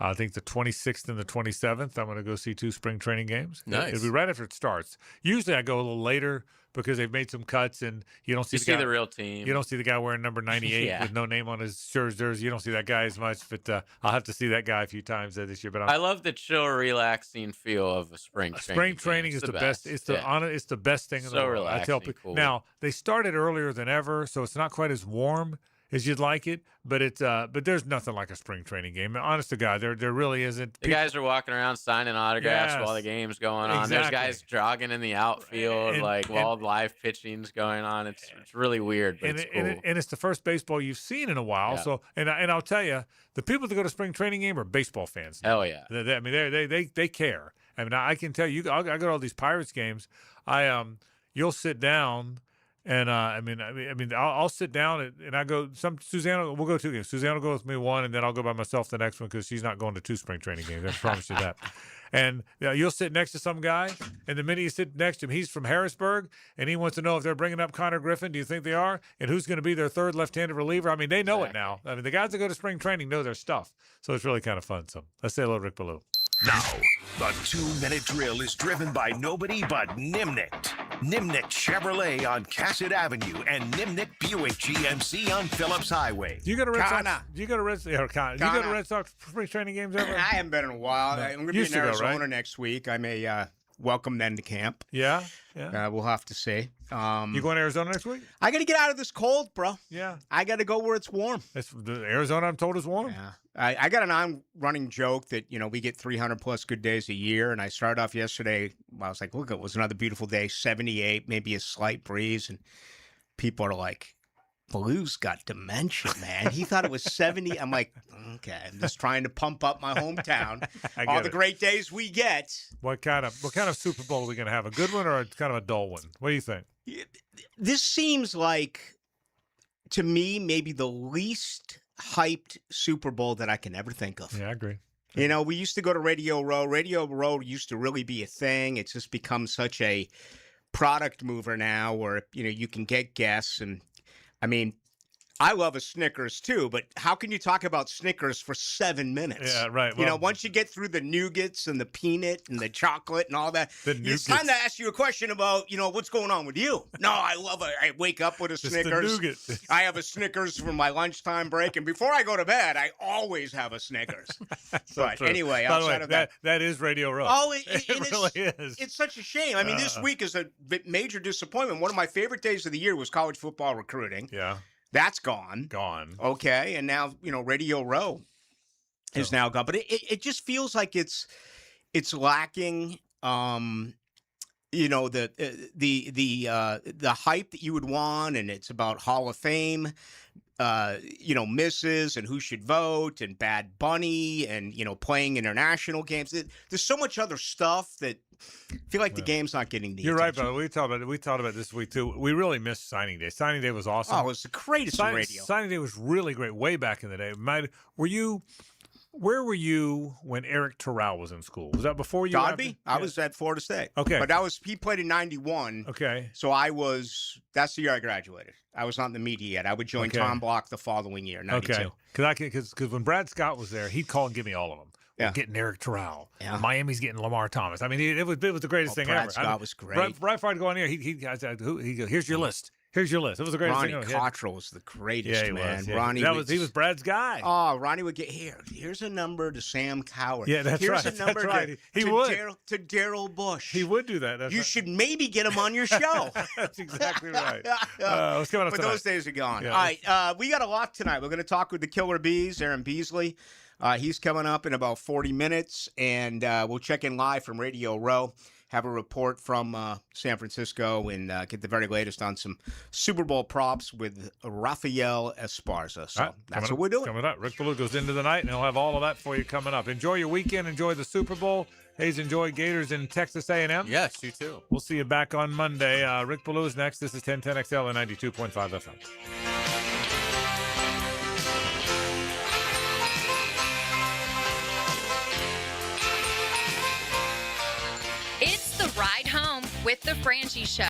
I think the 26th and the 27th, I'm going to go see 2 spring training games. Nice. It'll be right after it starts. Usually I go a little later because they've made some cuts, and you don't see the real team. You don't see the guy wearing number 98 with no name on his jersey. You don't see that guy as much, but I'll have to see that guy a few times this year. But I love the chill, relaxing feel of a spring training. Spring training is the best. It's the best thing in the world. Relaxing, I tell people. cool. Now they started earlier than ever, so it's not quite as warm as you'd like it, but but there's nothing like a spring training game. Honest to God, there really isn't. The guys are walking around signing autographs while the game's going on. There's guys jogging in the outfield, while live pitching's going on. It's really weird, but it's cool. And it's the first baseball you've seen in a while. Yeah. So and I'll tell you, the people that go to spring training game are baseball fans. Hell yeah! I mean, they care. I mean, I can tell you, I go to all these Pirates games. You'll sit down. And I'll sit down and I go. Susanna, we'll go 2 games. Susanna will go with me 1, and then I'll go by myself the next one because she's not going to 2 spring training games. I promise you that. And you'll sit next to some guy, and the minute you sit next to him, he's from Harrisburg, and he wants to know if they're bringing up Connor Griffin. Do you think they are? And who's going to be their 3rd left-handed reliever? I mean, they know it now. I mean, the guys that go to spring training know their stuff, so it's really kind of fun. So let's say hello, Rick Ballou. Now, the 2-minute drill is driven by nobody but Nimnicht. Nimnicht Chevrolet on Cassett Avenue and Nimnicht Buick GMC on Phillips Highway. Do you go to Red Sox? Do you go to Red Sox spring training games ever? I haven't been in a while. No. I'm going to be in Arizona next week. I may welcome them to camp. Yeah. We'll have to see. You going to Arizona next week? I got to get out of this cold, bro. Yeah. I got to go where it's warm. Arizona, I'm told, is warm. Yeah. I got an on-running joke that, we get 300-plus good days a year, and I started off yesterday. I was like, look, it was another beautiful day, 78, maybe a slight breeze, and people are like, Blue's got dementia, man. He thought it was 70. I'm like, okay, I'm just trying to pump up my hometown. All the great days we get. What kind of Super Bowl are we going to have? A good one or kind of a dull one? What do you think? This seems like, to me, maybe the least hyped Super Bowl that I can ever think of. Yeah, I agree. We used to go to Radio Row. Radio Row used to really be a thing. It's just become such a product mover now where, you can get guests. And, I mean, I love a Snickers too, but how can you talk about Snickers for 7 minutes? Yeah, right. Well, once you get through the nougats and the peanut and the chocolate and all that, it's time to ask you a question about, what's going on with you. No, I love it. I wake up with a Snickers. I have a Snickers for my lunchtime break, and before I go to bed, I always have a Snickers. But anyway, outside of that, that is Radio Row. Oh, it really is. It's such a shame. I mean, this week is a major disappointment. One of my favorite days of the year was college football recruiting. Yeah. That's gone. Okay, and now Radio Row is now gone. But it just feels like it's lacking. The hype that you would want, and it's about Hall of Fame. misses and who should vote and Bad Bunny and, playing international games. There's so much other stuff that I feel like the game's not getting the You're attention. right, brother. We talked about this week, too. We really missed signing day. Signing day was awesome. Oh, it was the greatest on radio. Signing day was really great way back in the day. Where were you when Eric Terrell was in school? Was that before you? Godby? I was at Florida State. Okay. But he played in 91. Okay. So that's the year I graduated. I was not in the media yet. I would join Tom Block the following year, 92. Okay. Because when Brad Scott was there, he'd call and give me all of them. Yeah. We're getting Eric Terrell. Yeah. Miami's getting Lamar Thomas. I mean, it was the greatest thing Brad ever. Scott was great. Right before I'd go on here, he goes, here's your list. Here's your list. It was the greatest Ronnie thing. Cottrell was the greatest, he man. was, yeah. Ronnie he was Brad's guy. Oh, Ronnie would get here's a number to Sam Coward. Yeah, that's right. Here's a number to Daryl Bush. He would do that. You should maybe get him on your show. That's exactly right. What's coming up tonight? Those days are gone. Yeah. All right, we got a lot tonight. We're going to talk with the Killer Bees, Aaron Beasley. He's coming up in about 40 minutes, and we'll check in live from Radio Row. Have a report from San Francisco and get the very latest on some Super Bowl props with Rafael Esparza. So that's what we're doing. Coming up. Rick Ballou goes into the night, and he'll have all of that for you coming up. Enjoy your weekend. Enjoy the Super Bowl. Hayes, enjoy Gators in Texas A&M. Yes, you too. We'll see you back on Monday. Rick Ballou is next. This is 1010XL and 92.5 FM. It's the ride home with the Frangie Show.